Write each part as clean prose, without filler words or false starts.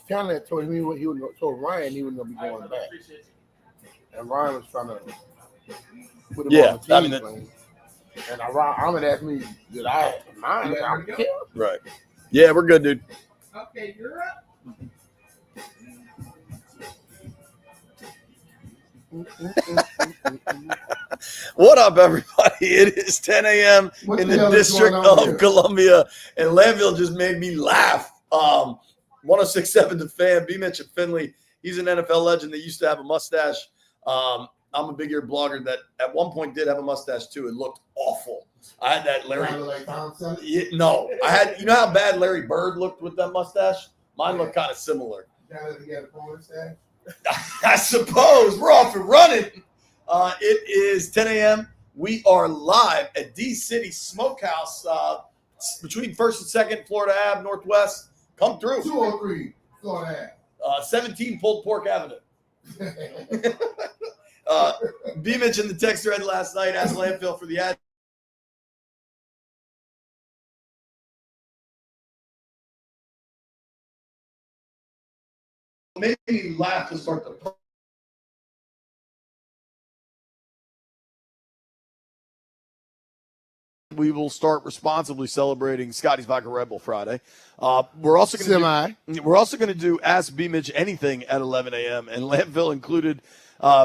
Finlay told me what he was told Ryan he was going to be going back, and Ryan was trying to put him on the team. And Ahmed asked me, "Did I mind?" I don't care. Right. Yeah, we're good, dude. Okay, you're up. What up, everybody? It is 10 a.m. in the District of Columbia, and Landville just made me laugh. 106.7 The Fan, BMitch and Finlay. He's an NFL legend that used to have a mustache. I'm a big ear blogger that at one point did have a mustache too. It looked awful. I had that Larry. No, I had. You know how bad Larry Bird looked with that mustache? Mine looked kind of similar. I suppose we're off and running. It is 10 a.m. We are live at D City Smokehouse between 1st and 2nd Florida Ave Northwest. Come through. 203 Florida Ave. 17 Pulled Pork Avenue. BMitch in the text thread last night asked Landfill for the ad. Made me laugh to start the. We will start responsibly celebrating Scotty's Vodka Red Bull Friday. We're also going to do Ask BMitch Anything at 11 a.m. and Landfill included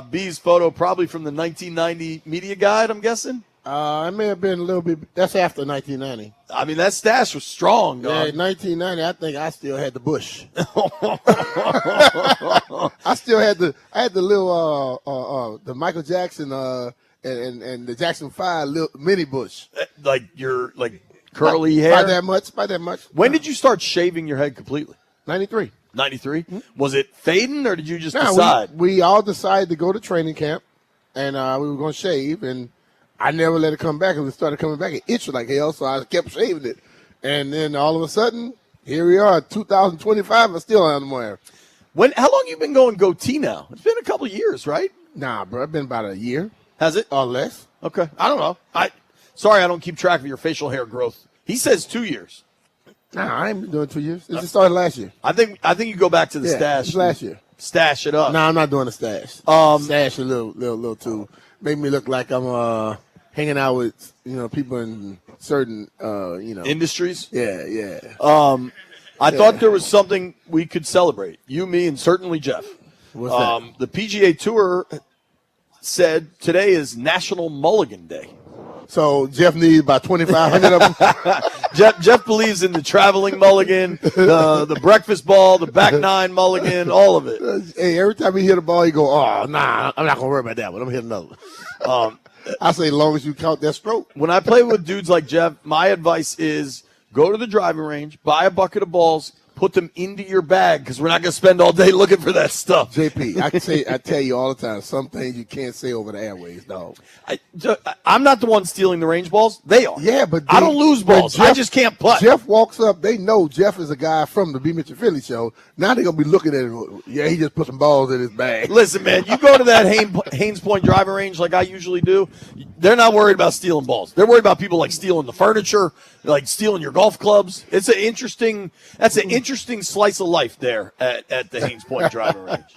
B's photo probably from the 1990 media guide. I'm guessing. It may have been a little bit. That's after 1990. I mean, that stash was strong, dog. Yeah, 1990. I think I still had the bush. I still had the. I had the little the Michael Jackson and the Jackson 5 little mini bush. Like your curly hair. By that much. When did you start shaving your head completely? 93. 93. Mm-hmm. Was it fading or did you just decide? We all decided to go to training camp, and we were going to shave and. I never let it come back, and it started coming back. It itched like hell, so I kept shaving it. And then all of a sudden, here we are, 2025, I still have more hair. How long you been going goatee now? It's been a couple of years, right? Nah, bro, it's been about a year. Has it? Or less. Okay. I don't know. Sorry, I don't keep track of your facial hair growth. He says 2 years. Nah, I ain't been doing 2 years. It just started last year. I think you go back to the stash. Last year. Stash it up. Nah, I'm not doing a stash. Stash a little too. Make me look like I'm hanging out with people in certain industries. Yeah. I thought there was something we could celebrate. You, me, and certainly Jeff. What's that? The PGA Tour said today is National Mulligan Day. So Jeff needs about 2,500 of them. Jeff believes in the traveling mulligan, the breakfast ball, the back nine mulligan, all of it. Hey, every time he hit a ball, he go, "Oh, nah, I'm not gonna worry about that one. I'm gonna hit another one." I say, as long as you count that stroke. When I play with dudes like Jeff, my advice is go to the driving range, buy a bucket of balls, put them into your bag because we're not going to spend all day looking for that stuff. JP, I tell you all the time, some things you can't say over the airways, dog. I'm not the one stealing the range balls. They are. Yeah, but I don't lose balls. Jeff, I just can't putt. Jeff walks up. They know Jeff is a guy from the BMitch and Finlay show. Now they're going to be looking at him. Yeah, he just put some balls in his bag. Listen, man, you go to that Haynes Point driving range like I usually do, they're not worried about stealing balls. They're worried about people like stealing the furniture, like stealing your golf clubs. That's an interesting slice of life there at the Haynes Point driving range.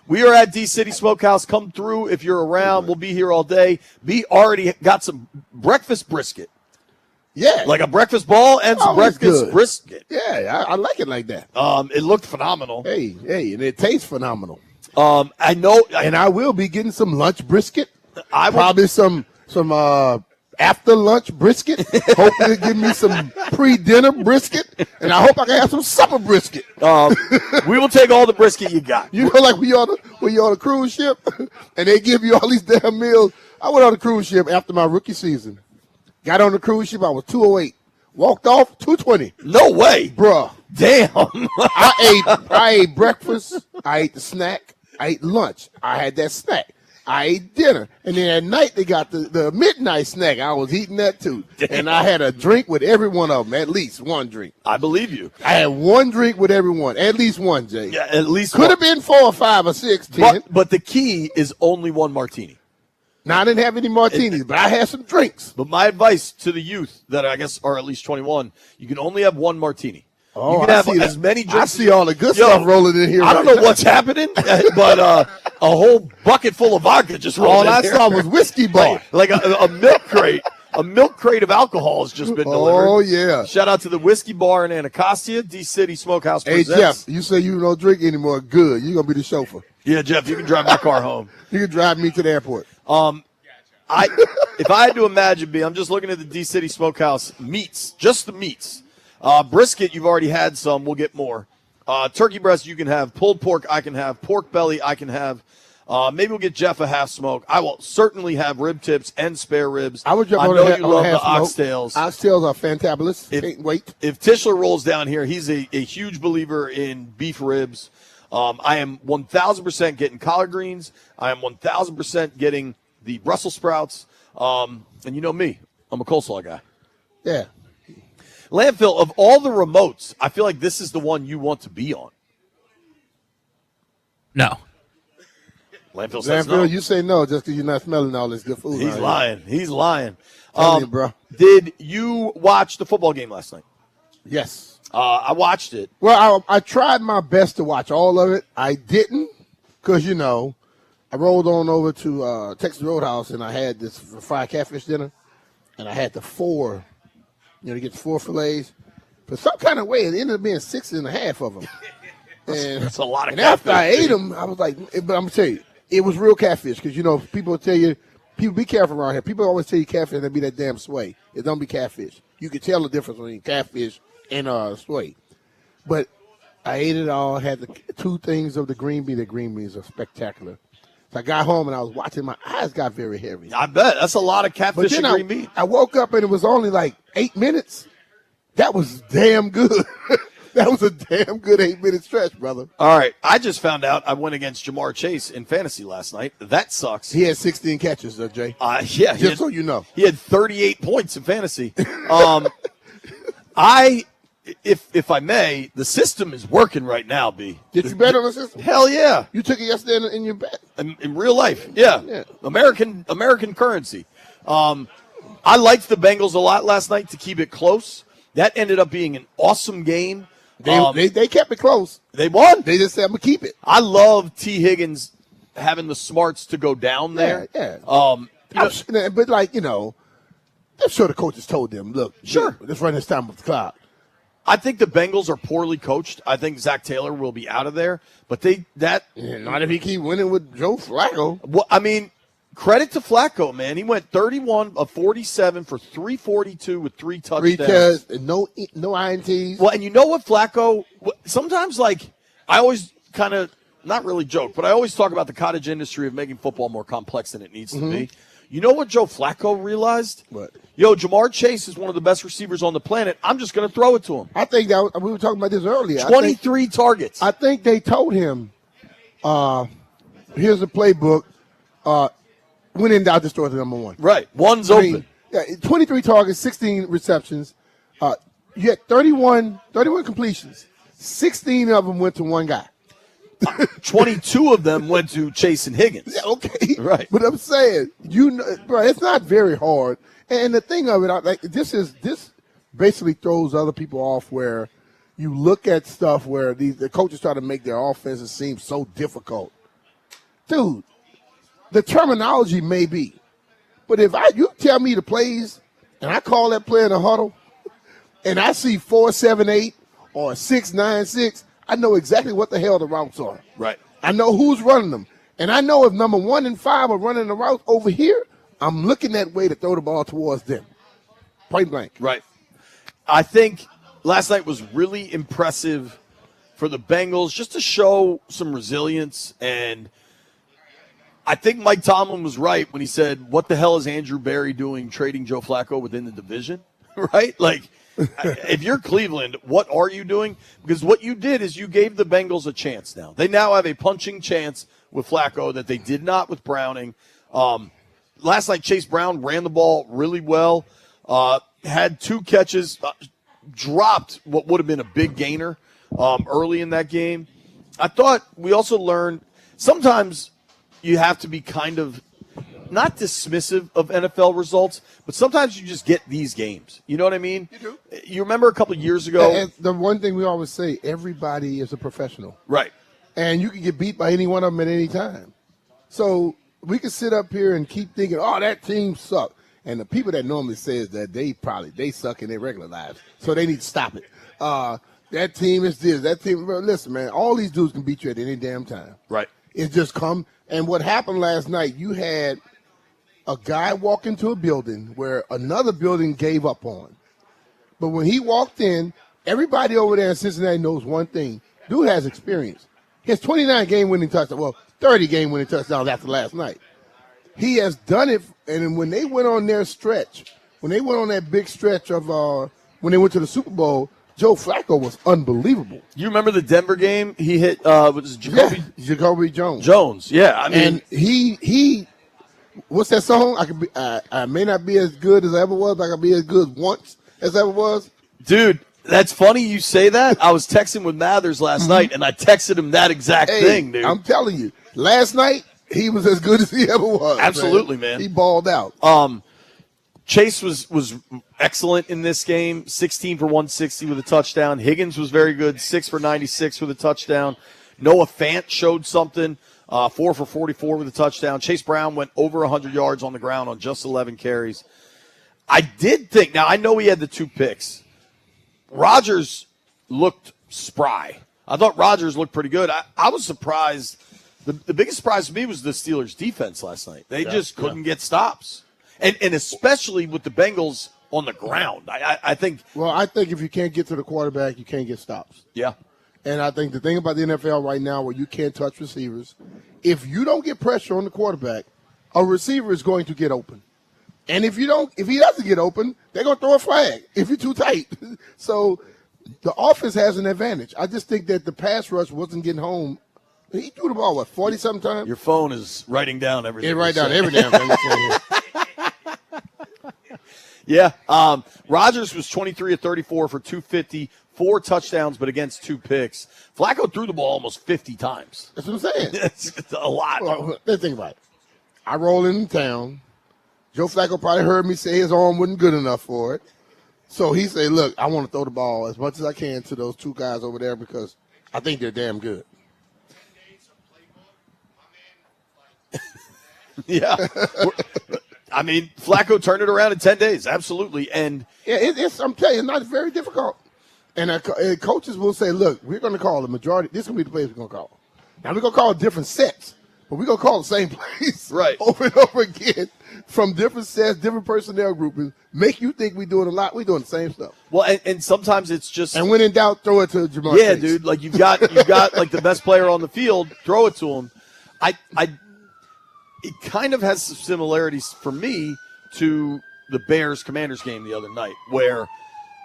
We are at D City Smokehouse. Come through if you're around. We'll be here all day. B already got some breakfast brisket. Yeah. Like a breakfast ball and some breakfast brisket. Yeah, I like it like that. It looked phenomenal. Hey, and it tastes phenomenal. I know. And I will be getting some lunch brisket. Probably some after lunch brisket. Hopefully give me some pre-dinner brisket. And I hope I can have some supper brisket. We will take all the brisket you got. You know, like when you're on a cruise ship and they give you all these damn meals. I went on a cruise ship after my rookie season. Got on the cruise ship, I was 208. Walked off, 220. No way. Bruh. Damn. I ate breakfast. I ate the snack. I ate lunch. I had that snack. I ate dinner. And then at night, they got the midnight snack. I was eating that too. Damn. And I had a drink with every one of them, at least one drink. I believe you. I had one drink with everyone, at least one, Jay. Yeah, at least Could have been 4 or 5 or 6, 10. But the key is only one martini. Now, I didn't have any martinis, but I had some drinks. But my advice to the youth that I guess are at least 21, you can only have one martini. Oh, you can have as many drinks. I see all the good stuff rolling in here. I don't know what's happening, but a whole bucket full of vodka just rolled in All I here. saw was whiskey bar. Like a milk crate. A milk crate of alcohol has just been delivered. Oh, yeah. Shout out to the Whiskey Bar in Anacostia, D-City Smokehouse Hey, presents. Jeff, you say you don't drink anymore. Good. You're going to be the chauffeur. Yeah, Jeff, you can drive my car home. You can drive me to the airport. If I had to imagine, I'm just looking at the D-City Smokehouse meats, just the meats. Brisket, you've already had some. We'll get more. Turkey breast, you can have. Pulled pork, I can have. Pork belly, I can have. Maybe we'll get Jeff a half smoke. I will certainly have rib tips and spare ribs. I would jump I on know the you love the half smoke. oxtails. Oxtails are fantabulous. Can't wait. If Tischler rolls down here, he's a huge believer in beef ribs. I am 1,000% getting collard greens. I am 1,000% getting the Brussels sprouts. And you know me, I'm a coleslaw guy. Yeah. Landfill, of all the remotes, I feel like this is the one you want to be on. No. Landfill says no. You say no just because you're not smelling all this good food. He's lying. He's lying. Tell you, bro. Did you watch the football game last night? Yes. I watched it. Well, I tried my best to watch all of it. I didn't because, I rolled on over to Texas Roadhouse and I had this fried catfish dinner. And I had the 4, to get the 4 fillets. For some kind of way, it ended up being 6.5 of them. And that's a lot of and catfish. after I ate them, I was like, but I'm going to tell you, it was real catfish because, people tell you, people be careful around here. People always tell you catfish and they be that damn sway. It don't be catfish. You can tell the difference between catfish and sway. But I ate it all, had the 2 things of the green bean. The green beans are spectacular. So I got home and I was watching, my eyes got very heavy. I bet. That's a lot of catfish and green bean. I woke up and it was only like 8 minutes. That was damn good. That was a damn good 8-minute stretch, brother. All right. I just found out I went against Jamar Chase in fantasy last night. That sucks. He had 16 catches, Jay. Yeah. Just so you know. He had 38 points in fantasy. If I may, the system is working right now, B. Did you bet on the system? Hell yeah. You took it yesterday in your bet? In real life, yeah. American currency. I liked the Bengals a lot last night to keep it close. That ended up being an awesome game. They kept it close. They won. They just said, I'm going to keep it. I love T. Higgins having the smarts to go down there. Yeah. But I'm sure the coaches told them, look, sure, let's run this time with the clock. I think the Bengals are poorly coached. I think Zach Taylor will be out of there. But not if he keep winning with Joe Flacco. Well, I mean, credit to Flacco, man. He went 31 of 47 for 342 with 3 touchdowns. 3 no INTs. Well, and you know what, Flacco, sometimes, I always kind of, not really joke, but I always talk about the cottage industry of making football more complex than it needs to be. You know what Joe Flacco realized? What? Jamar Chase is one of the best receivers on the planet. I'm just going to throw it to him. I think we were talking about this earlier. 23 targets. I think they told him, here's the playbook. When in doubt, just throw it to number 1. Right. One's open. 23 targets, 16 receptions. You had 31 completions. 16 of them went to one guy. 22 of them went to Chase and Higgins. Yeah, okay. Right. But I'm saying, bro, it's not very hard. And the thing of it, this basically throws other people off where you look at stuff where the coaches try to make their offenses seem so difficult. Dude, the terminology may be, but if you tell me the plays and I call that play in a huddle and I see 4-7-8 or 6-9-6, I know exactly what the hell the routes are. Right. I know who's running them. And I know if number 1 and 5 are running the route over here, I'm looking that way to throw the ball towards them. Point blank. Right. I think last night was really impressive for the Bengals just to show some resilience. And I think Mike Tomlin was right when he said, what the hell is Andrew Berry doing trading Joe Flacco within the division? Right? If you're Cleveland, what are you doing? Because what you did is you gave the Bengals a chance now. They now have a punching chance with Flacco that they did not with Browning. Last night, Chase Brown ran the ball really well, had 2 catches, dropped what would have been a big gainer early in that game. I thought we also learned sometimes you have to be kind of not dismissive of NFL results, but sometimes you just get these games. You know what I mean? You do. You remember a couple of years ago? And the one thing we always say, everybody is a professional. Right. And you can get beat by any one of them at any time. So we can sit up here and keep thinking, oh, that team sucked. And the people that normally says that they suck in their regular lives. So they need to stop it. That team is this, that team. Well, listen, man, all these dudes can beat you at any damn time. Right. It's just come. And what happened last night, you had a guy walk into a building where another building gave up on. But when he walked in, everybody over there in Cincinnati knows one thing. Dude has experience. He has 29 game-winning touchdowns. Well, 30 game-winning touchdowns after last night. He has done it. And when they went on their stretch, when they went on that big stretch of when they went to the Super Bowl, Joe Flacco was unbelievable. You remember the Denver game? He hit was Jacoby Jones. Jones, yeah. I mean, and he what's that song? I may not be as good as I ever was, but I can be as good once as I ever was. Dude, that's funny you say that. I was texting with Mathers last night, and I texted him that exact thing, dude. I'm telling you, last night he was as good as he ever was. Absolutely, man. He balled out. Chase was excellent in this game, 16 for 160 with a touchdown. Higgins was very good, 6 for 96 with a touchdown. Noah Fant showed something, 4 for 44 with a touchdown. Chase Brown went over 100 yards on the ground on just 11 carries. I did think, now I know he had the 2 picks. Rodgers looked spry. I thought Rodgers looked pretty good. I was surprised. The biggest surprise to me was the Steelers' defense last night. They just couldn't get stops. And especially with the Bengals on the ground. I think. Well, I think if you can't get to the quarterback, you can't get stops. Yeah. And I think the thing about the NFL right now where you can't touch receivers, if you don't get pressure on the quarterback, a receiver is going to get open. And if he doesn't get open, they're going to throw a flag if you're too tight. So the offense has an advantage. I just think that the pass rush wasn't getting home. He threw the ball, 40-something times? Your phone is writing down everything. It write down every damn thing. Yeah. Rodgers was 23 of 34 for 250, 4 touchdowns, but against 2 picks. Flacco threw the ball almost 50 times. That's what I'm saying. It's a lot. Well, let's think about it. I roll into town. Joe Flacco probably heard me say his arm wasn't good enough for it. So he said, look, I want to throw the ball as much as I can to those 2 guys over there because I think they're damn good. Yeah. I mean, Flacco turned it around in 10 days. Absolutely. And yeah, I'm telling you, it's not very difficult. And coaches will say, look, we're going to call the majority. This is going to be the plays we're going to call. Now, we're going to call different sets, but we're going to call the same plays over and over again from different sets, different personnel groupings. Make you think we're doing a lot. We're doing the same stuff. Well, and sometimes it's just. And when in doubt, throw it to Jamar Yeah, Chase. dude. Like you've got like the best player on the field. Throw it to him. It kind of has some similarities for me to the Bears-Commanders game the other night, where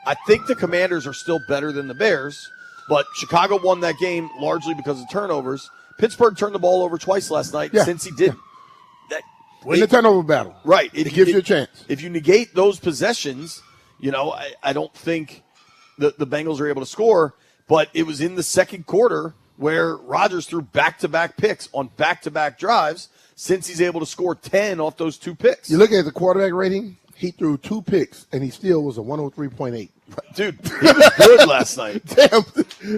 I think the Commanders are still better than the Bears, but Chicago won that game largely because of turnovers. Pittsburgh turned the ball over twice last night since he didn't. Win the turnover battle. Right. It gives you a chance. If you negate those possessions, I don't think the Bengals are able to score, but it was in the second quarter where Rodgers threw back-to-back picks on back-to-back drives since he's able to score 10 off those 2 picks. You look at the quarterback rating, he threw 2 picks, and he still was a 103.8. Dude, he was good last night. Damn.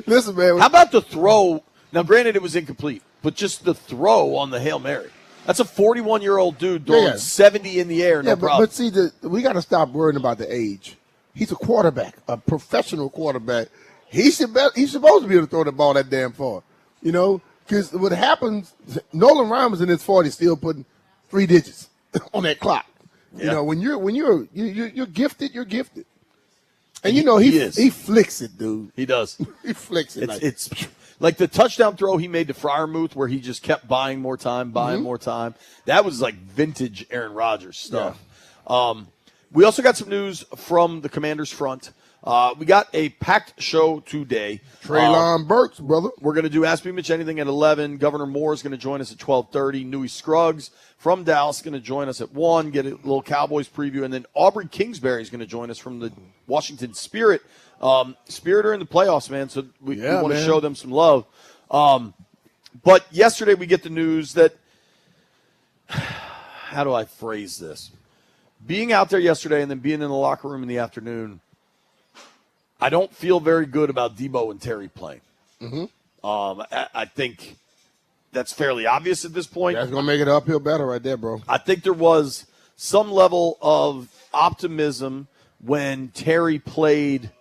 Listen, man. How about the throw? Now, granted, it was incomplete, but just the throw on the Hail Mary. That's a 41-year-old dude throwing 70 in the air, no problem. But see, we got to stop worrying about the age. He's a quarterback, a professional quarterback. He's supposed to be able to throw the ball that damn far, Because what happens, Nolan Ryan was in his 40s still putting 3 digits on that clock. Yeah. When you're gifted, you're gifted. And he flicks it, dude. He does. He flicks it. It's like the touchdown throw he made to Freiermuth where he just kept buying more time. That was like vintage Aaron Rodgers stuff. Yeah. We also got some news from the Commanders front. We got a packed show today. Treylon Burks, brother. We're going to do Ask BMitch Anything at 11. Governor Moore is going to join us at 12:30. Newey Scruggs from Dallas is going to join us at 1. Get a little Cowboys preview. And then Aubrey Kingsbury is going to join us from the Washington Spirit. Spirit are in the playoffs, man, so we want to show them some love. But yesterday we get the news that how do I phrase this? Being out there yesterday and then being in the locker room in the afternoon, I don't feel very good about Debo and Terry playing. Mm-hmm. I think that's fairly obvious at this point. That's going to make it an uphill battle right there, bro. I think there was some level of optimism when Terry practiced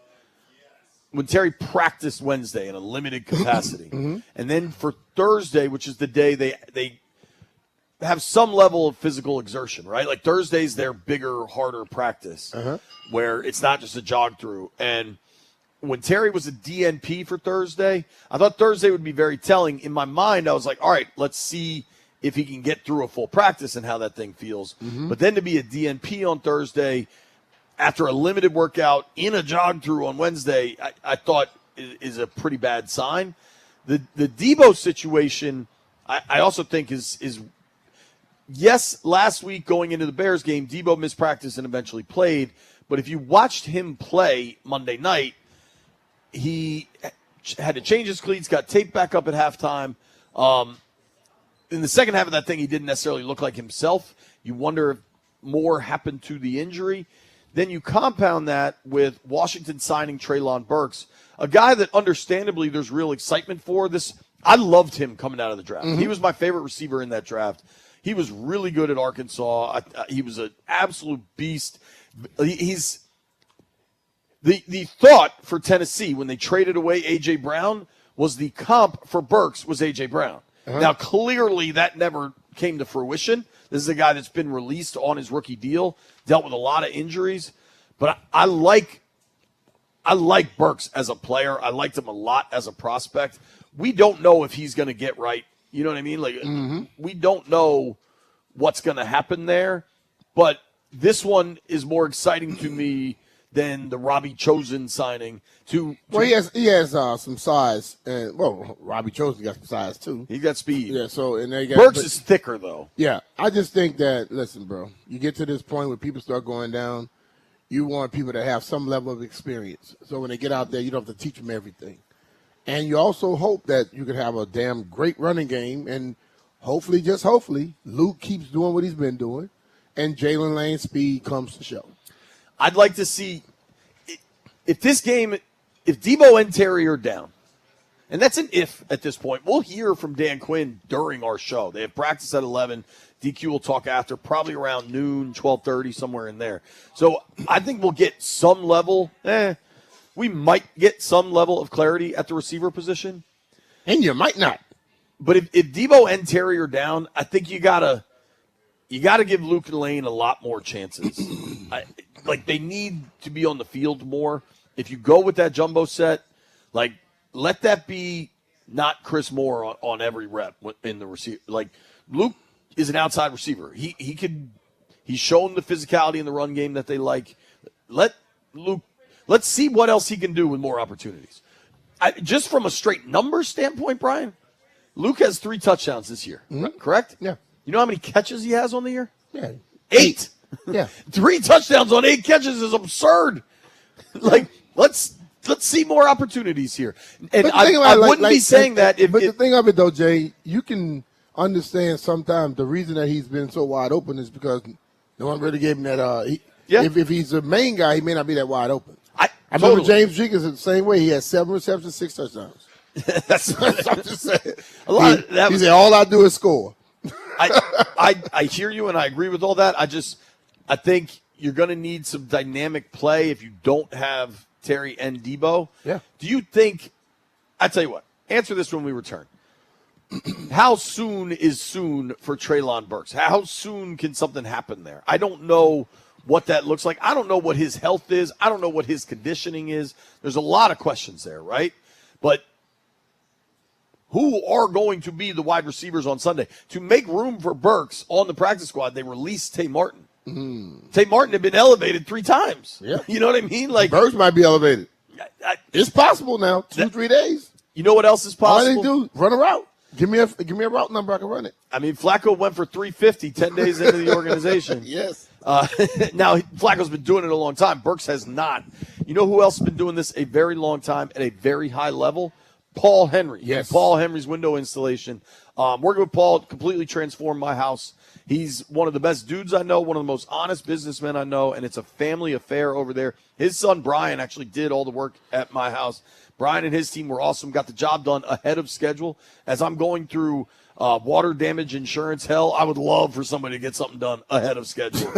Wednesday in a limited capacity. Mm-hmm. And then for Thursday, which is the day they have some level of physical exertion, right? Like Thursday's their bigger, harder practice where it's not just a jog through. And when Terry was a DNP for Thursday, I thought Thursday would be very telling. In my mind, I was like, all right, let's see if he can get through a full practice and how that thing feels. Mm-hmm. But then to be a DNP on Thursday after a limited workout in a jog through on Wednesday, I thought is a pretty bad sign. The Debo situation, I also think is yes, last week going into the Bears game, Debo missed practice and eventually played. But if you watched him play Monday night, he had to change his cleats, got taped back up at halftime. In the second half of that thing, he didn't necessarily look like himself. You wonder if more happened to the injury. Then you compound that with Washington signing Treylon Burks, a guy that understandably there's real excitement for. I loved him coming out of the draft. Mm-hmm. He was my favorite receiver in that draft. He was really good at Arkansas. He was an absolute beast. He's the thought for Tennessee when they traded away A.J. Brown was the comp for Burks was A.J. Brown. Now, clearly that never came to fruition. This is a guy that's been released on his rookie deal, dealt with a lot of injuries. But I like Burks as a player. I liked him a lot as a prospect. We don't know if he's going to get right. You know what I mean? Like we don't know what's going to happen there. But this one is more exciting to me than the Robbie Chosen signing. Well, he has some size, and Robbie Chosen got some size too. He got speed. Yeah. So and they got Burks is thicker though. Yeah, I just think that listen, bro, you get to this point where people start going down. You want people to have some level of experience, so when they get out there, you don't have to teach them everything. And you also hope that you can have a damn great running game, and hopefully, just hopefully, Luke keeps doing what he's been doing, and Jalen Lane's speed comes to show. I'd like to see if Debo and Terry are down, and that's an if at this point. We'll hear from Dan Quinn during our show. They have practice at 11. DQ will talk after, probably around noon, 12:30, somewhere in there. So I think we'll get some level. We might get some level of clarity at the receiver position. And you might not. But if Debo and Terry are down, I think you gotta give Luke and Lane a lot more chances. They need to be on the field more. If you go with that jumbo set, let that be not Chris Moore on every rep in the receiver. Luke is an outside receiver. He's shown the physicality in the run game that they like. Let's see what else he can do with more opportunities. Just from a straight numbers standpoint, Brian, Luke has 3 touchdowns this year, correct? Yeah. You know how many catches he has on the year? Yeah. 8. Yeah. 3 touchdowns on 8 catches is absurd. Let's see more opportunities here. And I wouldn't be saying that if the thing of it, though, Jay, you can understand sometimes the reason that he's been so wide open is because no one really gave him that. If he's the main guy, he may not be that wide open. I remember James Jenkins the same way. He had 7 receptions, 6 touchdowns. That's what I'm just saying. He said, all I do is score. I hear you, and I agree with all that. I think you're going to need some dynamic play if you don't have Terry and Debo. Yeah. Do you think – I tell you what, answer this when we return. How soon is soon for Treylon Burks? How soon can something happen there? I don't know what that looks like. I don't know what his health is. I don't know what his conditioning is. There's a lot of questions there, right? But who are going to be the wide receivers on Sunday? To make room for Burks on the practice squad, they released Tay Martin. Tay Martin had been elevated 3 times. Yeah. You know what I mean? Burks might be elevated. It's possible now. 2-3 days. You know what else is possible? All they do, run a route. Give me a route number, I can run it. I mean, Flacco went for 350 10 days into the organization. Yes. Now, Flacco's been doing it a long time. Burks has not. You know who else has been doing this a very long time at a very high level? Paul Henry. Yes. And Paul Henry's window installation. Working with Paul completely transformed my house. He's one of the best dudes I know, one of the most honest businessmen I know, and it's a family affair over there. His son, Brian, actually did all the work at my house. Brian and his team were awesome, got the job done ahead of schedule. As I'm going through water damage insurance hell, I would love for somebody to get something done ahead of schedule.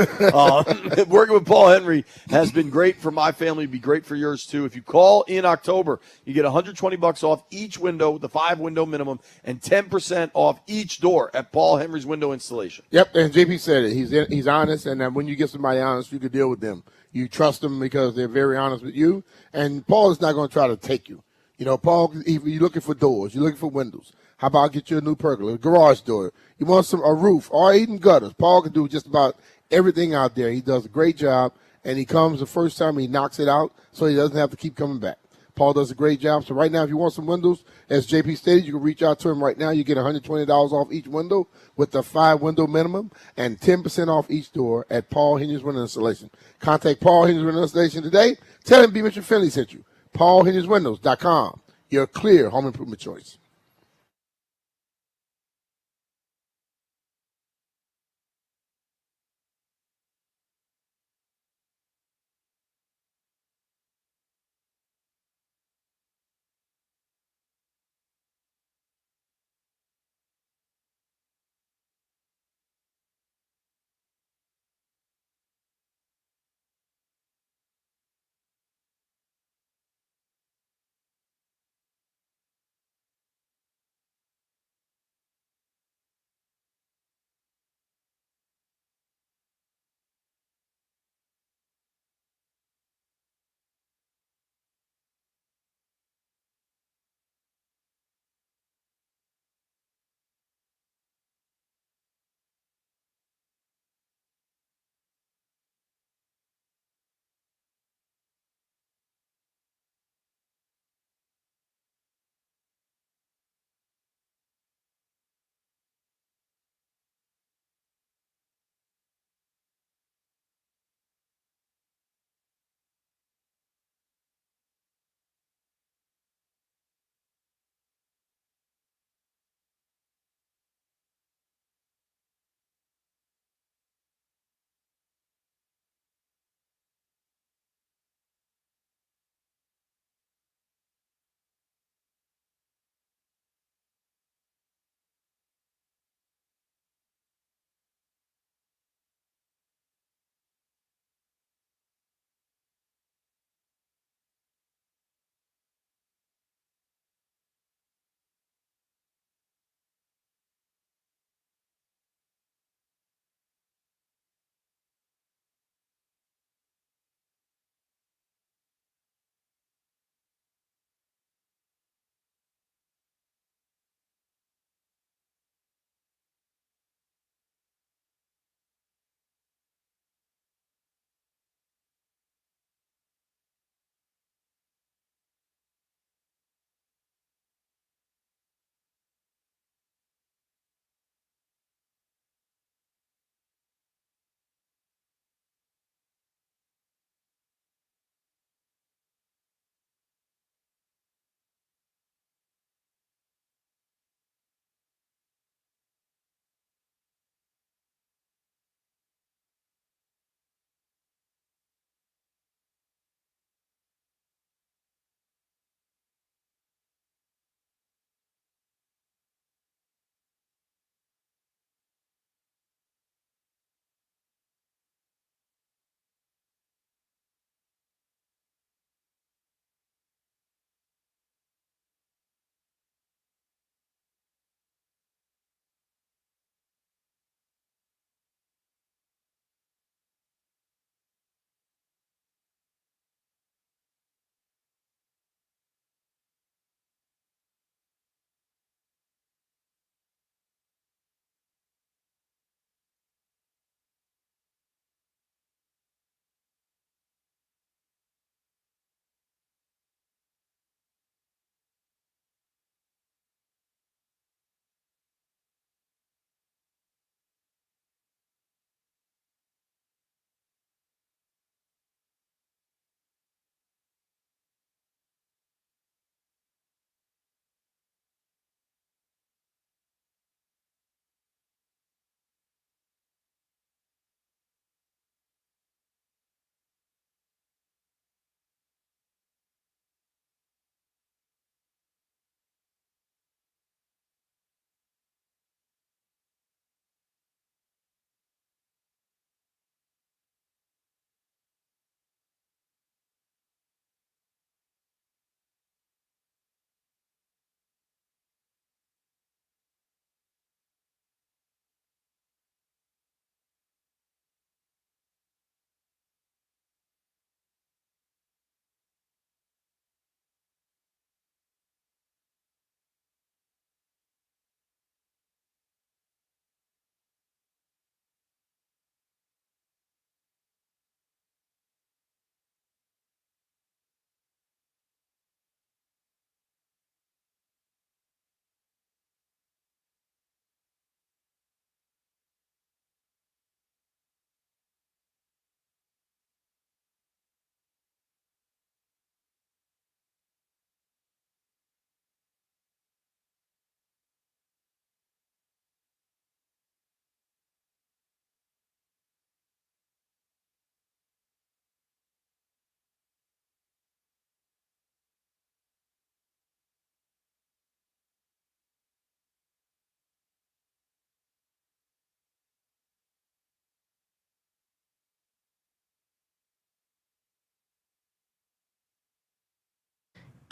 Working with Paul Henry has been great for my family, be great for yours too. If you call in October, you get $120 off each window with the 5-window minimum and 10% off each door at Paul Henry's window installation. Yep, and JP said it. He's honest, and when you get somebody honest, you can deal with them. You trust them because they're very honest with you, and Paul is not going to try to take you. You know, Paul, if you're looking for doors, you're looking for windows. How about get you a new pergola, a garage door? You want a roof, or even gutters. Paul can do just about everything out there. He does a great job, and he comes the first time, he knocks it out, so he doesn't have to keep coming back. Paul does a great job. So right now, if you want some windows, as JP stated, you can reach out to him right now. You get $120 off each window with the 5-window minimum and 10% off each door at Paul Henry's Window Installation. Contact Paul Henry's Window Installation today. Tell him BMitch and Finlay sent you. PaulHenry'sWindows.com. Your clear home improvement choice.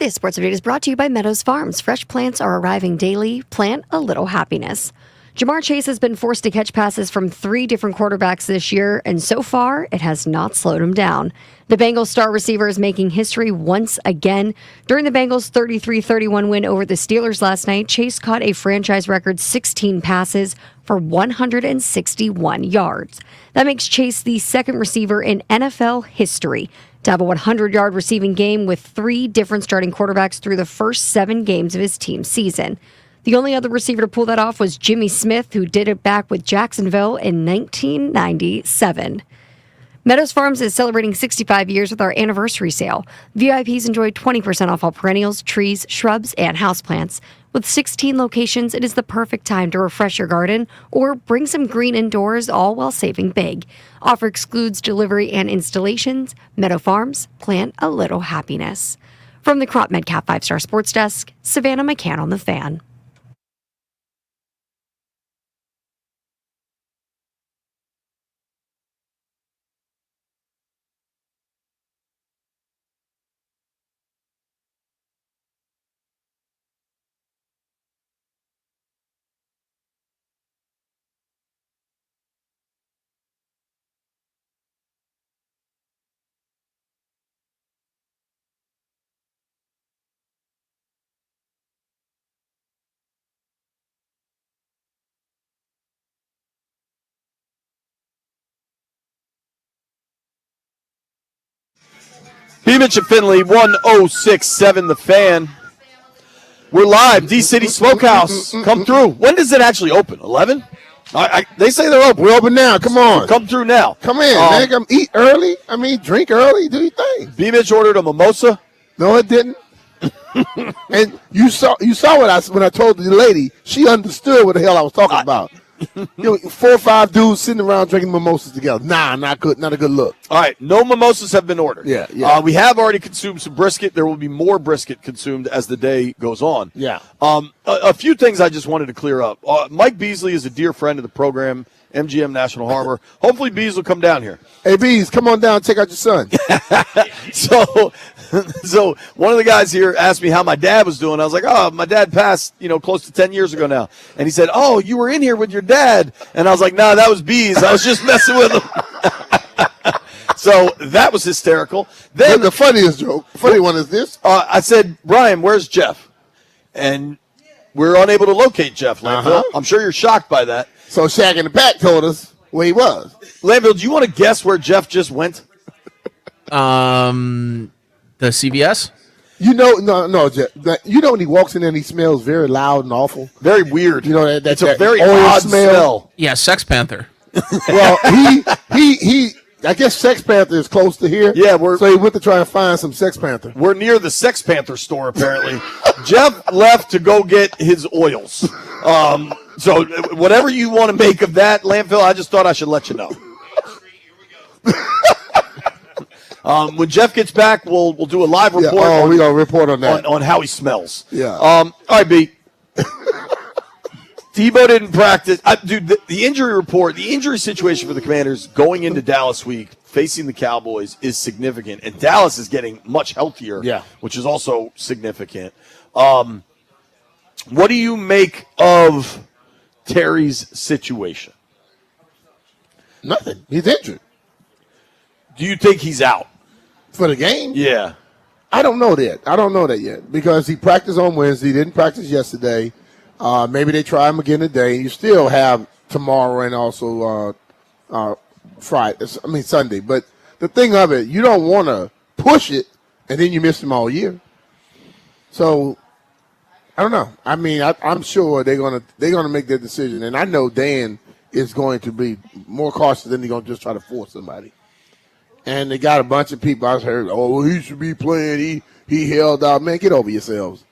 This sports update is brought to you by Meadows Farms. Fresh plants are arriving daily. Plant a little happiness. Jamar Chase has been forced to catch passes from 3 different quarterbacks this year, and so far, it has not slowed him down. The Bengals star receiver is making history once again. During the Bengals' 33-31 win over the Steelers last night, Chase caught a franchise record 16 passes for 161 yards. That makes Chase the second receiver in NFL history to have a 100-yard receiving game with 3 different starting quarterbacks through the first 7 games of his team's season. The only other receiver to pull that off was Jimmy Smith, who did it back with Jacksonville in 1997. Meadows Farms is celebrating 65 years with our anniversary sale. VIPs enjoy 20% off all perennials, trees, shrubs, and houseplants. With 16 locations, it is the perfect time to refresh your garden or bring some green indoors, all while saving big. Offer excludes delivery and installations. Meadow Farms, plant a little happiness. From the Crop Medcap 5-Star Sports Desk, Savannah McCann on the Fan. BMitch and Finlay, 1067 The Fan. We're live. D-City Smokehouse. Come through. When does it actually open? 11? They say they're open. We're open now. Come on. Come through now. Come in, man. Come eat early. Drink early. Do your thing. BMitch ordered a mimosa. No, it didn't. And you saw what when I told the lady, she understood what the hell I was talking about. 4 or 5 dudes sitting around drinking mimosas together. Nah, not good. Not a good look. All right, no mimosas have been ordered. Yeah. We have already consumed some brisket. There will be more brisket consumed as the day goes on. Yeah. A few things I just wanted to clear up. Mike Beasley is a dear friend of the program, MGM National Harbor. Hopefully Bees will come down here. Hey, Bees, come on down and check out your son. So one of the guys here asked me how my dad was doing. I was like, oh, my dad passed, close to 10 years ago now. And he said, oh, you were in here with your dad. And I was like, nah, that was Bees. I was just messing with him. So that was hysterical. Then the funny one is this. I said, Brian, where's Jeff? And we're unable to locate Jeff Landville. I'm sure you're shocked by that. So Shaq in the back told us where he was. Landville, do you want to guess where Jeff just went? The CVS? No, Jeff. When he walks in there and he smells very loud and awful. Very weird. That's a very odd smell. Yeah, Sex Panther. Well, he I guess Sex Panther is close to here. Yeah, so he went to try and find some Sex Panther. We're near the Sex Panther store, apparently. Jeff left to go get his oils. So whatever you want to make of that, Landfill, I just thought I should let you know. When Jeff gets back, we'll do a live report. We're going to report on that. On how he smells. Yeah. All right, B. Tebow didn't practice. Dude, the injury report, the injury situation for the Commanders going into Dallas week, facing the Cowboys, is significant. And Dallas is getting much healthier, which is also significant. What do you make of Terry's situation? Nothing. He's injured. Do you think he's out? For the game? Yeah. I don't know that yet because he practiced on Wednesday. He didn't practice yesterday. Maybe they try him again today. You still have tomorrow and also Sunday. But the thing of it, you don't want to push it and then you miss him all year. So I don't know. I'm sure they're gonna make their decision, and I know Dan is going to be more cautious than he's gonna just try to force somebody. And they got a bunch of people I heard, he should be playing. He held out. Man, get over yourselves.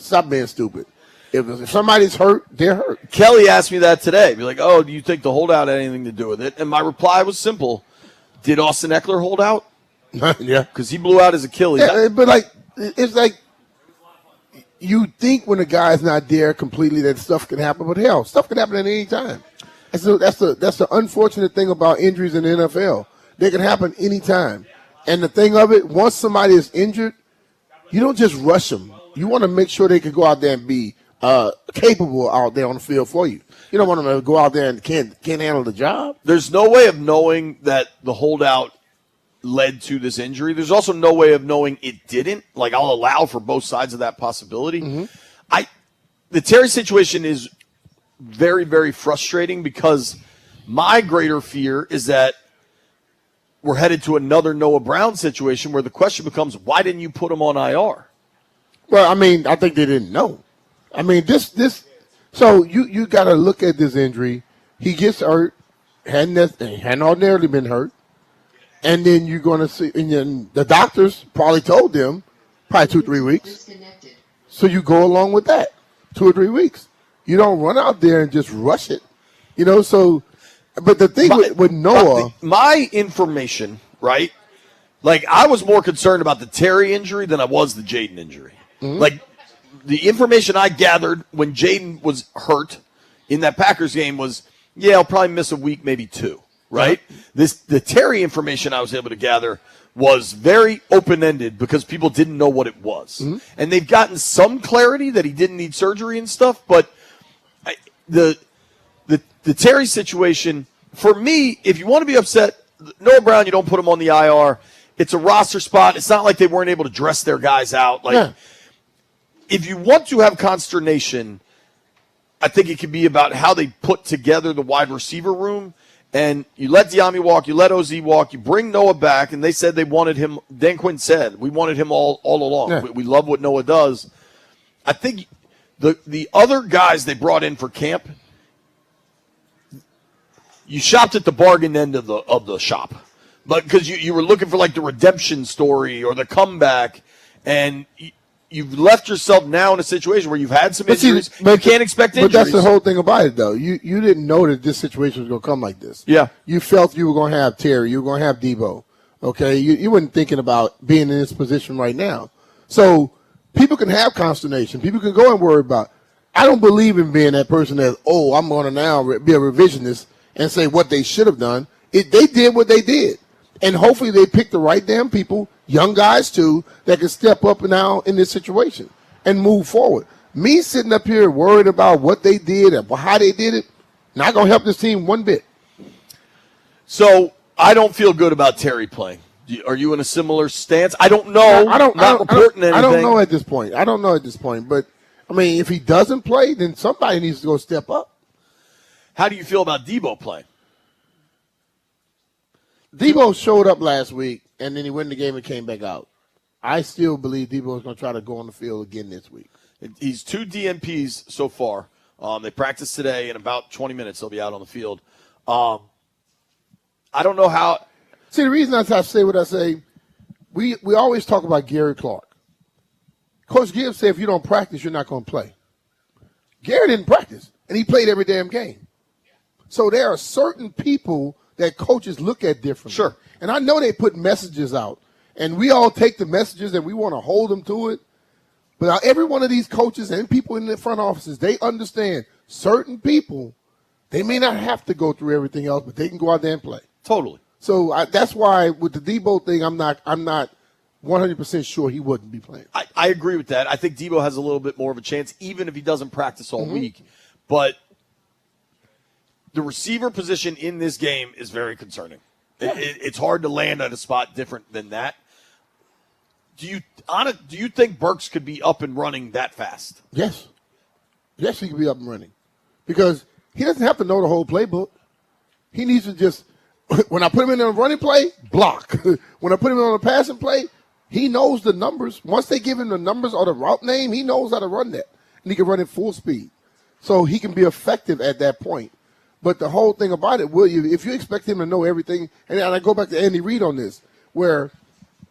Stop being stupid. If somebody's hurt, they're hurt. Kelly asked me that today. Be like, do you think the holdout had anything to do with it? And my reply was simple. Did Austin Eckler hold out? Yeah. Because he blew out his Achilles. Yeah, but it's like you think when a guy's not there completely that stuff can happen, but hell, stuff can happen at any time. That's the unfortunate thing about injuries in the NFL. They can happen anytime. And the thing of it, once somebody is injured, you don't just rush them. You want to make sure they can go out there and be capable out there on the field for you. You don't want them to go out there and can't handle the job. There's no way of knowing that the holdout led to this injury. There's also no way of knowing it didn't. Like, I'll allow for both sides of that possibility. Mm-hmm. The Terry situation is very, very frustrating because my greater fear is that we're headed to another Noah Brown situation where the question becomes, why didn't you put him on IR? Well, I mean, I think they didn't know. I mean, this. So you got to look at this injury. He gets hurt, hadn't ordinarily been hurt, and then you're going to see. And then the doctors probably told them, probably 2-3 weeks. So you go along with that, 2 or 3 weeks. You don't run out there and just rush it, So, but the thing with Noah, my information, right? Like, I was more concerned about the Terry injury than I was the Jaden injury. Mm-hmm. Like, the information I gathered when Jaden was hurt in that Packers game was, he'll probably miss a week, maybe 2, right? Yeah. The Terry information I was able to gather was very open-ended because people didn't know what it was. Mm-hmm. And they've gotten some clarity that he didn't need surgery and stuff, but the Terry situation, for me, if you want to be upset, Noah Brown, you don't put him on the IR. It's a roster spot. It's not like they weren't able to dress their guys out. If you want to have consternation, I think it could be about how they put together the wide receiver room. And you let Diami walk, you let OZ walk, you bring Noah back, and they said they wanted him. Dan Quinn said, we wanted him all along. Yeah. We love what Noah does. I think the other guys they brought in for camp, you shopped at the bargain end of the shop. But because you were looking for like the redemption story or the comeback, and you've left yourself now in a situation where you've had some injuries. You can't expect injuries. But that's the whole thing about it, though. You didn't know that this situation was going to come like this. Yeah. You felt you were going to have Terry. You were going to have Debo. Okay? You weren't thinking about being in this position right now. So people can have consternation. People can go and worry about. I don't believe in being that person that, I'm going to now be a revisionist and say what they should have done. They did what they did. And hopefully they pick the right damn people, young guys too, that can step up now in this situation and move forward. Me sitting up here worried about what they did and how they did it, not going to help this team one bit. So I don't feel good about Terry playing. Are you in a similar stance? I don't know. I don't know at this point. But, I mean, if he doesn't play, then somebody needs to go step up. How do you feel about Debo playing? Debo showed up last week, and then he went in the game and came back out. I still believe Debo is going to try to go on the field again this week. He's 2 DNPs so far. They practice today. In about 20 minutes, they'll be out on the field. I don't know how. See, the reason I say what I say, we always talk about Gary Clark. Coach Gibbs said if you don't practice, you're not going to play. Gary didn't practice, and he played every damn game. So there are certain people that coaches look at differently. Sure. And I know they put messages out, and we all take the messages and we want to hold them to it. But every one of these coaches and people in the front offices, they understand certain people, they may not have to go through everything else, but they can go out there and play. Totally. So that's why with the Debo thing, I'm not 100% sure he wouldn't be playing. I agree with that. I think Debo has a little bit more of a chance, even if he doesn't practice all week. But the receiver position in this game is very concerning. It's hard to land at a spot different than that. Do you think Burks could be up and running that fast? Yes. Yes, he could be up and running. Because he doesn't have to know the whole playbook. He needs to just, when I put him in a running play, block. When I put him on a passing play, he knows the numbers. Once they give him the numbers or the route name, he knows how to run that. And he can run it full speed. So he can be effective at that point. But the whole thing about it, if you expect him to know everything, and I go back to Andy Reid on this, where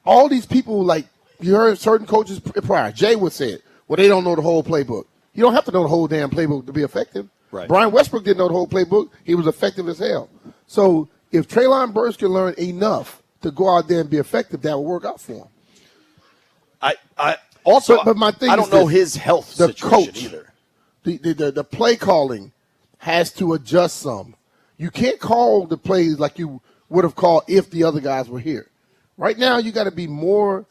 all these people, like you heard certain coaches prior, Jay would say it, well, they don't know the whole playbook. You don't have to know the whole damn playbook to be effective. Right. Brian Westbrook didn't know the whole playbook. He was effective as hell. So if Treylon Burks can learn enough to go out there and be effective, that will work out for him. But my thing I don't know his health situation coach, either. The play calling has to adjust some. You can't call the plays like you would have called if the other guys were here. Right now, you got to be more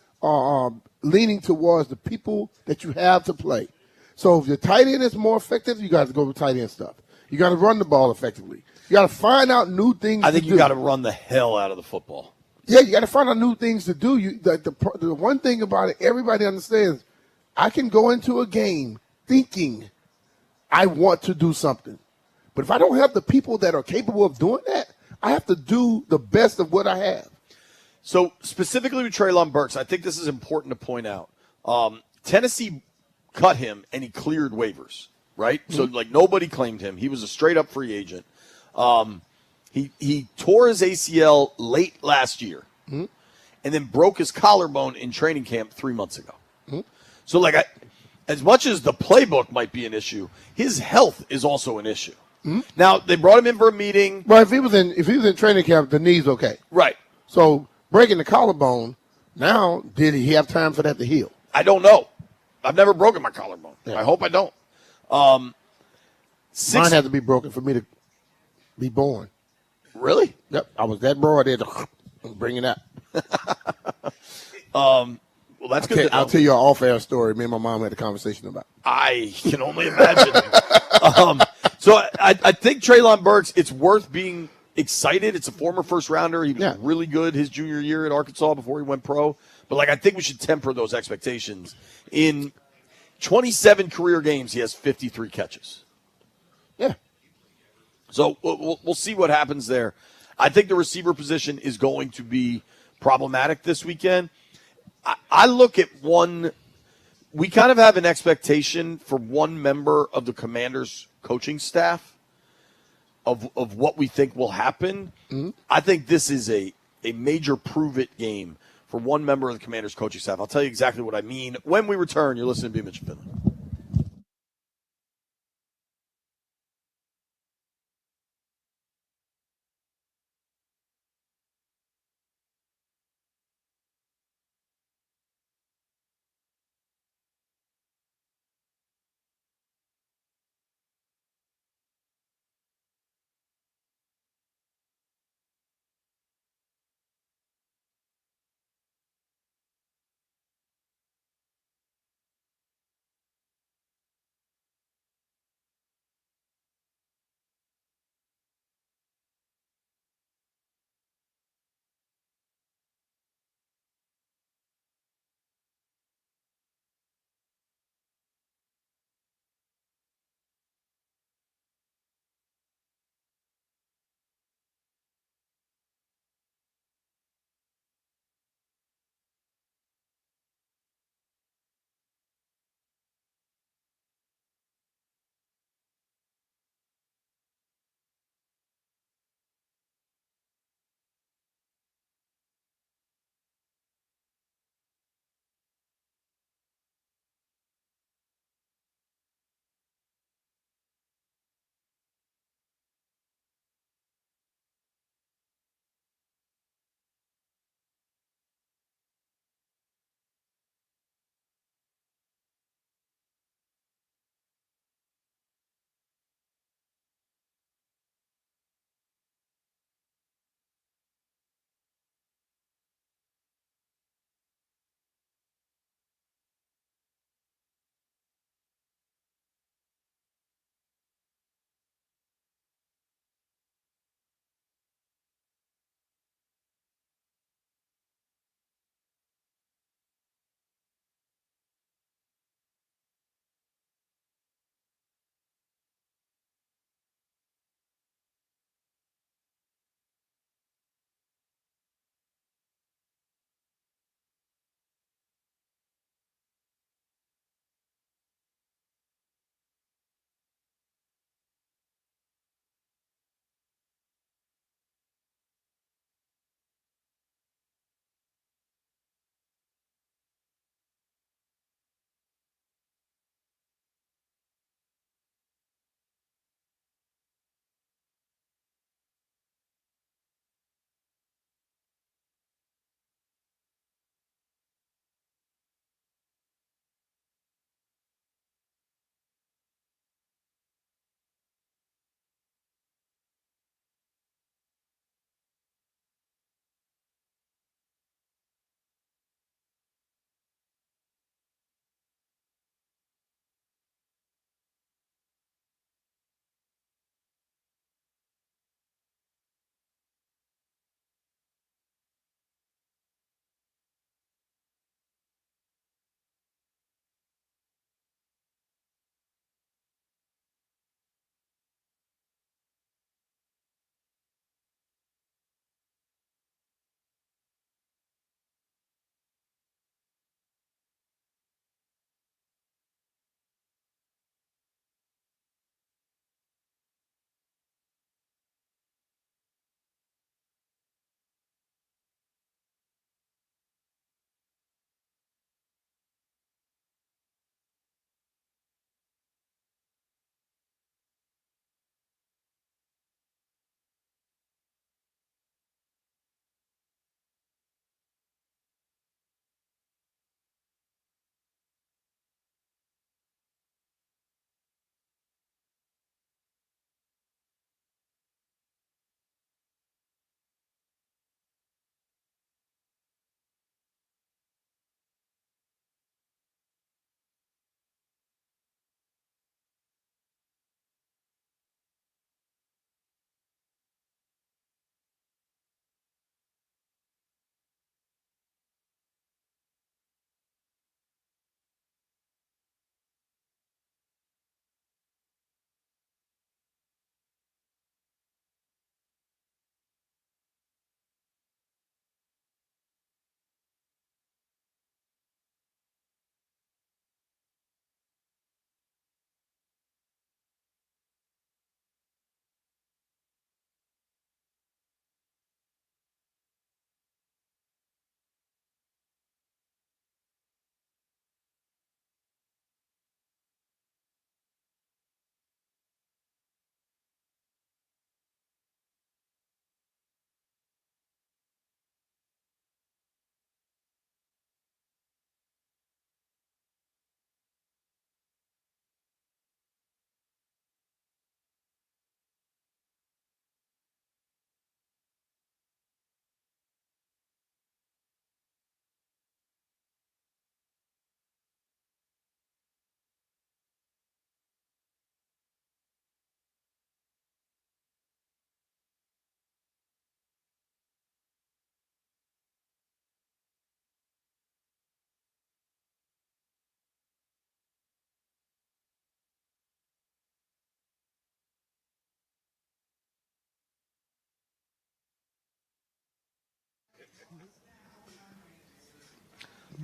leaning towards the people that you have to play. So if your tight end is more effective, you got to go with tight end stuff. You got to run the ball effectively. You got to find out new things. I think to you do. got to run the hell out of the football. Yeah, you got to find out new things to do. The one thing about it, everybody understands. I can go into a game thinking I want to do something, but if I don't have the people that are capable of doing that, I have to do the best of what I have. So specifically with Treylon Burks, I think this is important to point out. Tennessee cut him and he cleared waivers, right? Mm-hmm. So like nobody claimed him. He was a straight up free agent. He tore his ACL late last year, and then broke his collarbone in training camp 3 months ago. So like as much as the playbook might be an issue, his health is also an issue. Now they brought him in for a meeting. Well, if he was in training camp, the knee's okay. Right. So breaking the collarbone, now did he have time for that to heal? I don't know. I've never broken my collarbone. Yeah. I hope I don't. Mine had to be broken for me to be born. Really? Yep. I was that broad there to bring it up. Well, that's good. I'll tell you an off-air story. Me and my mom had a conversation about. I can only imagine. So I think Treylon Burks, it's worth being excited. It's a former first rounder. He was really good his junior year at Arkansas before he went pro. But like I think we should temper those expectations. In 27 career games, he has 53 catches. Yeah. So we'll see what happens there. I think the receiver position is going to be problematic this weekend. I look at one. We kind of have an expectation for one member of the Commanders coaching staff of what we think will happen. Mm-hmm. I think this is a major prove-it game for one member of the Commanders coaching staff. I'll tell you exactly what I mean when we return. You're listening to BMitch and Finlay.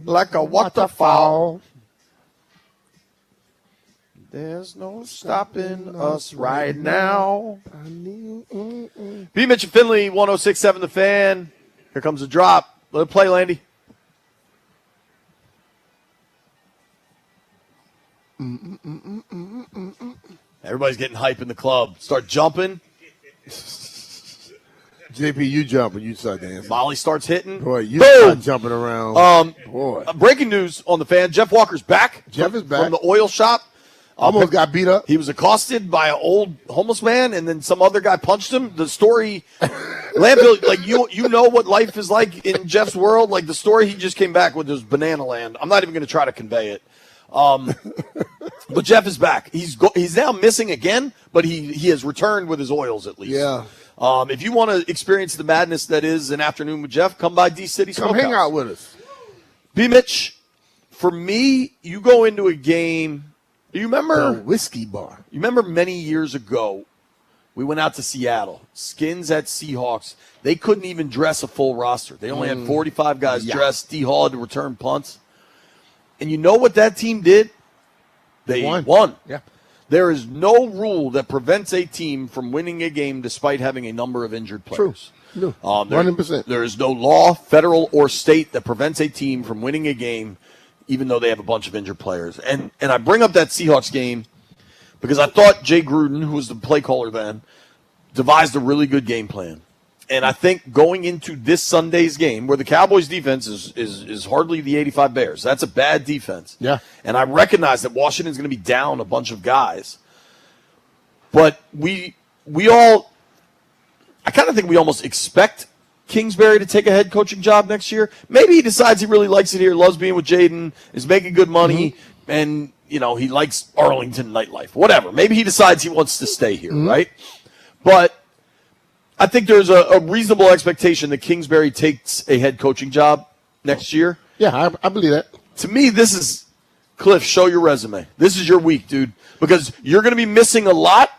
Like a waterfall. There's no stopping us right now. BMitch and Finlay, 106.7 The Fan. Here comes a drop. Let it play, Landy. Everybody's getting hype in the club. Start jumping. JP, you jumping, you start dancing. Molly starts hitting. Boy, you Boom! start jumping around. Boy. Breaking news on The Fan. Jeff Walker's back. Jeff is back. From the oil shop. Almost got beat up. He was accosted by an old homeless man, and then some other guy punched him. The story, Landfill, like you know what life is like in Jeff's world. Like the story he just came back with was Banana Land. I'm not even going to try to convey it. But Jeff is back. He's now missing again, but he has returned with his oils at least. Yeah. If you want to experience the madness that is an afternoon with Jeff, come by D City Smokehouse. Come hang out with us. BMitch, for me, you go into a game. You remember the whiskey bar? You remember many years ago, we went out to Seattle. Skins at Seahawks. They couldn't even dress a full roster. They only had 45 guys dressed. D. Hall had to return punts. And you know what that team did? They won. Yeah. There is no rule that prevents a team from winning a game despite having a number of injured players. True. 100%. There is no law, federal or state, that prevents a team from winning a game even though they have a bunch of injured players. And I bring up that Seahawks game because I thought Jay Gruden, who was the play caller then, devised a really good game plan. And I think going into this Sunday's game, where the Cowboys' defense is hardly the 85 Bears, that's a bad defense. Yeah. And I recognize that Washington's going to be down a bunch of guys. But I kind of think we almost expect Kingsbury to take a head coaching job next year. Maybe he decides he really likes it here, loves being with Jaden, is making good money, and he likes Arlington nightlife. Whatever. Maybe he decides he wants to stay here, right? But I think there's a reasonable expectation that Kingsbury takes a head coaching job next year. Yeah, I believe that. To me, this is, Cliff, show your resume. This is your week, dude, because you're going to be missing a lot,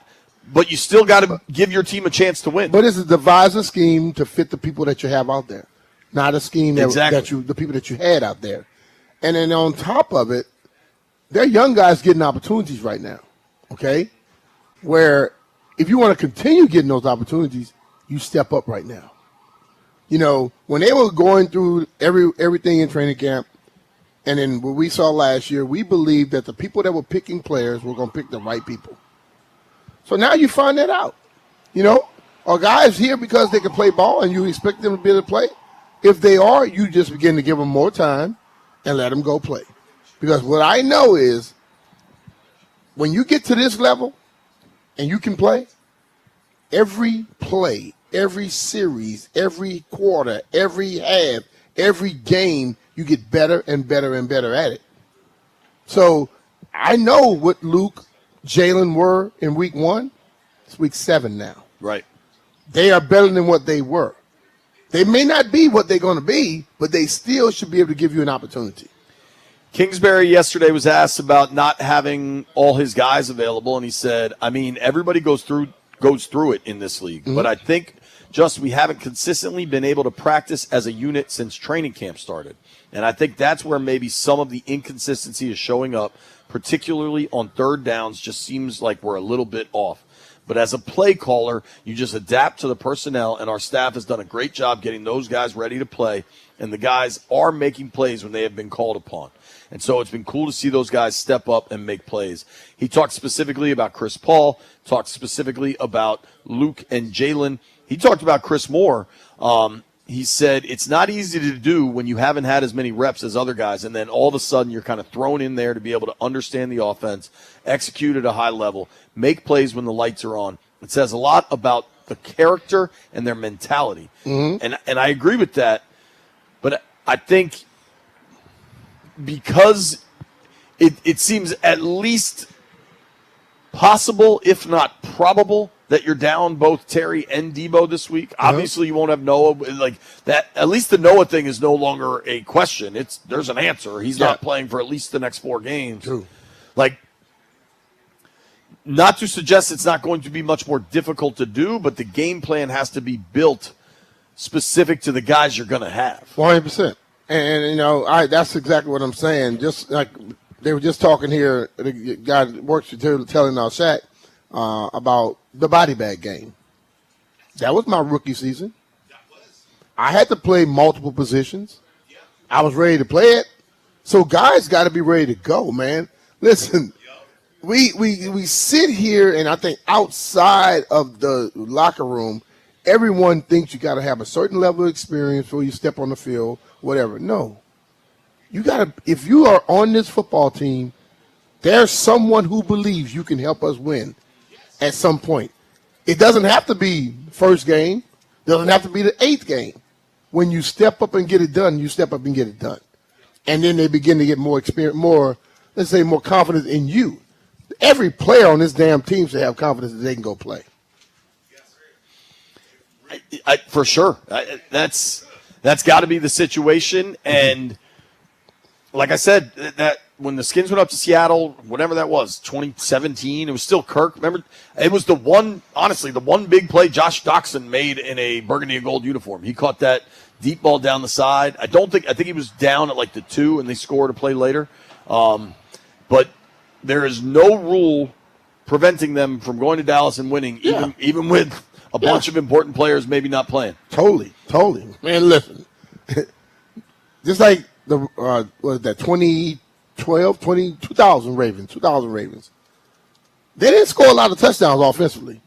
but you still got to give your team a chance to win. But it's a devise a scheme to fit the people that you have out there, not a scheme that the people that you had out there. And then on top of it, they're young guys getting opportunities right now, okay? Where if you want to continue getting those opportunities, you step up right now. When they were going through everything in training camp, and then what we saw last year, we believed that the people that were picking players were going to pick the right people. So now you find that out. Are guys here because they can play ball and you expect them to be able to play? If they are, you just begin to give them more time and let them go play. Because what I know is when you get to this level and you can play, every play, every series, every quarter, every half, every game, you get better and better and better at it. So I know what Luke, Jalen were in week 1. It's week 7 now. Right. They are better than what they were. They may not be what they're going to be, but they still should be able to give you an opportunity. Kingsbury yesterday was asked about not having all his guys available, and he said, everybody goes through it in this league, but I think just we haven't consistently been able to practice as a unit since training camp started. And I think that's where maybe some of the inconsistency is showing up, particularly on third downs. Just seems like we're a little bit off. But as a play caller, you just adapt to the personnel, and our staff has done a great job getting those guys ready to play, and the guys are making plays when they have been called upon. And so it's been cool to see those guys step up and make plays. He talked specifically about Chris Paul, talked specifically about Luke and Jalen. He talked about Chris Moore. He said it's not easy to do when you haven't had as many reps as other guys, and then all of a sudden you're kind of thrown in there to be able to understand the offense, execute at a high level, make plays when the lights are on. It says a lot about the character and their mentality. And I agree with that, but I think because it seems at least possible, if not probable, that you're down both Terry and Debo this week. Obviously, you won't have Noah. Like that, at least the Noah thing is no longer a question. There's an answer. He's not playing for at least the next 4 games. True. Like, not to suggest it's not going to be much more difficult to do, but the game plan has to be built specific to the guys you're going to have. 100%. And you know, that's exactly what I'm saying. Just like they were just talking here, the guy that works with telling our Shaq about the body bag game. That was my rookie season. I had to play multiple positions. I was ready to play it. So guys got to be ready to go, man. Listen, we sit here, and I think outside of the locker room, everyone thinks you got to have a certain level of experience before you step on the field, whatever. No. You got to, if you are on this football team, there's someone who believes you can help us win at some point. It doesn't have to be first game. Doesn't have to be the 8th game. When you step up and get it done, you step up and get it done. And then they begin to get more experience, more, let's say, more confidence in you. Every player on this damn team should have confidence that they can go play. For sure. That's got to be the situation. And like I said, that when the Skins went up to Seattle, whatever that was, 2017, it was still Kirk. Remember, it was the one big play Josh Doxson made in a burgundy and gold uniform. He caught that deep ball down the side. I think he was down at like the 2, and they scored a play later. But there is no rule preventing them from going to Dallas and winning, even with a bunch of important players maybe not playing. Totally. Man, listen. Just like the what was that 2000 Ravens. They didn't score a lot of touchdowns offensively.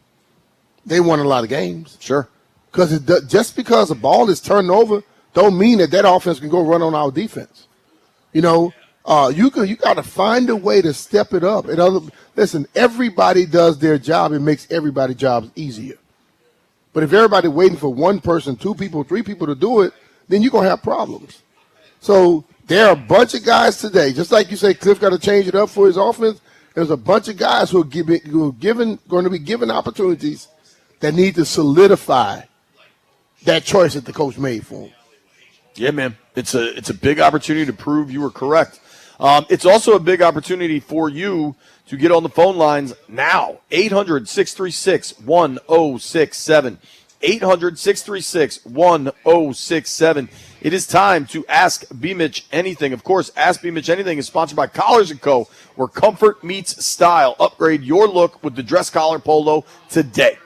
They won a lot of games. Sure. Because just because the ball is turned over, don't mean that offense can go run on our defense. You know, you got to find a way to step it up. Listen, everybody does their job. It makes everybody's jobs easier. But if everybody waiting for one person, 2 people, 3 people to do it, then you're going to have problems. So there are a bunch of guys today, just like you say, Cliff got to change it up for his offense. There's a bunch of guys who are going to be given opportunities that need to solidify that choice that the coach made for him. Yeah, man. It's a big opportunity to prove you were correct. It's also a big opportunity for you to get on the phone lines now. 800-636-1067. 800-636-1067. It is time to Ask BMitch Anything. Of course, Ask BMitch Anything is sponsored by Collars & Co., where comfort meets style. Upgrade your look with the dress collar polo today.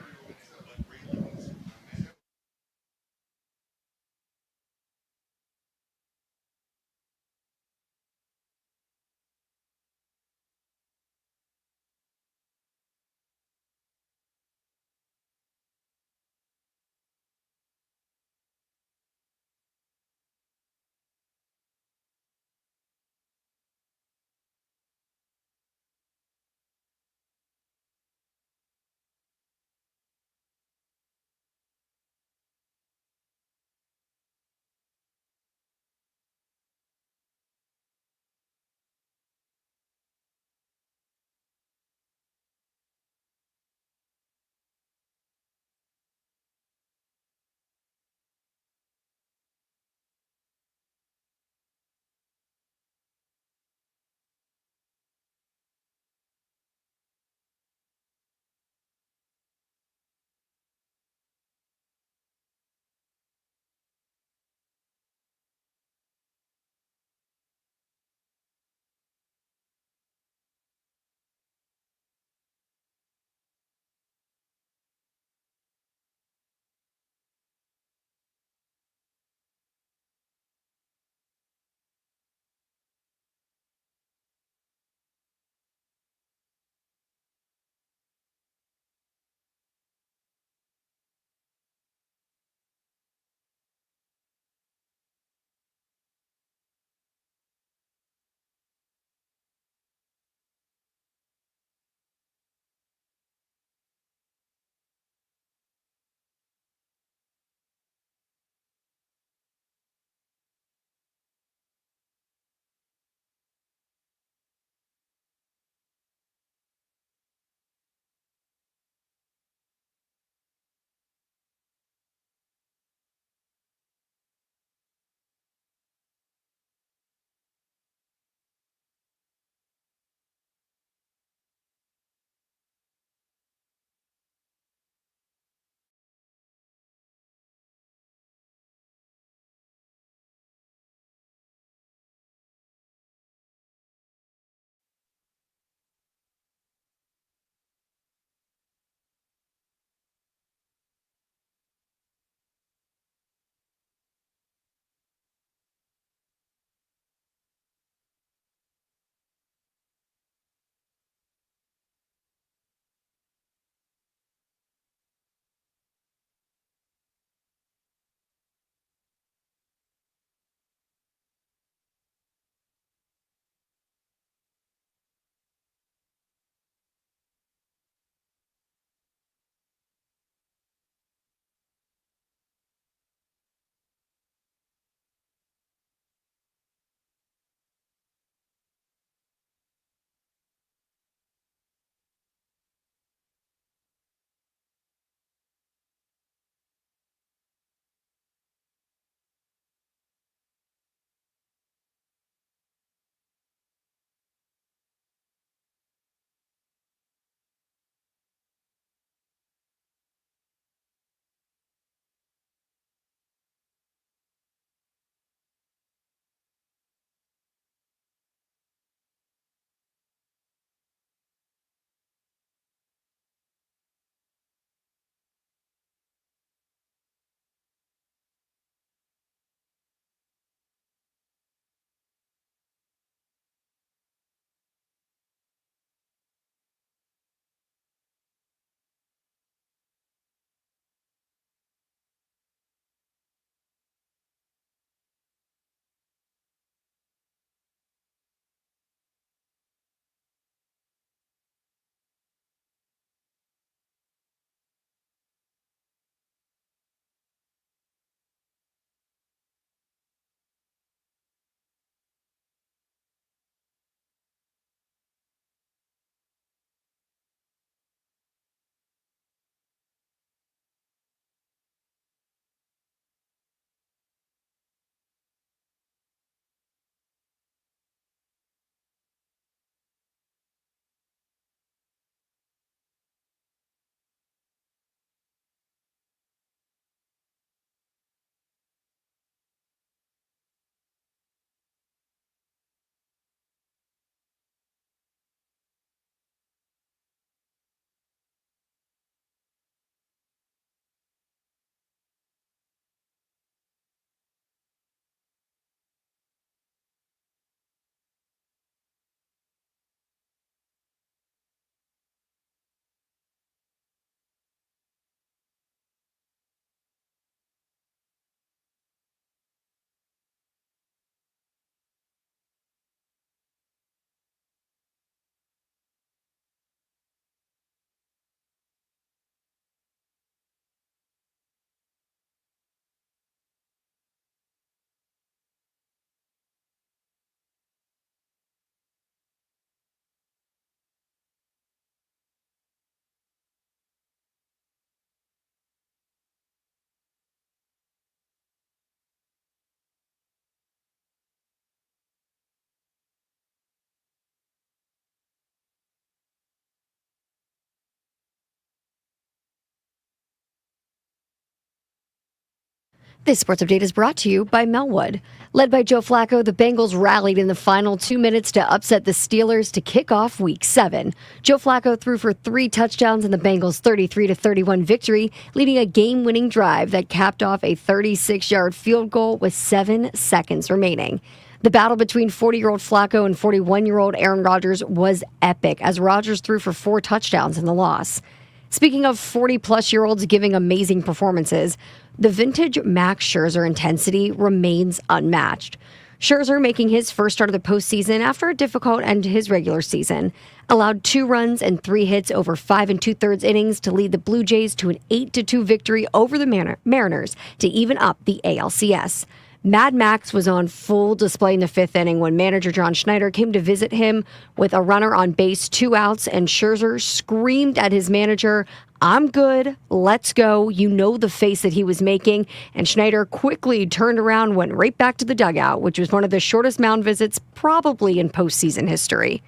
This sports update is brought to you by Melwood. Led by Joe Flacco, the Bengals rallied in the final 2 minutes to upset the Steelers to kick off Week 7. Joe Flacco threw for 3 touchdowns in the Bengals' 33-31 victory, leading a game-winning drive that capped off a 36-yard field goal with 7 seconds remaining. The battle between 40-year-old Flacco and 41-year-old Aaron Rodgers was epic, as Rodgers threw for 4 touchdowns in the loss. Speaking of 40-plus-year-olds giving amazing performances, the vintage Max Scherzer intensity remains unmatched. Scherzer, making his first start of the postseason after a difficult end to his regular season, allowed 2 runs and 3 hits over 5 2/3 innings to lead the Blue Jays to an 8-2 victory over the Mariners to even up the ALCS. Mad Max was on full display in the 5th inning when manager John Schneider came to visit him with a runner on base, 2 outs, and Scherzer screamed at his manager, "I'm good, let's go." You know the face that he was making, and Schneider quickly turned around, went right back to the dugout, which was one of the shortest mound visits probably in postseason history.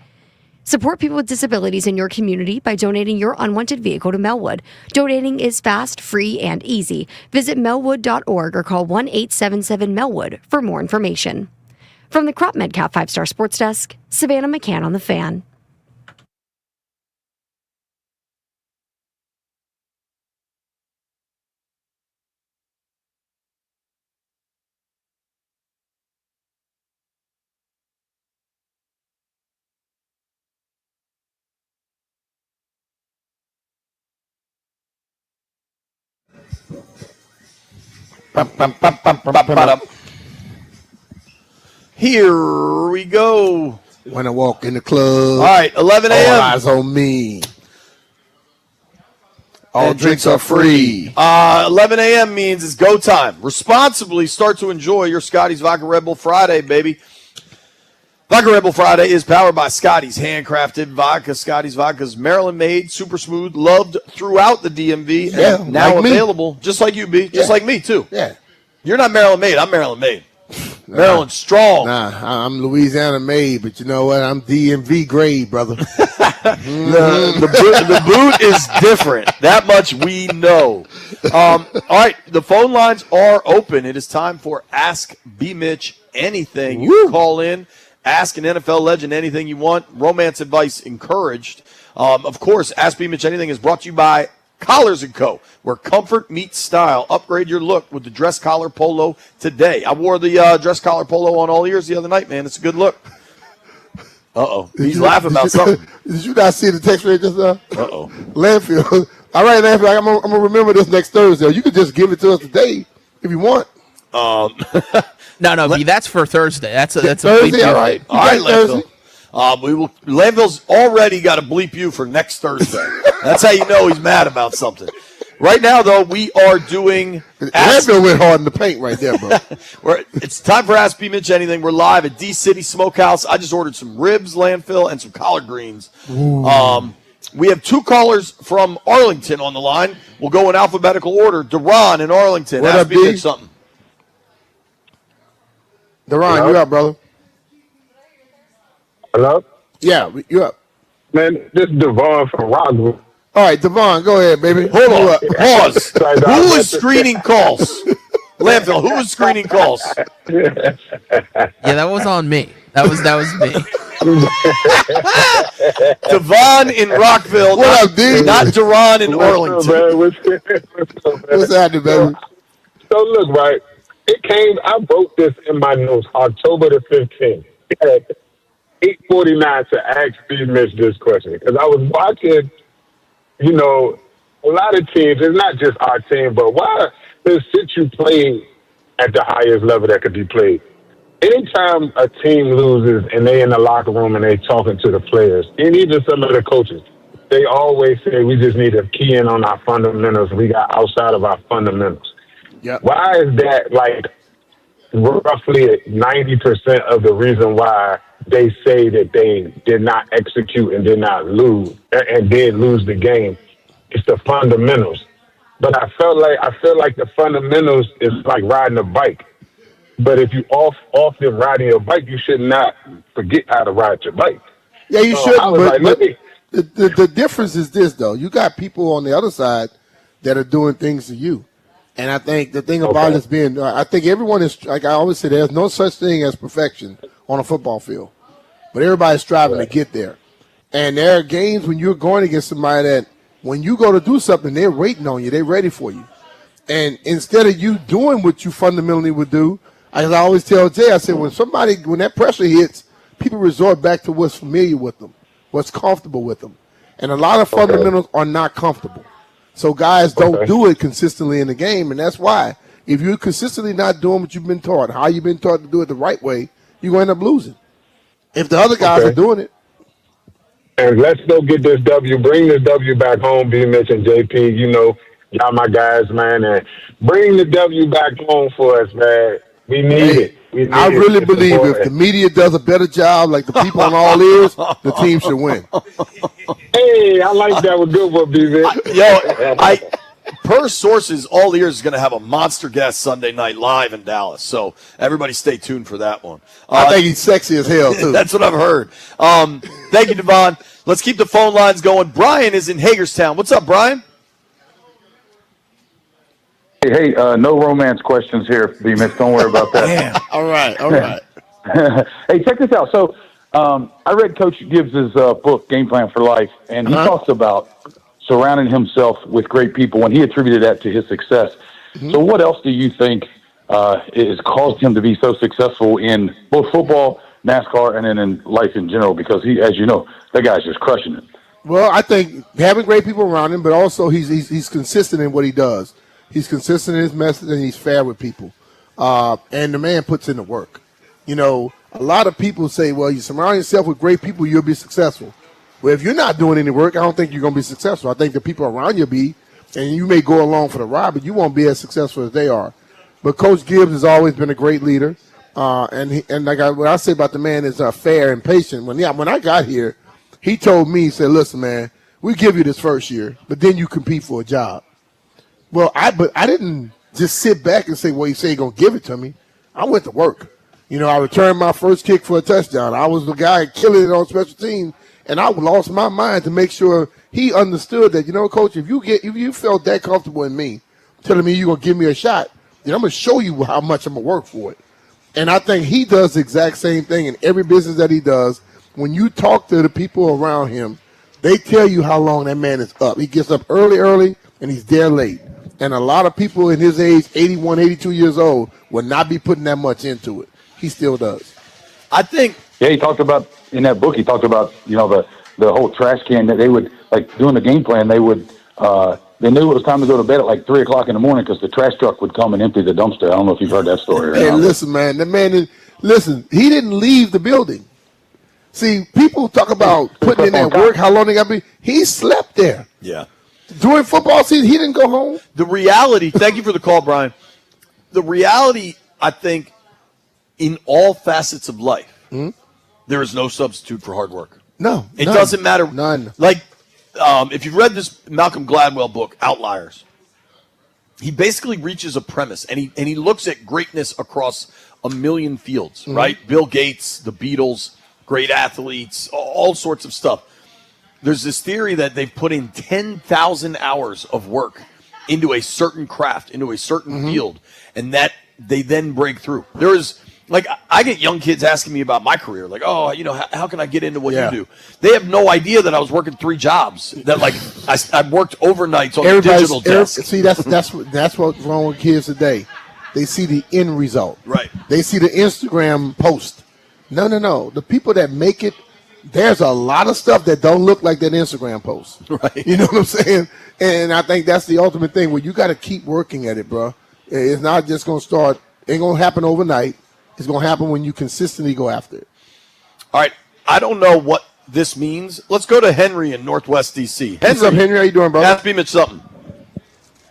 Support people with disabilities in your community by donating your unwanted vehicle to Melwood. Donating is fast, free, and easy. Visit melwood.org or call 1-877-MELWOOD for more information. From the Crop Medcap 5-Star Sports Desk, Savannah McCann on the Fan. Here we go. When I walk in the club, All right, 11 all a.m. eyes on me. All drinks are free. 11 a.m. means it's go time. Responsibly start to enjoy your Scotty's Vodka Red Bull Friday, baby. Vodka Red Bull Friday is powered by Scotty's handcrafted vodka. Scotty's vodka is Maryland-made, super smooth, loved throughout the DMV, Yeah, and now like me. available, just like you, B, just Yeah. like me, too. Yeah. You're not Maryland-made. I'm Maryland-made. Maryland strong. Nah, I'm Louisiana made, but you know what? I'm DMV grade, brother. The boot is different. That much we know. All right, the phone lines are open. It is time for Ask BMitch Anything. You can call in, ask an NFL legend anything you want. Romance advice encouraged. Of course, Ask BMitch Anything is brought to you by Collars & Co., where comfort meets style. Upgrade your look with the dress collar polo today. I wore the dress collar polo on all ears the other night, man. It's a good look. Uh-oh. He's laughing about something. Did you not see the text right just now? Uh-oh. Landfill. All right, Landfill, I'm going to remember this next Thursday. You can just give it to us today if you want. No, B, that's for Thursday. That's a Thursday, all right. All right, You got Thursday. Landfill. Landville's already got to bleep you for next Thursday. That's how you know he's mad about something. Right now, though, we are doing Landfill went hard in the paint right there, bro. It's time for Ask BMitch Anything. We're live at D-City Smokehouse. I just ordered some ribs, Landfill, and some collard greens. We have 2 callers from Arlington on the line. We'll go in alphabetical order. Deron in Arlington. What Ask up, D? BMitch something. Deron, you up, brother? Hello? Yeah, you up. Man, this is Devon from Rockville. All right, Devon, go ahead, baby. Hold You on. up. Pause. Sorry, Who Don. is screening calls? Landfill, who is screening calls? Yeah, that was on me. That was me. Devon in Rockville. What up, D? Not Deron in Arlington. What's happening, baby? So look, right, I wrote this in my notes, October the 15th. At 8:49 to ask BMitch this question. Because I was watching, a lot of teams, it's not just our team, but why does you play at the highest level that could be played? Anytime a team loses and they in the locker room and they talking to the players, and even some of the coaches, they always say we just need to key in on our fundamentals. We got outside of our fundamentals. Yep. Why is that like roughly 90% of the reason why they say that they did not execute and did not lose and did lose the game? It's the fundamentals. But I feel like the fundamentals is like riding a bike. But if you often riding your bike, you should not forget how to ride your bike. Yeah, you I shouldn't, was but, like, the difference is this, though. You got people on the other side that are doing things to you. And I think the thing about it is I think everyone is, like I always say, there's no such thing as perfection on a football field. But everybody's striving to get there. And there are games when you're going against somebody that when you go to do something, they're waiting on you. They're ready for you. And instead of you doing what you fundamentally would do, as I always tell Jay, I said, when that pressure hits, people resort back to what's familiar with them, what's comfortable with them. And a lot of fundamentals are not comfortable. So guys don't do it consistently in the game, and that's why. If you're consistently not doing what you've been taught, how you've been taught to do it the right way, you're going to end up losing. If the other guys are doing it. And let's go get this W. Bring this W back home, BMitch and JP. You know, y'all my guys, man. And bring the W back home for us, man. We need it. I really believe if the media does a better job, like the people on all ears, the team should win. Hey, I like that one. Good one, BMitch. Per sources, All Ears is going to have a monster guest Sunday night live in Dallas. So everybody stay tuned for that one. I think he's sexy as hell, too. That's what I've heard. Thank you, Devon. Let's keep the phone lines going. Brian is in Hagerstown. What's up, Brian? Hey, no romance questions here, BMitch. Don't worry about that. All right. Hey, check this out. So I read Coach Gibbs' book, Game Plan for Life, and he talks about surrounding himself with great people, and he attributed that to his success. So what else do you think has caused him to be so successful in both football, NASCAR, and then in life in general? Because he, as you know, that guy's just crushing it. Well, I think having great people around him, but also he's consistent in what he does. He's consistent in his message, and he's fair with people. And the man puts in the work. You know, a lot of people say, well, you surround yourself with great people, you'll be successful. Well, if you're not doing any work, I don't think you're going to be successful. I think the people around you be, and you may go along for the ride, but you won't be as successful as they are. But Coach Gibbs has always been a great leader. And what I say about the man is fair and patient. When I got here, he told me, he said, listen, man, we give you this first year, but then you compete for a job. Well, I didn't just sit back and say, well, you say you're going to give it to me. I went to work. You know, I returned my first kick for a touchdown. I was the guy killing it on special teams, and I lost my mind to make sure he understood that, you know, Coach, if you felt that comfortable in me, telling me you're going to give me a shot, then I'm going to show you how much I'm going to work for it. And I think he does the exact same thing in every business that he does. When you talk to the people around him, they tell you how long that man is up. He gets up early, and he's there late. And a lot of people in his age, 81, 82 years old, will not be putting that much into it. He still does. I think. Yeah, he talked about, in that book, he talked about, you know, the whole trash can that they would, like, doing the game plan, they would, they knew it was time to go to bed at like 3 o'clock in the morning because the trash truck would come and empty the dumpster. I don't know if you've heard that story. Hey, listen, man, he didn't leave the building. See, people talk about putting in that work, how long they got to be. He slept there. Yeah. During football season, he didn't go home. The reality, thank you for the call, Brian. The reality, I think, in all facets of life, there is no substitute for hard work. No. It doesn't matter. None. Like, if you've read this Malcolm Gladwell book, Outliers, he basically reaches a premise, and he looks at greatness across a million fields, right? Bill Gates, the Beatles, great athletes, all sorts of stuff. There's this theory that they've put in 10,000 hours of work into a certain craft, into a certain field, and that they then break through. There is, like, I get young kids asking me about my career, like, oh, you know, how can I get into what you do? They have no idea that I was working 3 jobs, that, like, I worked overnights on the digital desk. See, that's what's wrong with kids today. They see the end result. Right. They see the Instagram post. No. The people that make it, there's a lot of stuff that don't look like that Instagram post. Right. You know what I'm saying? And I think that's the ultimate thing where you got to keep working at it, bro. It's not just going to start. It ain't going to happen overnight. It's going to happen when you consistently go after it. All right. I don't know what this means. Let's go to Henry in Northwest D.C. What's up, Henry? How you doing, brother? Ask BMitch something.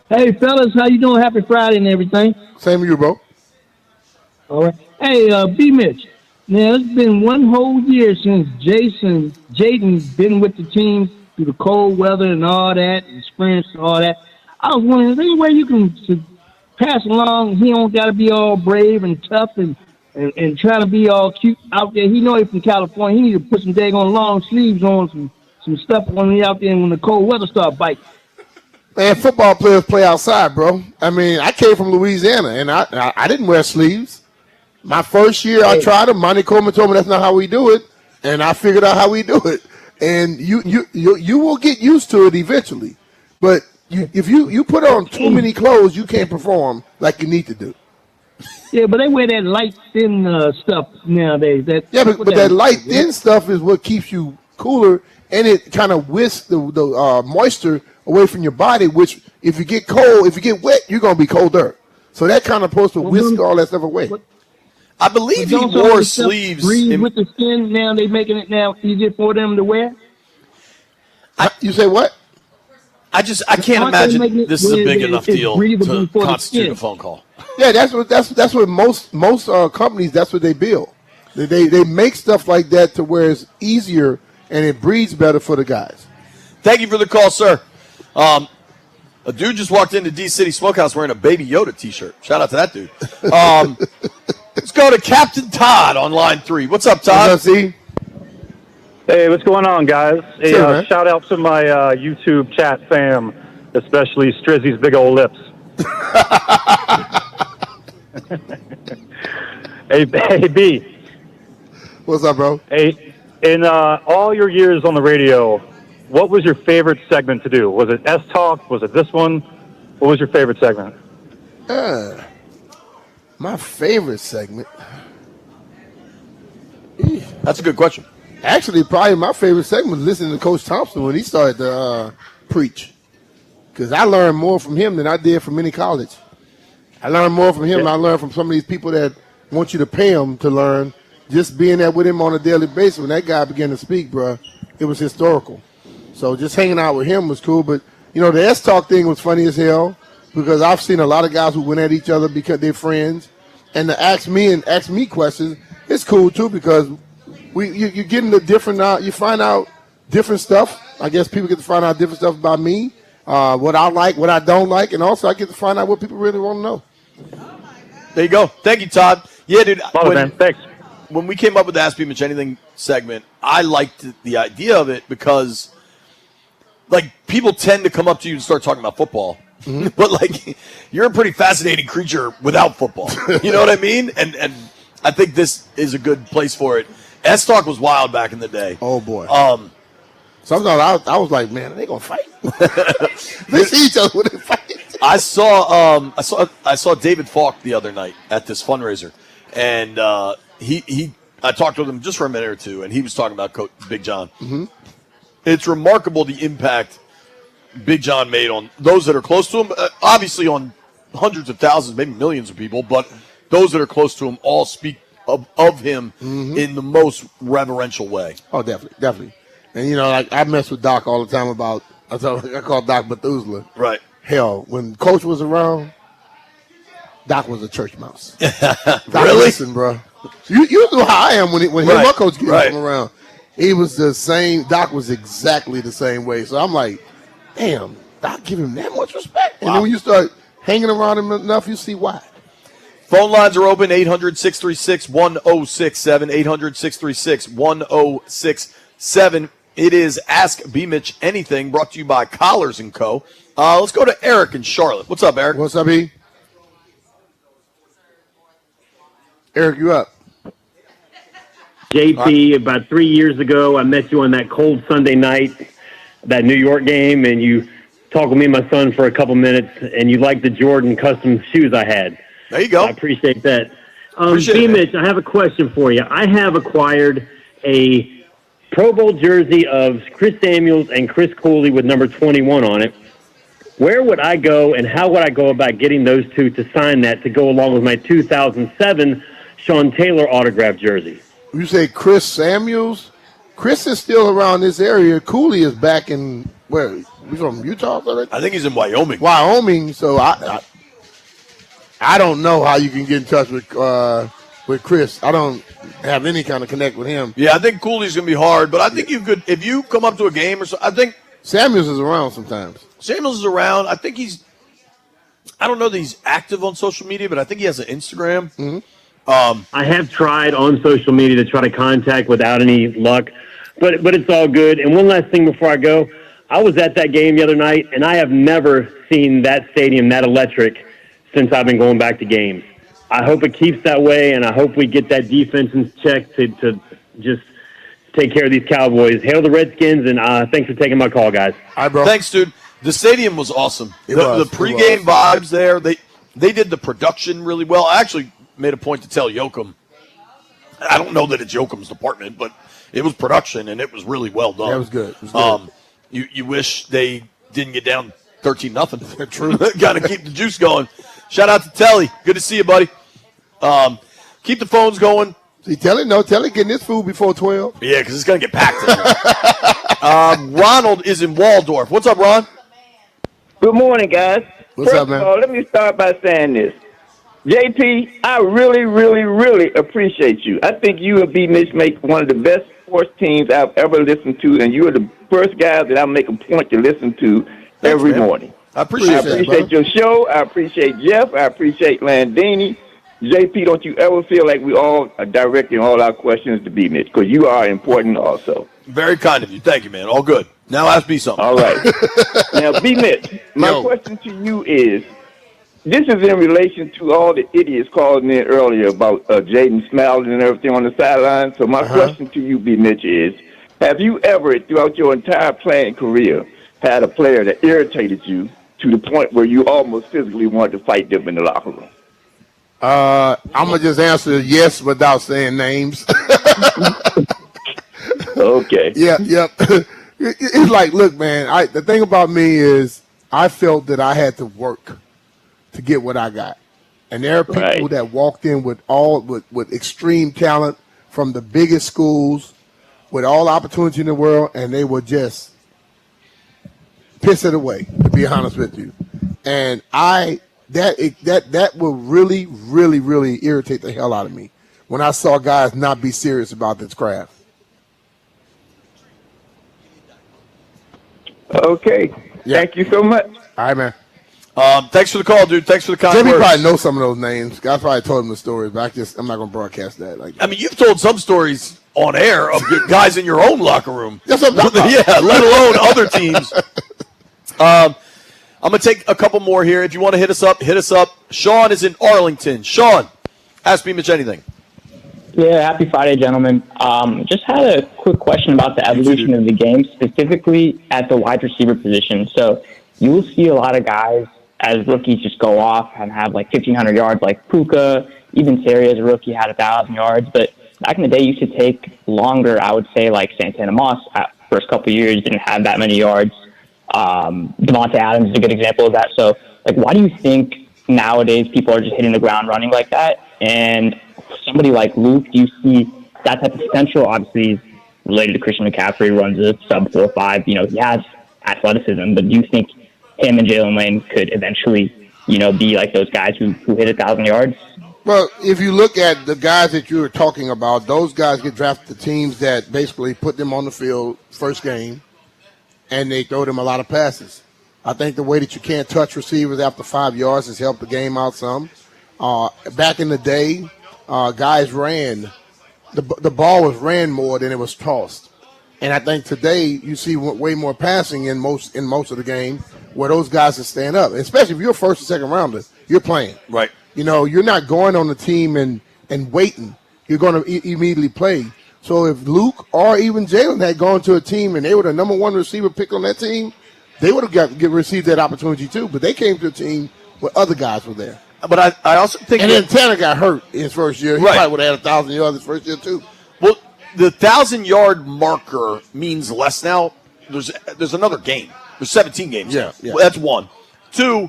Hey, fellas. How you doing? Happy Friday and everything. Same with you, bro. All right. Hey, BMitch. Now, it's been one whole year since Jaden been with the team through the cold weather and all that, experience and all that. I was wondering, is there any way you can pass along? He don't got to be all brave and tough and try to be all cute out there. He know he's from California. He need to put some daggone long sleeves on, some stuff when he out there when the cold weather start biting. Man, football players play outside, bro. I mean, I came from Louisiana, and I didn't wear sleeves. My first year, I tried them. Monty Coleman told me that's not how we do it, and I figured out how we do it. And you will get used to it eventually. But if you put on too many clothes, you can't perform like you need to do. Yeah, but they wear that light thin stuff nowadays. But that light thin stuff is what keeps you cooler, and it kind of whisks the moisture away from your body, which if you get wet, you're going to be colder. So that kind of supposed to whisk all that stuff away. I believe he wore sleeves. Breathe with the skin. Now they're making it now easier for them to wear. You say what? I can't imagine this is a big enough deal to constitute a phone call. Yeah, that's what most companies, that's what they build. They make stuff like that to where it's easier and it breathes better for the guys. Thank you for the call, sir. A dude just walked into D-City Smokehouse wearing a Baby Yoda T-shirt. Shout out to that dude. Let's go to Captain Todd on line 3. What's up, Todd? What's up, C? Hey, what's going on, guys? Hey, Sure, shout out to my YouTube chat fam, especially Strizzy's big old lips. Hey, B. What's up, bro? Hey, in all your years on the radio, what was your favorite segment to do? Was it S-Talk? Was it this one? What was your favorite segment? My favorite segment. That's a good question. Actually, probably my favorite segment was listening to Coach Thompson when he started to preach. Because I learned more from him than I did from any college. I learned more from him than I learned from some of these people that want you to pay them to learn. Just being there with him on a daily basis, when that guy began to speak, bro, it was historical. So just hanging out with him was cool. But, the S-Talk thing was funny as hell because I've seen a lot of guys who went at each other because they're friends. And to ask me questions, it's cool, too, because you're getting the different you find out different stuff. I guess people get to find out different stuff about me, what I like, what I don't like, and also I get to find out what people really want to know. There you go. Thank you, Todd. Yeah, dude. Man. Thanks. we came up with the Ask BMitch Anything segment, I liked the idea of it because, people tend to come up to you and start talking about football. Mm-hmm. But, you're a pretty fascinating creature without football. You know what I mean? And I think this is a good place for it. S-Talk was wild back in the day. Oh, boy. Sometimes I was like, man, are they going to fight? They see each other when they fight. I saw David Falk the other night at this fundraiser, and I talked with him just for a minute or two, and he was talking about Coach Big John. Mm-hmm. It's remarkable the impact Big John made on those that are close to him. Obviously, on hundreds of thousands, maybe millions of people, but those that are close to him all speak of him in the most reverential way. Oh, definitely. And I mess with Doc all the time about. I call Doc Methuselah. Right. Hell, when Coach was around, Doc was a church mouse. Doc, really? Listen, bro. You knew how I am when him or Coach came around. He was the same. Doc was exactly the same way. So I'm like, damn, Doc give him that much respect. And then when you start hanging around him enough, you see why. Phone lines are open, 800-636-1067, 800-636-1067. It is Ask BMitch Anything, brought to you by Collars & Co. Let's go to Eric in Charlotte. What's up, Eric? What's up, E? Eric, you up? JP, about 3 years ago, I met you on that cold Sunday night, that New York game, and you talked with me and my son for a couple minutes, and you liked the Jordan custom shoes I had. There you go. I appreciate that. BMitch, I have a question for you. I have acquired a Pro Bowl jersey of Chris Samuels and Chris Cooley with number 21 on it. Where would I go, and how would I go about getting those two to sign that to go along with my 2007 Sean Taylor autographed jersey? You say Chris Samuels? Chris is still around this area. Cooley is back in, where? He's from Utah? I think he's in Wyoming. Wyoming, so I don't know how you can get in touch with Chris. I don't have any kind of connect with him. Yeah, I think Cooley's going to be hard, but I think you could, if you come up to a game or so, I think Samuels is around sometimes. Samuels is around. I think I don't know that he's active on social media, but I think he has an Instagram. Mm-hmm. I have tried on social media to try to contact without any luck, but it's all good. And one last thing before I go, I was at that game the other night, and I have never seen that stadium that electric since I've been going back to games. I hope it keeps that way, and I hope we get that defense in check to just take care of these Cowboys. Hail the Redskins, and thanks for taking my call, guys. All right, bro. Thanks, dude. The stadium was awesome. The pregame vibes there, they did the production really well. I actually made a point to tell Yoakum. I don't know that it's Yoakum's department, but it was production, and it was really well done. Yeah, it was good. It was good. You wish they didn't get down 13-0. True. Got to keep the juice going. Shout out to Telly. Good to see you, buddy. Keep the phones going. See, Telly getting his food before 12. Yeah, because it's going to get packed in here. Ronald is in Waldorf. What's up, Ron? Good morning, guys. What's up, man? First of all, let me start by saying this. JP, I really, really, really appreciate you. I think you and BMitch make one of the best sports teams I've ever listened to, and you are the first guys that I make a point to listen to every morning. I appreciate your show. I appreciate Jeff. I appreciate Landini. JP, don't you ever feel like we all are directing all our questions to BMitch, because you are important also. Very kind of you. Thank you, man. All good. Now ask me something. All right. Now, BMitch, my question to you is, this is in relation to all the idiots calling in earlier about Jaden smiling and everything on the sideline. So my question to you, BMitch, is, have you ever, throughout your entire playing career, had a player that irritated you to the point where you almost physically wanted to fight them in the locker room? I'm going to just answer yes without saying names. Okay. Yep. It's like, look, man, the thing about me is I felt that I had to work to get what I got. And there are people that walked in with extreme talent from the biggest schools, with all opportunity in the world, and they would just piss it away, to be honest with you. And that will really, really, really irritate the hell out of me when I saw guys not be serious about this craft. Okay. Yeah. Thank you so much. All right, man. Thanks for the call, dude. Thanks for the kind Jimmy words. probably knows some of those names. I probably told him the stories, but I'm not going to broadcast that. I mean, you've told some stories on air of guys in your own locker room. That's what I'm talking about. Yeah, let alone other teams. I'm going to take a couple more here. If you want to hit us up, hit us up. Sean is in Arlington. Sean, ask BMitch anything. Yeah, happy Friday, gentlemen. Just had a quick question about the evolution of the game, specifically at the wide receiver position. So you will see a lot of guys as rookies just go off and have like 1,500 yards like Puka. Even Terry as a rookie had 1,000 yards. But back in the day, you should take longer. I would say like Santana Moss, first couple of years, didn't have that many yards. Devontae Adams is a good example of that. So, like, why do you think nowadays people are just hitting the ground running like that? And somebody like Luke, do you see that type of potential? Obviously, he's related to Christian McCaffrey, runs a sub 4.5. You know, he has athleticism, but do you think him and Jalen Lane could eventually, be like those guys who hit 1,000 yards? Well, if you look at the guys that you were talking about, those guys get drafted to teams that basically put them on the field first game, and they throw them a lot of passes. I think the way that you can't touch receivers after 5 yards has helped the game out some. Back in the day, guys ran. The ball was ran more than it was tossed. And I think today you see way more passing in most of the game where those guys can stand up. Especially if you're a first or second rounder, you're playing. Right. You're not going on the team and waiting. You're going to immediately play. So if Luke or even Jalen had gone to a team and they were the number one receiver pick on that team, they would have received that opportunity too. But they came to a team where other guys were there. But I also think and then Tanner got hurt his first year. He probably would have had 1,000 yards his first year too. Well, the 1,000-yard marker means less now. There's another game. There's 17 games. Yeah. Well, that's one. Two,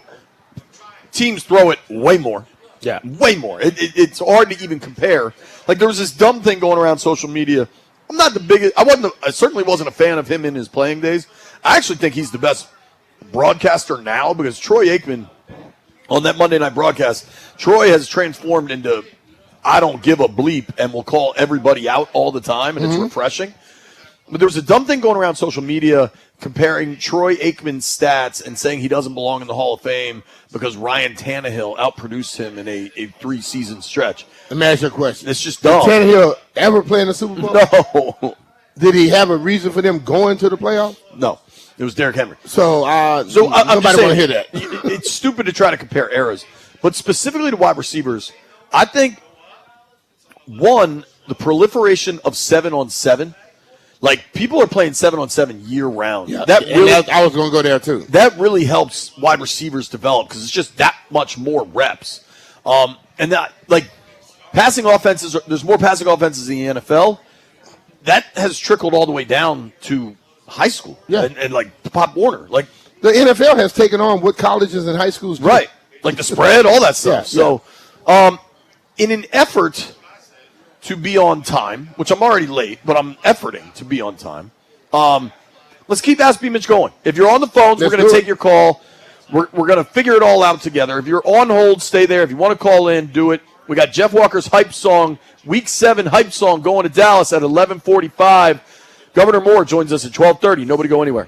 teams throw it way more. Yeah. Way more. It's hard to even compare. Like, there was this dumb thing going around social media. I'm not the biggest. I certainly wasn't a fan of him in his playing days. I actually think he's the best broadcaster now because Troy Aikman, on that Monday night broadcast, Troy has transformed into I don't give a bleep and will call everybody out all the time, and it's refreshing. But there was a dumb thing going around social media comparing Troy Aikman's stats and saying he doesn't belong in the Hall of Fame because Ryan Tannehill outproduced him in a 3-season stretch. Let me ask you a question. It's just dumb. Did Tannehill ever play in the Super Bowl? No. Did he have a reason for them going to the playoffs? No. It was Derrick Henry. So, I'm nobody just want saying, to hear that. It's stupid to try to compare eras. But specifically to wide receivers, I think, one, the proliferation of 7-on-7, like people are playing 7-on-7 year round. Yeah, That really, I was going to go there too. that really helps wide receivers develop because it's just that much more reps. And that, like, passing offenses, there's more passing offenses in the NFL. That has trickled all the way down to high school. Yeah. And like Pop Warner. Like, The NFL has taken on what colleges and high schools do. right. Like the spread, all that stuff. Yeah, So, in an effort to be on time, which I'm already late, but I'm efforting to be on time, let's keep Ask BMitch going. If you're on the phones, we're going to take your call. We're going to figure it all out together. If you're on hold, stay there. If you want to call in, do it. We got Jeff Walker's hype song, Week 7 hype song going to Dallas at 11:45. Governor Moore joins us at 12:30. Nobody go anywhere.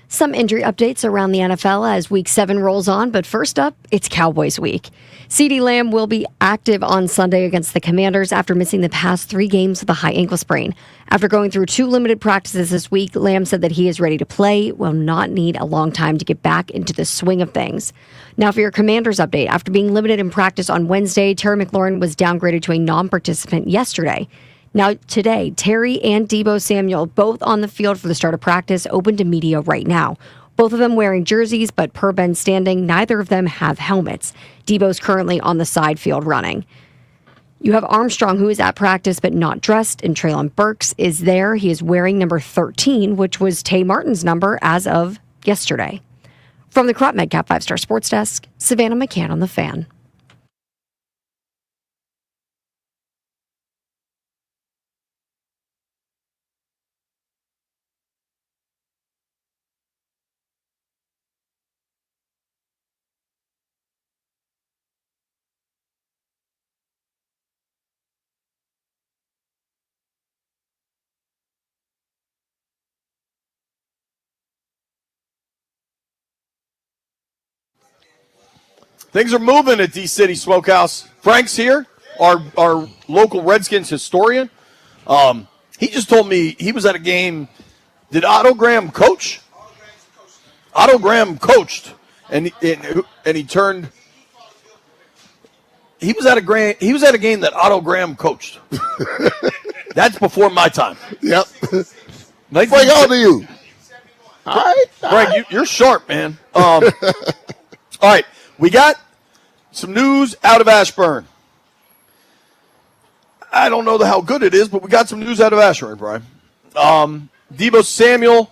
Some injury updates around the NFL as Week 7 rolls on, but first up, it's Cowboys Week. CeeDee Lamb will be active on Sunday against the Commanders after missing the past 3 games with a high ankle sprain. After going through 2 limited practices this week, Lamb said that he is ready to play, will not need a long time to get back into the swing of things. Now for your Commanders update. After being limited in practice on Wednesday, Terry McLaurin was downgraded to a non-participant yesterday. Now, today, Terry and Deebo Samuel, both on the field for the start of practice, open to media right now. Both of them wearing jerseys, but per Ben Standing, neither of them have helmets. Deebo's currently on the side field running. You have Armstrong, who is at practice but not dressed, and Treylon Burks is there. He is wearing number 13, which was Tay Martin's number as of yesterday. From the Crop Medcap 5-Star Sports Desk, Savannah McCann on The Fan. Things are moving at D-City Smokehouse. Frank's here, our local Redskins historian. He just told me he was at a game. Did Otto Graham coach? Otto Graham coached, and he turned. He was at a game that Otto Graham coached. That's before my time. Yep. Frank, how old are you? All right. Frank, you're sharp, man. All right. We got some news out of Ashburn. I don't know how good it is, but we got some news out of Ashburn, Brian. Deebo Samuel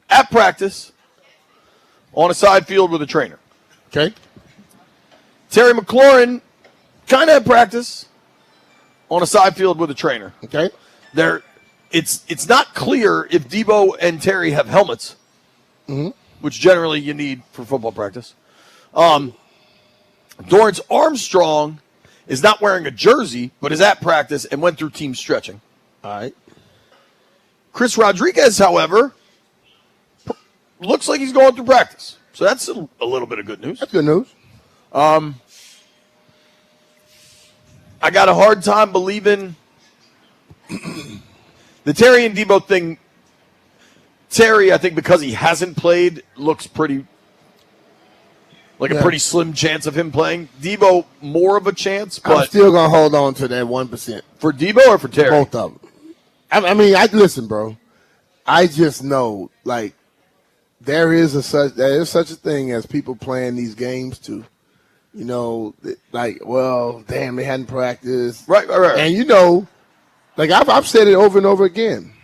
at practice on a side field with a trainer. Okay. Terry McLaurin kind of at practice on a side field with a trainer. Okay. It's not clear if Deebo and Terry have helmets, which generally you need for football practice. Dorrance Armstrong is not wearing a jersey, but is at practice and went through team stretching. All right. Chris Rodriguez, however, looks like he's going through practice. So that's a little bit of good news. That's good news. I got a hard time believing the Terry and Deebo thing. Terry, I think because he hasn't played, looks pretty like a pretty slim chance of him playing. Deebo, more of a chance, but I'm still going to hold on to that 1%. For Deebo or for Terry? Both of them. Listen, bro. I just know, like, there is such a thing as people playing these games too. You know, like, well, damn, they hadn't practiced. Right. And, you know, like I've said it over and over again.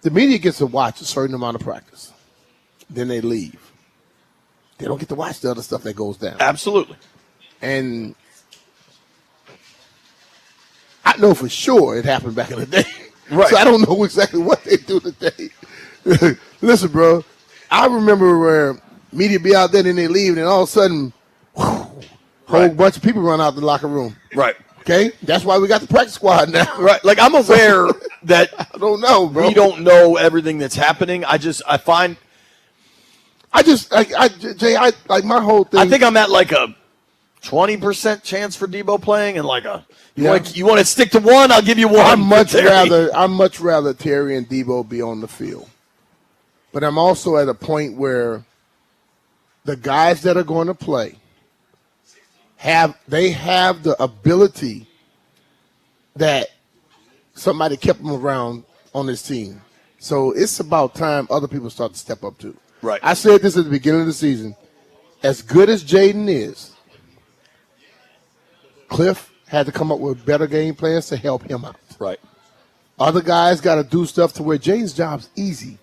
The media gets to watch a certain amount of practice. Then they leave. They don't get to watch the other stuff that goes down. Absolutely. And I know for sure it happened back in the day. Right. So I don't know exactly what they do today. Listen, bro, I remember where media be out there and they leave and all of a sudden, whole bunch of people run out the locker room. Right. Okay? That's why we got the practice squad now. Right. Like, I'm aware that I don't know, bro. We don't know everything that's happening. Jay, like my whole thing. I think I'm at like a 20% chance for Deebo playing, and like you want to stick to one, I'll give you one. I'd much rather Terry and Deebo be on the field. But I'm also at a point where the guys that are going to play have the ability that somebody kept them around on this team. So it's about time other people start to step up too. Right. I said this at the beginning of the season. As good as Jaden is, Cliff had to come up with better game plans to help him out. Right. Other guys got to do stuff to where Jaden's job's easy.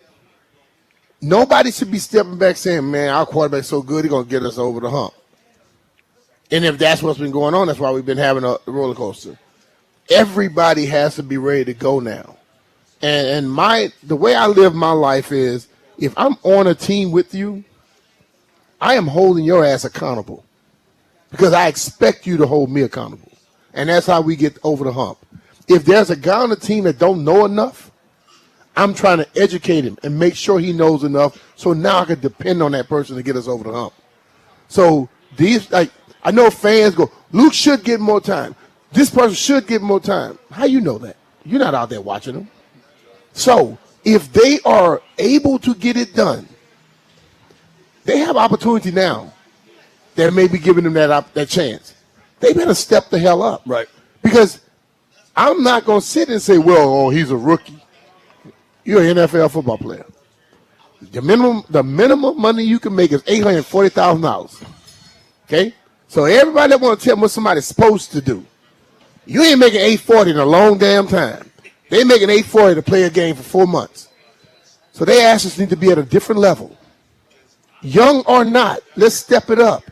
Nobody should be stepping back saying, man, our quarterback's so good, he's going to get us over the hump. And if that's what's been going on, that's why we've been having a roller coaster. Everybody has to be ready to go now. And the way I live my life is, if I'm on a team with you, I am holding your ass accountable because I expect you to hold me accountable. And that's how we get over the hump. If there's a guy on the team that don't know enough, I'm trying to educate him and make sure he knows enough so now I can depend on that person to get us over the hump. So I know fans go, Luke should get more time. This person should get more time. How you know that? You're not out there watching them. So if they are able to get it done, they have opportunity now that may be giving them that chance. They better step the hell up. Right. Because I'm not going to sit and say, well, he's a rookie. You're an NFL football player. The minimum money you can make is $840,000. Okay? So everybody that want to tell me what somebody's supposed to do, you ain't making $840 in a long damn time. They making $840 to play a game for 4 months. So their asses need to be at a different level. Young or not, let's step it up.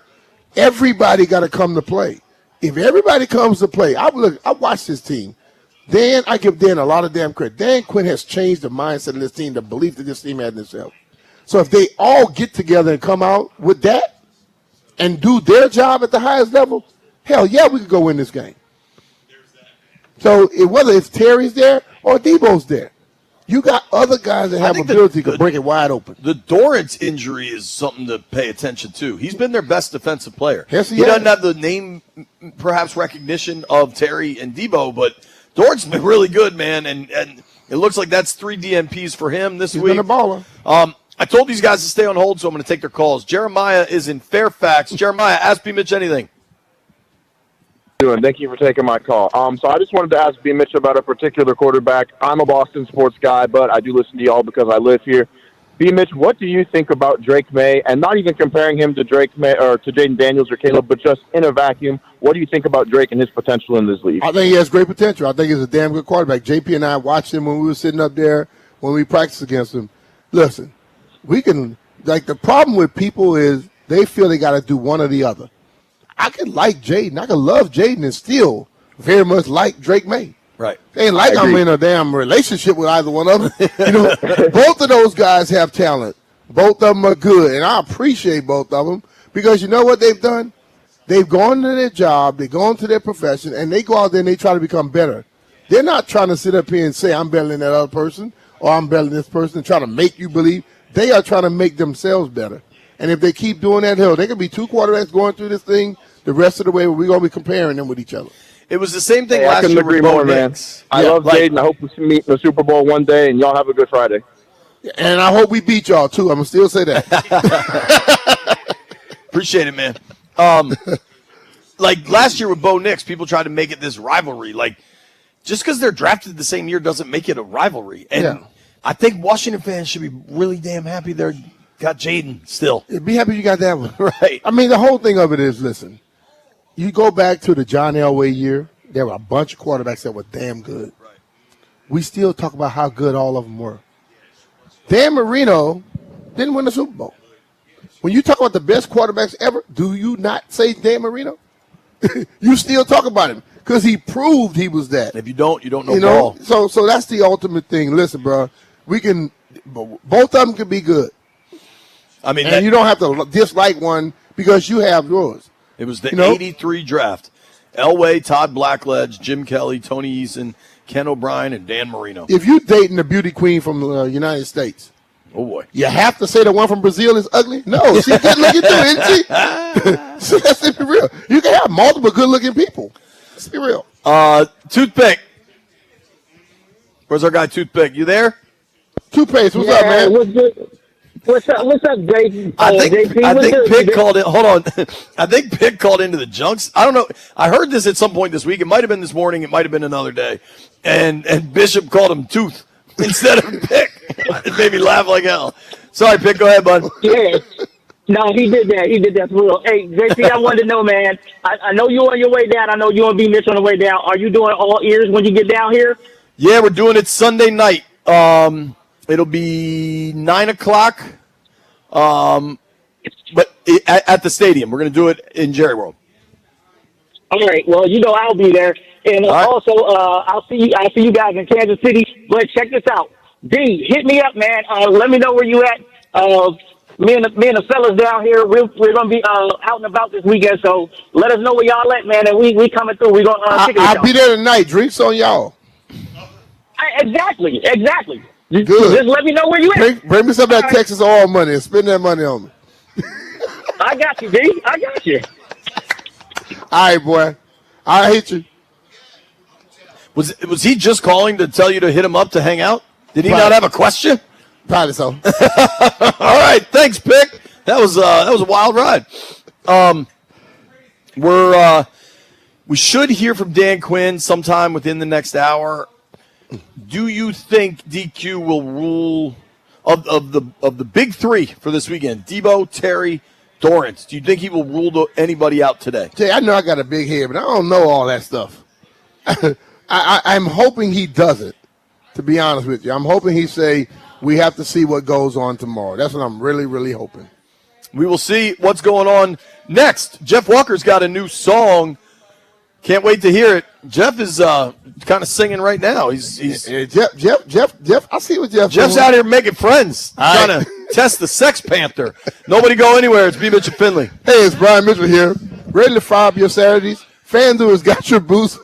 Everybody got to come to play. If everybody comes to play, I watch this team. I give Dan a lot of damn credit. Dan Quinn has changed the mindset of this team, the belief that this team had in itself. So if they all get together and come out with that and do their job at the highest level, hell yeah, we could go win this game. So whether it's Terry's there or Debo's there, you got other guys that have ability to break it wide open. The Dorrance injury is something to pay attention to. He's been their best defensive player. Yes, he doesn't have the name, perhaps recognition of Terry and Debo, but Dorrance has been really good, man, and it looks like that's 3 DNPs for him this week. He's been a baller. I told these guys to stay on hold, so I'm going to take their calls. Jeremiah is in Fairfax. Jeremiah, ask BMitch anything. Thank you for taking my call. So I just wanted to ask BMitch about a particular quarterback. I'm a Boston sports guy, but I do listen to y'all because I live here. BMitch, what do you think about Drake May? And not even comparing him to Drake May or to Jaden Daniels or Caleb, but just in a vacuum, what do you think about Drake and his potential in this league? I think he has great potential. I think he's a damn good quarterback. JP and I watched him when we were sitting up there when we practiced against him. Listen, the problem with people is they feel they got to do one or the other. I can like Jaden. I can love Jaden and still very much like Drake May. Right. It ain't like I'm in a damn relationship with either one of them. Both of those guys have talent. Both of them are good, and I appreciate both of them because you know what they've done? They've gone to their job, they've gone to their profession, and they go out there and they try to become better. They're not trying to sit up here and say, I'm better than that other person or I'm better than this person and try to make you believe. They are trying to make themselves better. And if they keep doing that, hell, they could be 2 quarterbacks going through this thing the rest of the way where we're going to be comparing them with each other. It was the same thing I last couldn't year agree with more, man. I love Jaden. I hope we meet in the Super Bowl one day, and y'all have a good Friday. And I hope we beat y'all, too. I'm going to still say that. Appreciate it, man. Like last year with Bo Nix, people tried to make it this rivalry. Like, just because they're drafted the same year doesn't make it a rivalry. And I think Washington fans should be really damn happy they're got Jaden still. Be happy you got that one. Right. I mean, the whole thing of it is, listen, you go back to the John Elway year, there were a bunch of quarterbacks that were damn good. Right. We still talk about how good all of them were. Dan Marino didn't win the Super Bowl. When you talk about the best quarterbacks ever, do you not say Dan Marino? You still talk about him because he proved he was that. If you don't, you don't know ball. So that's the ultimate thing. Listen, bro, both of them can be good. I mean, and you don't have to dislike one because you have yours. It was the 83 draft. Elway, Todd Blackledge, Jim Kelly, Tony Eason, Ken O'Brien, and Dan Marino. If you're dating the beauty queen from the United States, oh boy, you have to say the one from Brazil is ugly? No, she's good looking too, isn't she? So let's be real. You can have multiple good looking people. Let's be real. Toothpick. Where's our guy Toothpick? You there? Toothpaste, what's up, man? What's up, JP? I think Pick called it. Hold on. I think Pick called into the junks. I don't know. I heard this at some point this week. It might have been this morning. It might have been another day. And Bishop called him Tooth instead of Pick. It made me laugh like hell. Sorry, Pick. Go ahead, bud. Yeah. No, he did that. He did that for real. Hey, JP, I wanted to know, man. I know you're on your way down. I know you and BMitch on the way down. Are you doing all ears when you get down here? Yeah, we're doing it Sunday night. It'll be 9:00. But at the stadium, we're going to do it in Jerry World. All right. Well, I'll be there, and also I'll see you guys in Kansas City. But check this out, D, hit me up, man. Let me know where you at. Me and the fellas down here, we're gonna be out and about this weekend. So let us know where y'all at, man. And we coming through. We gonna kick it. I'll be there tonight. Drinks on y'all. Exactly. Good. Just let me know where you at. Bring me some of that Texas oil money and spend that money on me. I got you, D. I got you. All right, boy. I hate you. Was he just calling to tell you to hit him up to hang out? Did he not have a question? Probably so. All right, thanks, Pick. That was a wild ride. We should hear from Dan Quinn sometime within the next hour. Do you think DQ will rule of the big three for this weekend? Debo, Terry, Dorrance. Do you think he will rule anybody out today? Jay, I know I got a big head, but I don't know all that stuff. I'm hoping he doesn't, to be honest with you. I'm hoping he say we have to see what goes on tomorrow. That's what I'm really, really hoping. We will see what's going on next. Jeff Walker's got a new song. Can't wait to hear it. Jeff is kind of singing right now. He's Jeff. I see what Jeff's doing. out here making friends, trying to test the Sex Panther. Nobody go anywhere. It's BMitch and Finlay. Hey, it's Brian Mitchell here. Ready to fire up your Saturdays? FanDuel has got your boost.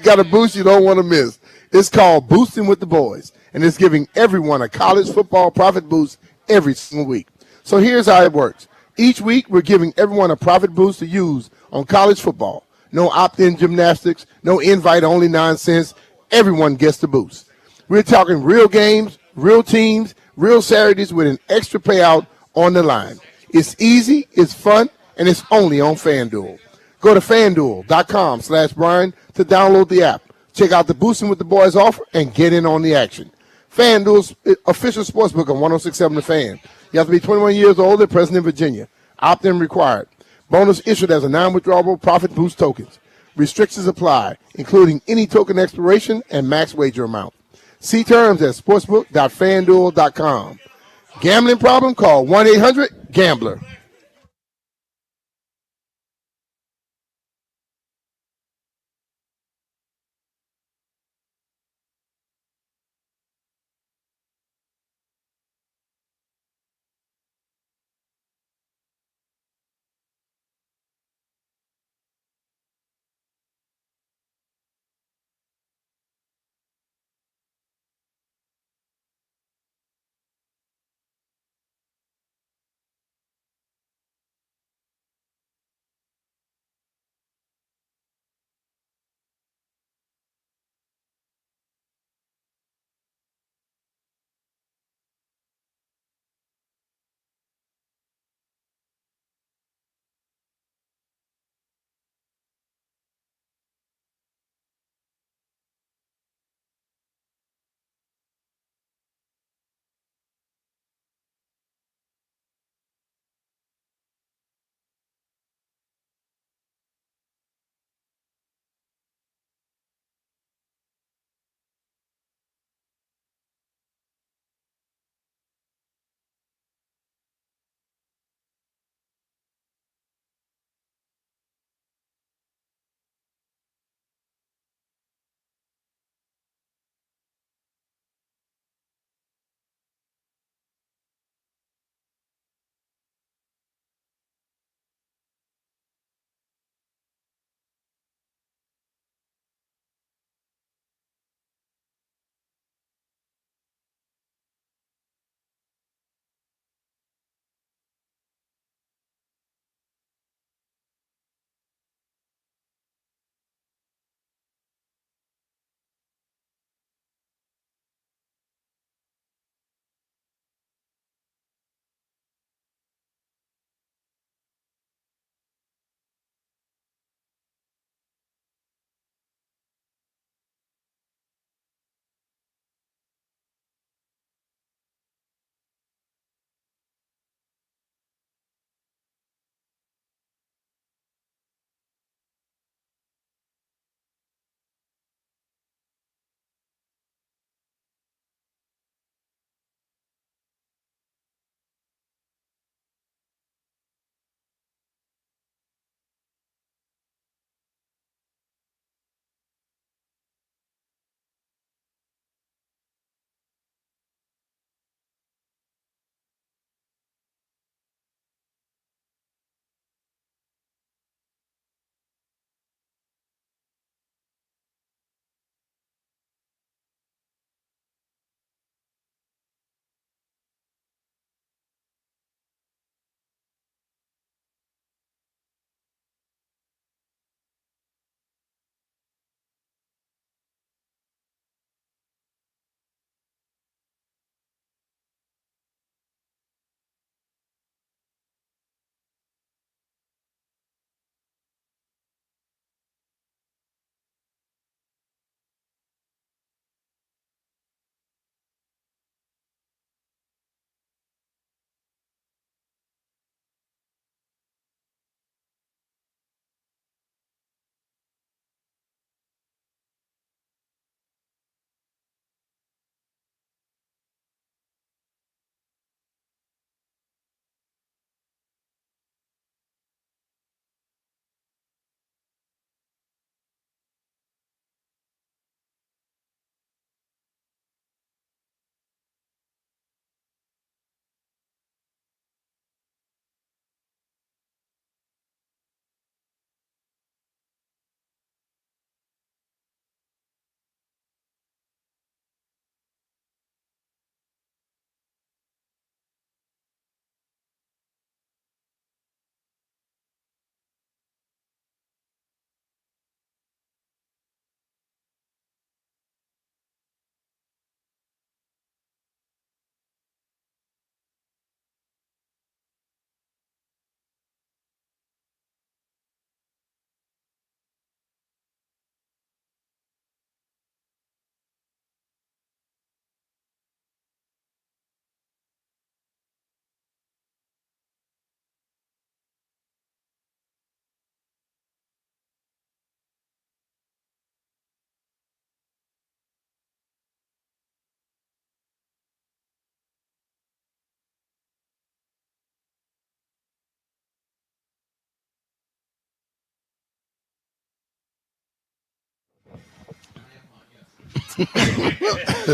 Got a boost you don't want to miss. It's called Boosting with the Boys, and it's giving everyone a college football profit boost every single week. So here's how it works. Each week, we're giving everyone a profit boost to use on college football. No opt-in gymnastics, no invite-only nonsense. Everyone gets the boost. We're talking real games, real teams, real Saturdays with an extra payout on the line. It's easy, it's fun, and it's only on FanDuel. Go to FanDuel.com/Brian to download the app. Check out the Boosting with the Boys offer and get in on the action. FanDuel's official sportsbook on 106.7 The Fan. You have to be 21 years old and present in Virginia. Opt-in required. Bonus issued as a non-withdrawable profit boost tokens. Restrictions apply, including any token expiration and max wager amount. See terms at sportsbook.fanduel.com. Gambling problem? Call 1-800-GAMBLER.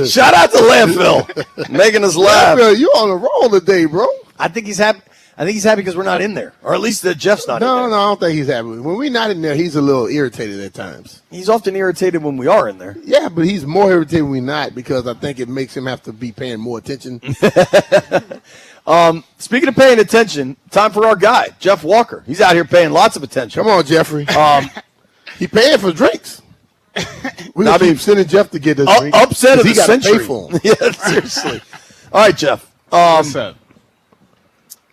Shout out to Landfill, making us laugh. Landfill, you on a roll today, bro. I think he's happy. I think he's happy because we're not in there, or at least that Jeff's not in there. No, I don't think he's happy. When we're not in there, he's a little irritated at times. He's often irritated when we are in there. Yeah, but he's more irritated when we're not because I think it makes him have to be paying more attention. Speaking of paying attention, time for our guy, Jeff Walker. He's out here paying lots of attention. Come on, Jeffrey. He paying for drinks. We're going to keep sending Jeff to get this drink. Upset of the he gotta century. pay for him. Yeah, seriously. All right, Jeff. What's up?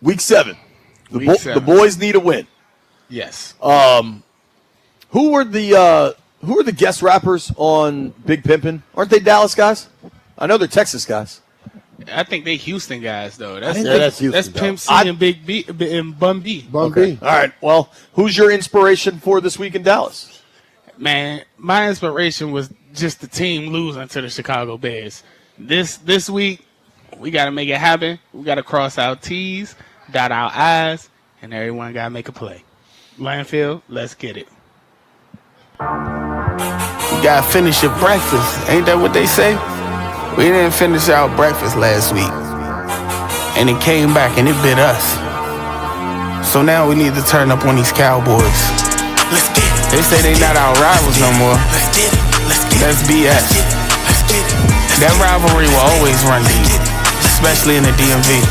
Week 7. Week 7. The boys need a win. Yes. Who were the guest rappers on Big Pimpin'? Aren't they Dallas guys? I know they're Texas guys. I think they Houston guys though. That's Houston. That's Pimp C and Big B and Bun B. Okay. All right. Well, who's your inspiration for this week in Dallas? Man, my inspiration was just the team losing to the Chicago Bears. This week, we got to make it happen. We got to cross our T's, dot our I's, and everyone got to make a play. Landfill, let's get it. You got to finish your breakfast. Ain't that what they say? We didn't finish our breakfast last week. And it came back and it bit us. So now we need to turn up on these Cowboys. Let's get it. They say they not our rivals no more. Let's get it. That's BS. That rivalry will always run deep, especially in the DMV.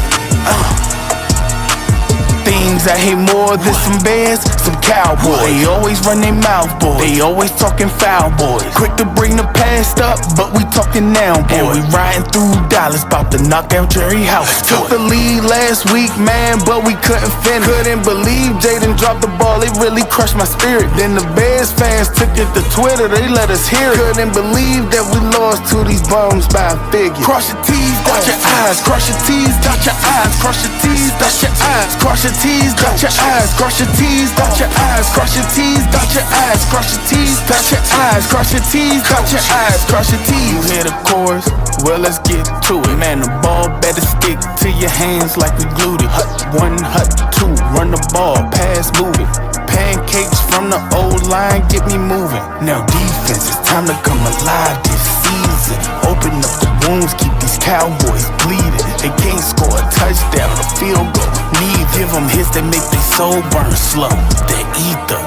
Things I hate more than some Bears, some Cowboys. They always run their mouth, boy. They always talking foul, boys. Quick to bring the past up, but we talking now, boy. And we riding through Dallas, about to knock out Jerry House. Took the lead last week, man, but we couldn't finish. Couldn't believe Jaden dropped the ball, it really crushed my spirit. Then the Bears fans took it to Twitter, they let us hear it. Couldn't believe that we lost to these bums by a figure. Cross your T's, dot your I's. Cross your T's, dot your I's. Cross your T's, dot your I's. Cross your T's, dot your I's. Cross your T's, dot your I's. Cross your T's, dot your I's. Cross your T's, dot your I's. Cross your T's, dot your I's. Cross your T's. You hear the chorus? Well, let's get to it. Man, the ball better stick to your hands like we glued it. Hut 1, hut 2, run the ball, pass, move it. Pancakes from the old line, get me moving. Now defense, it's time to come alive this season. Open up the wounds, keep these Cowboys bleeding. They can't score a touchdown, a field goal. Need give them hits that make their soul burn slow. They ether.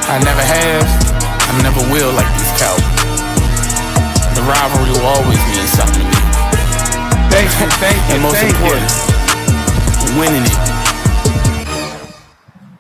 I never have, I never will like these Cowboys. The rivalry will always mean something to me. Thank you, and most important, winning it.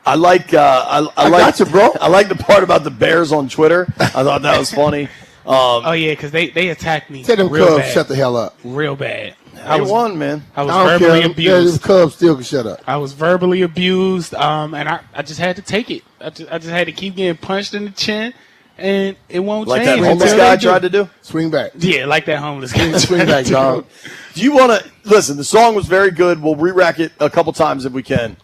I like got you, bro. I like the part about the Bears on Twitter. I thought that was funny. Oh yeah, because they attacked me. Tell them real Cubs bad. shut the hell up. Real bad. I won, man. I was I don't verbally care. abused. The Cubs still can shut up. I was verbally abused, and I just had to take it. I just had to keep getting punched in the chin, and it won't Like change. that homeless until guy they do. tried to do? Swing back. Yeah, like that homeless guy. Swing back, dog. Do you want to listen? The song was very good. We'll re-rack it a couple times if we can.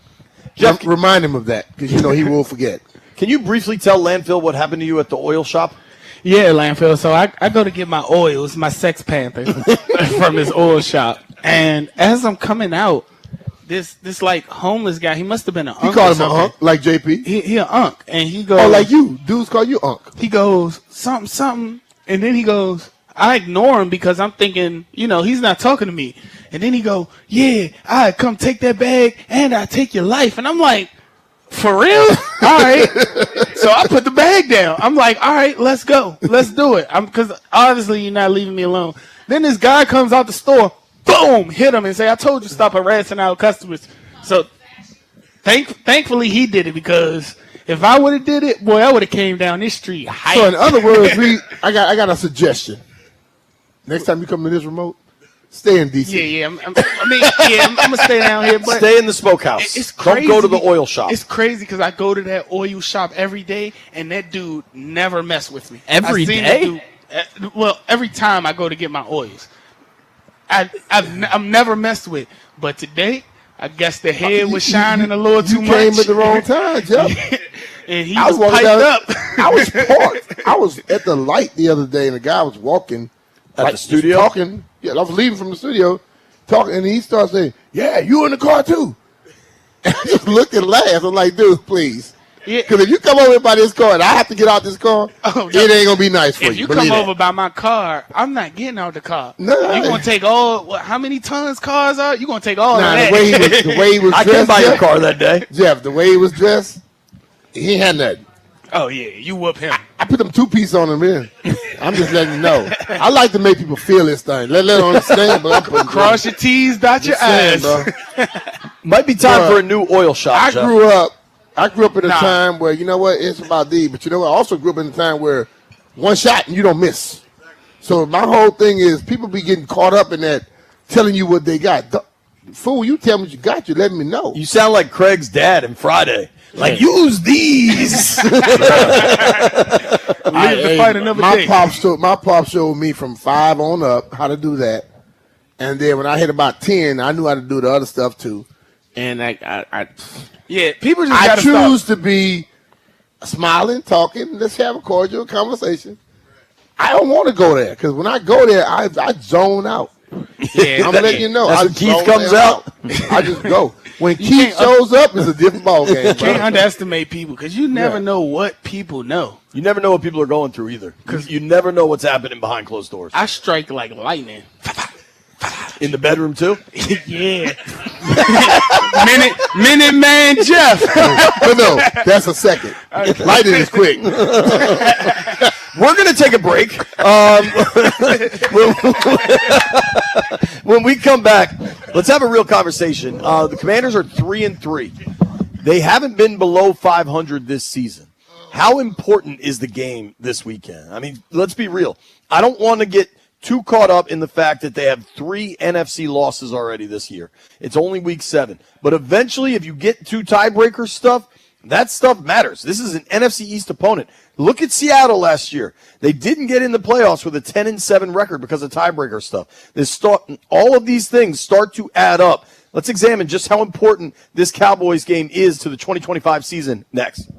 Jeff, remind him of that because you know he will forget. Can you briefly tell Landfill what happened to you at the oil shop? Yeah, Landfill. So I go to get my oils, my Sex Panther, from this oil shop. And as I'm coming out, this like homeless guy, he must have been an He unk. called or him an something. unk, like JP. He an unk. And he goes, Oh, like you. Dudes call you unk. he goes, something. And then he goes, I ignore him because I'm thinking, he's not talking to me. And then he go, yeah, I come take that bag and I take your life. And I'm like, for real? All right. So I put the bag down. I'm like, all right, let's go. Let's do it. Because obviously you're not leaving me alone. Then this guy comes out the store, boom, hit him and say, I told you stop harassing our customers. So thankfully he did it because if I would have did it, boy, I would have came down this street hyped. So in other words, I got a suggestion. Next time you come to this remote, stay in DC. Yeah. I'm gonna stay down here, but Stay in the smokehouse. it's crazy. Don't go to the oil shop. It's crazy because I go to that oil shop every day, and that dude never mess with me. Every I seen day? that dude, well, every time I go to get my oils, I'm never messed with. But today, I guess the head was shining a little too much. You came at the wrong time, Jeff. And he I was walking piped down- up. I was parked. I was at the light the other day, and the guy was walking At the just studio? talking. Yeah, I was leaving from the studio, talking, and he starts saying, "Yeah, you in the car too." And I just looked and laughed. I'm like, "Dude, please." Because if you come over by this car and I have to get out this car, it ain't gonna be nice for If you come over by my car, I'm not getting out the car. No, you're gonna take all. How many tons cars are? You gonna take all of that? The way he was I dressed. couldn't buy your Jeff, car that day. Jeff, the way he was dressed, he ain't had nothing. Oh yeah, you whoop him. I put them 2-piece on him in. I'm just letting you know. I like to make people feel this thing. Let them understand, but I'm putting Cross your T's, dot your I's. Might be time for a new oil shop. I Jeff. grew up in a time where, you know what, it's about these. But you know what, I also grew up in a time where one shot and you don't miss. So my whole thing is people be getting caught up in that, telling you what they got. Fool, you tell me what you got, you letting me know. You sound like Craig's dad in Friday. Like, use these. My pop showed me from 5 on up how to do that. And then when I hit about 10, I knew how to do the other stuff too. And people just I gotta choose stop. to be smiling, talking. Let's have a cordial conversation. I don't want to go there because when I go there, I zone out. Yeah, I'm letting you know. That's I when Keith zone comes out. I just go. When Keith shows up, it's a different ball game. You can't underestimate people because you never know what people know. You never know what people are going through either. Because you never know what's happening behind closed doors. I strike like lightning. In the bedroom too? Yeah. Minute Man Jeff. But no, that's a second. Lightning is quick. We're going to take a break. When we come back, let's have a real conversation. The Commanders are 3-3. They haven't been below 500 this season. How important is the game this weekend? I mean, let's be real. I don't want to get too caught up in the fact that they have 3 NFC losses already this year. It's only week 7. But eventually, if you get to tiebreaker stuff, that stuff matters. This is an NFC East opponent. Look at Seattle last year. They didn't get in the playoffs with a 10-7 record because of tiebreaker stuff. All of these things start to add up. Let's examine just how important this Cowboys game is to the 2025 season next.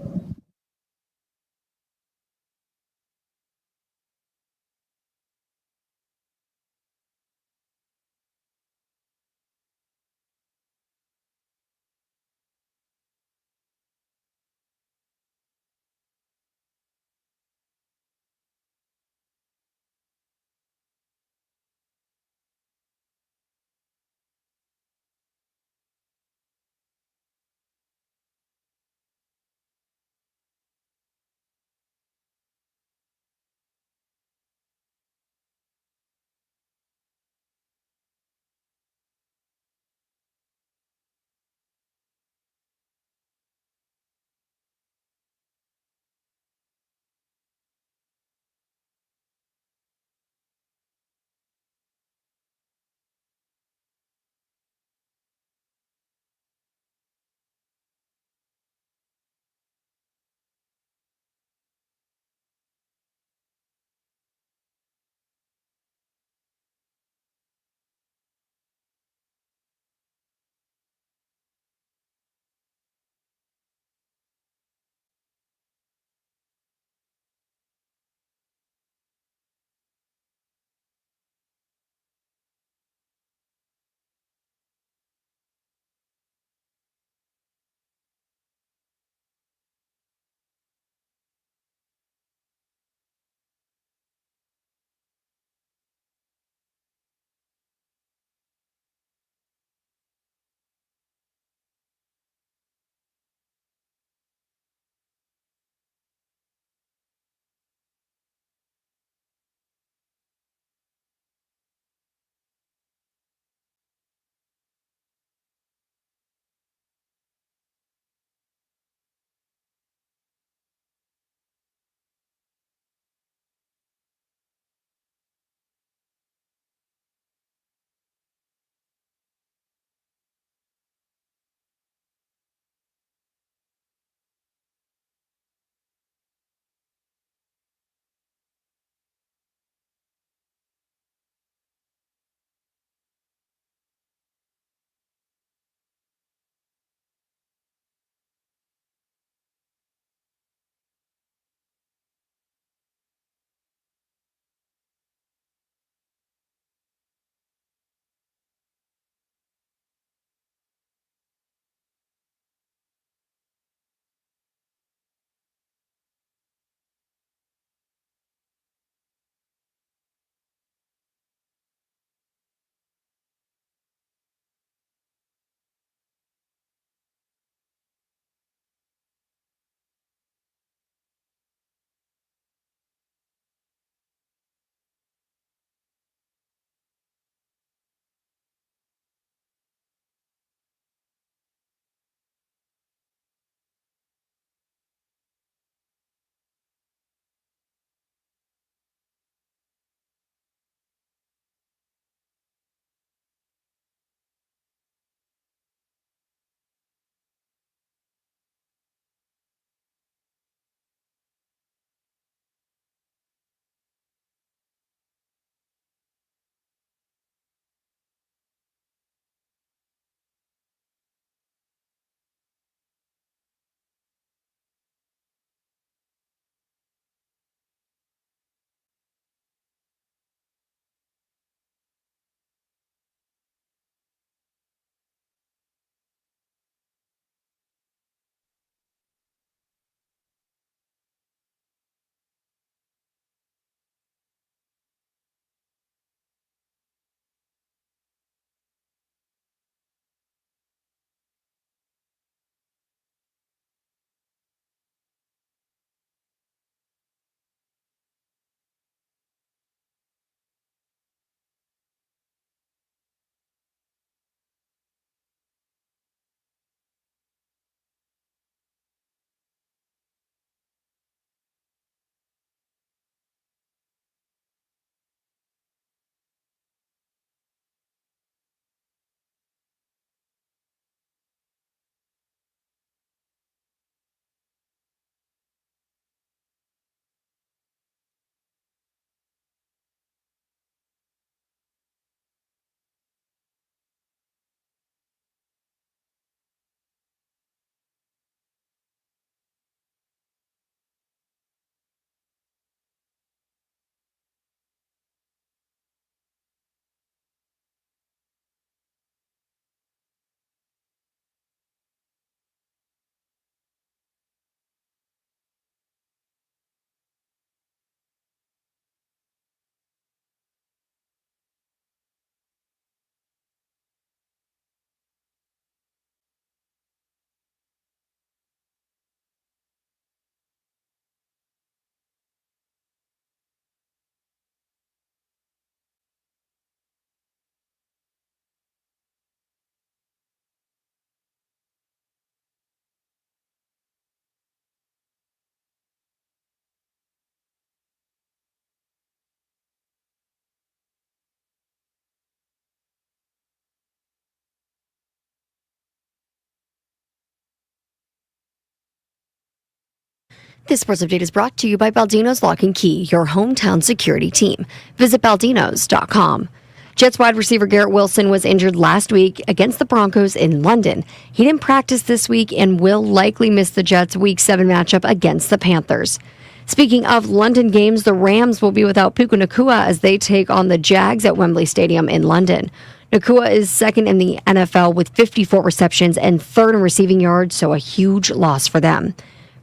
This sports update is brought to you by Baldino's Lock and Key, your hometown security team. Visit baldinos.com. Jets wide receiver Garrett Wilson was injured last week against the Broncos in London. He didn't practice this week and will likely miss the Jets' Week 7 matchup against the Panthers. Speaking of London games, the Rams will be without Puka Nacua as they take on the Jags at Wembley Stadium in London. Nacua is second in the NFL with 54 receptions and third in receiving yards, so a huge loss for them.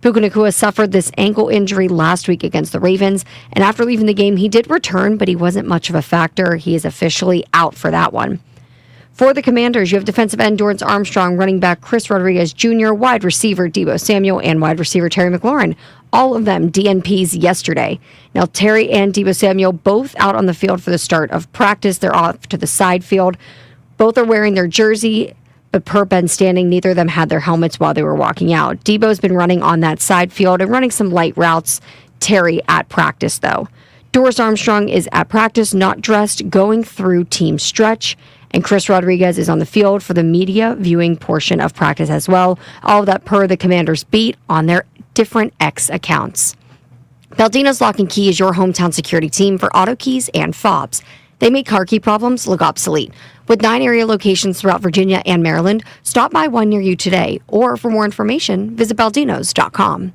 Puka Nacua suffered this ankle injury last week against the Ravens, and after leaving the game, he did return, but he wasn't much of a factor. He is officially out for that one. For the Commanders, you have defensive end Dorrance Armstrong, running back Chris Rodriguez Jr., wide receiver Deebo Samuel, and wide receiver Terry McLaurin. All of them DNPs yesterday. Now, Terry and Deebo Samuel both out on the field for the start of practice. They're off to the side field. Both are wearing their jersey, but per Ben Standing, neither of them had their helmets while they were walking out. Deebo's been running on that side field and running some light routes. Terry at practice, though. Dorrance Armstrong is at practice, not dressed, going through team stretch. And Chris Rodriguez is on the field for the media viewing portion of practice as well. All of that per the Commanders beat on their different X accounts. Baldino's Lock and Key is your hometown security team for auto keys and fobs. They make car key problems look obsolete. With 9 area locations throughout Virginia and Maryland, stop by one near you today. Or for more information, visit baldinos.com.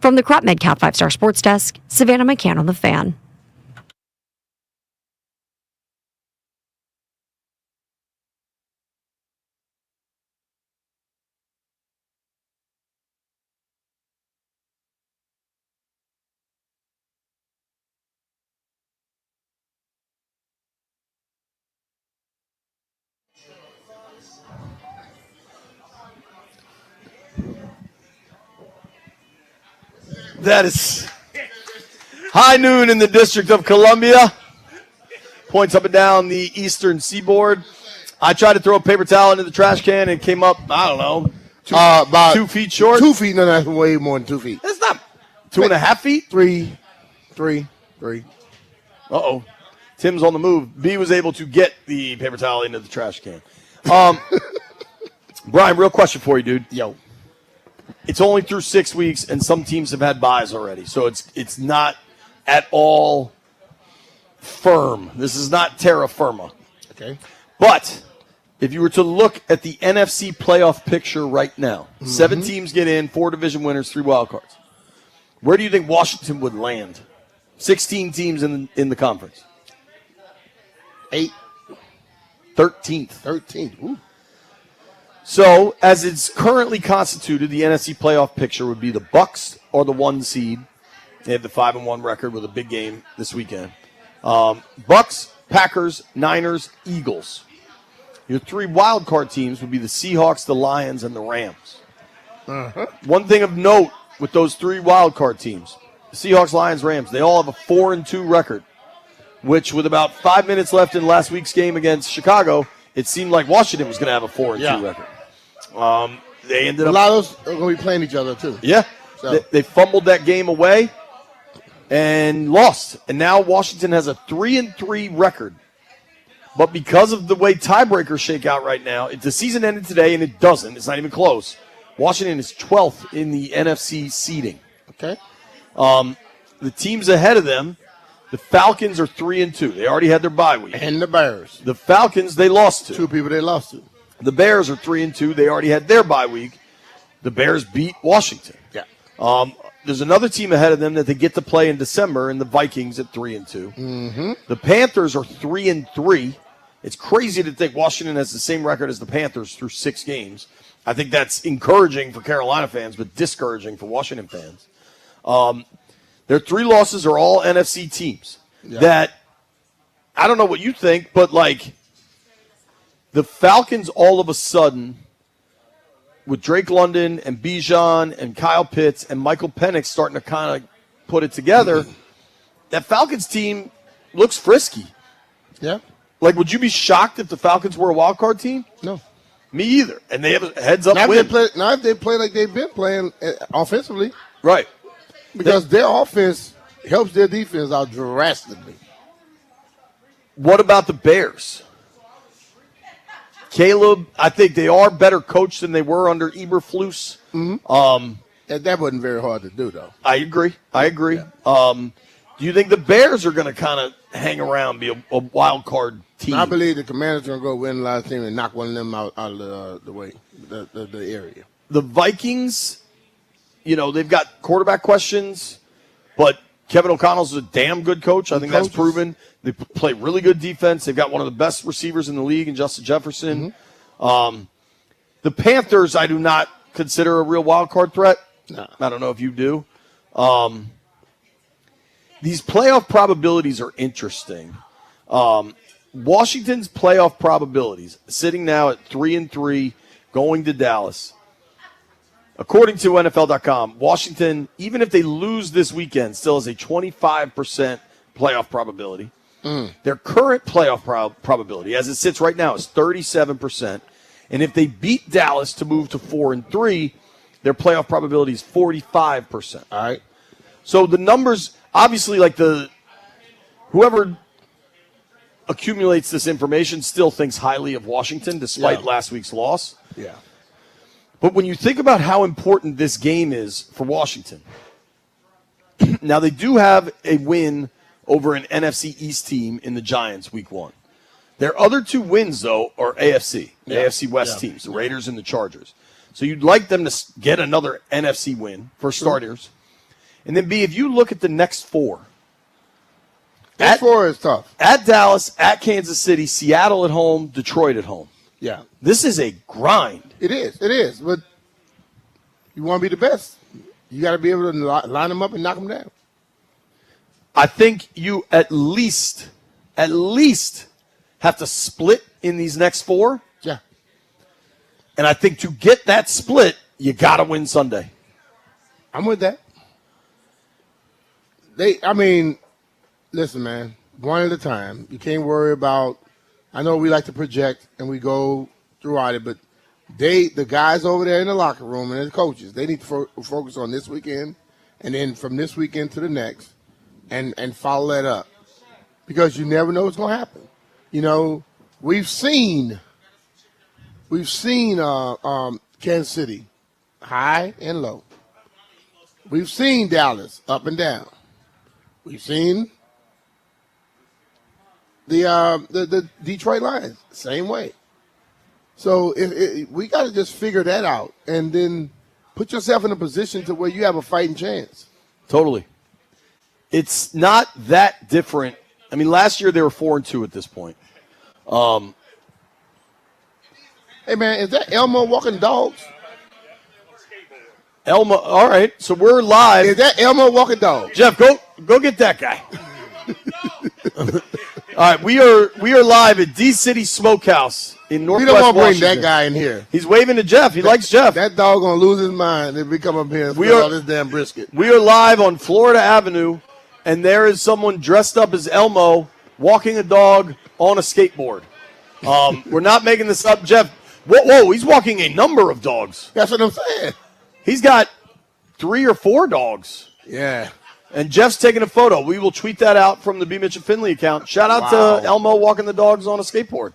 From the Crop MedCap 5-Star Sports Desk, Savannah McCann on the Fan. That is high noon in the District of Columbia. Points up and down the eastern seaboard. I tried to throw a paper towel into the trash can and it came up, I don't know, about 2 feet short. 2 feet, no, that's way more than 2 feet. It's not 2.5 feet? Three. Uh-oh. Tim's on the move. B was able to get the paper towel into the trash can. Brian, real question for you, dude. Yo. It's only through 6 weeks, and some teams have had byes already, so it's not at all firm. This is not terra firma. Okay. But if you were to look at the NFC playoff picture right now, 7 teams get in, 4 division winners, 3 wild cards. Where do you think Washington would land? 16 teams in the conference. 8. 13th. 13th. Ooh. So, as it's currently constituted, the NFC playoff picture would be the Bucks or the 1 seed. They have the 5-1 record with a big game this weekend. Bucks, Packers, Niners, Eagles. Your 3 wild card teams would be the Seahawks, the Lions, and the Rams. One thing of note with those 3 wild card teams, the Seahawks, Lions, Rams, they all have a 4-2 record, which with about 5 minutes left in last week's game against Chicago, it seemed like Washington was going to have a 4-2 record. They ended up. A lot of those are going to be playing each other, too. Yeah. So. They fumbled that game away and lost. And now Washington has a 3-3 record. But because of the way tiebreakers shake out right now, if the season ended today, and it doesn't, it's not even close, Washington is 12th in the NFC seeding. Okay. The teams ahead of them, the Falcons are 3-2. They already had their bye week. And the Bears. The Falcons, they lost to. 2 people they lost to. The Bears are 3-2. They already had their bye week. The Bears beat Washington. Yeah. There's another team ahead of them that they get to play in December, and the Vikings at 3-2. The Panthers are 3-3. It's crazy to think Washington has the same record as the Panthers through 6 games. I think that's encouraging for Carolina fans, but discouraging for Washington fans. Their 3 losses are all NFC teams. Yeah. That I don't know what you think, but like the Falcons all of a sudden, with Drake London and Bijan and Kyle Pitts and Michael Penix starting to kind of put it together, that Falcons team looks frisky. Yeah. Like, would you be shocked if the Falcons were a wild card team? No. Me either. And they have a heads-up win. Now if they play like they've been playing offensively. Right. Because their offense helps their defense out drastically. What about the Bears? Caleb, I think they are better coached than they were under Eberflus. That wasn't very hard to do, though. I agree. Yeah. Do you think the Bears are going to kind of hang around, be a wild card team? I believe the Commanders are going to go win a lot of teams and knock one of them out of the way, the area. The Vikings, they've got quarterback questions, but Kevin O'Connell's a damn good coach. I think that's proven. They play really good defense. They've got one of the best receivers in the league in Justin Jefferson. Mm-hmm. The Panthers, I do not consider a real wild card threat. No. I don't know if you do. These playoff probabilities are interesting. Washington's playoff probabilities, sitting now at 3-3, going to Dallas. According to NFL.com, Washington, even if they lose this weekend, still has a 25% playoff probability. Their current playoff probability, as it sits right now, is 37%. And if they beat Dallas to move to 4-3, their playoff probability is 45%. All right. So the numbers, obviously, whoever accumulates this information still thinks highly of Washington despite last week's loss. Yeah. But when you think about how important this game is for Washington, now they do have a win over an NFC East team in the Giants week 1. Their other 2 wins, though, are AFC West teams, the Raiders and the Chargers. So you'd like them to get another NFC win for starters. And then, B, if you look at the next 4. That 4 is tough. At Dallas, at Kansas City, Seattle at home, Detroit at home. Yeah. This is a grind. It is. But you want to be the best, you got to be able to line them up and knock them down. I think you at least have to split in these next 4. Yeah. And I think to get that split, you got to win Sunday. I'm with that. Listen, man, one at a time. You can't worry about, I know we like to project and we go throughout it, but the guys over there in the locker room and the coaches, they need to focus on this weekend and then from this weekend to the next and follow that up because you never know what's going to happen. We've seen Kansas City high and low. We've seen Dallas up and down. We've seen the Detroit Lions same way. So we got to just figure that out and then put yourself in a position to where you have a fighting chance. Totally. It's not that different. I mean, last year they were 4-2 at this point. Hey, man, is that Elmo walking dogs? Elmo, all right, so we're live. Is that Elmo walking dogs? Jeff, go get that guy. All right, we are live at D-City Smokehouse in Northwest We don't want to bring Washington. that guy in here. He's waving to Jeff. He likes Jeff. That dog going to lose his mind if we come up here and smell all this damn brisket. We are live on Florida Avenue, and there is someone dressed up as Elmo walking a dog on a skateboard. We're not making this up, Jeff. Whoa, he's walking a number of dogs. That's what I'm saying. He's got 3 or 4 dogs. Yeah. And Jeff's taking a photo. We will tweet that out from the BMitch and Finlay account. Shout out to Elmo walking the dogs on a skateboard.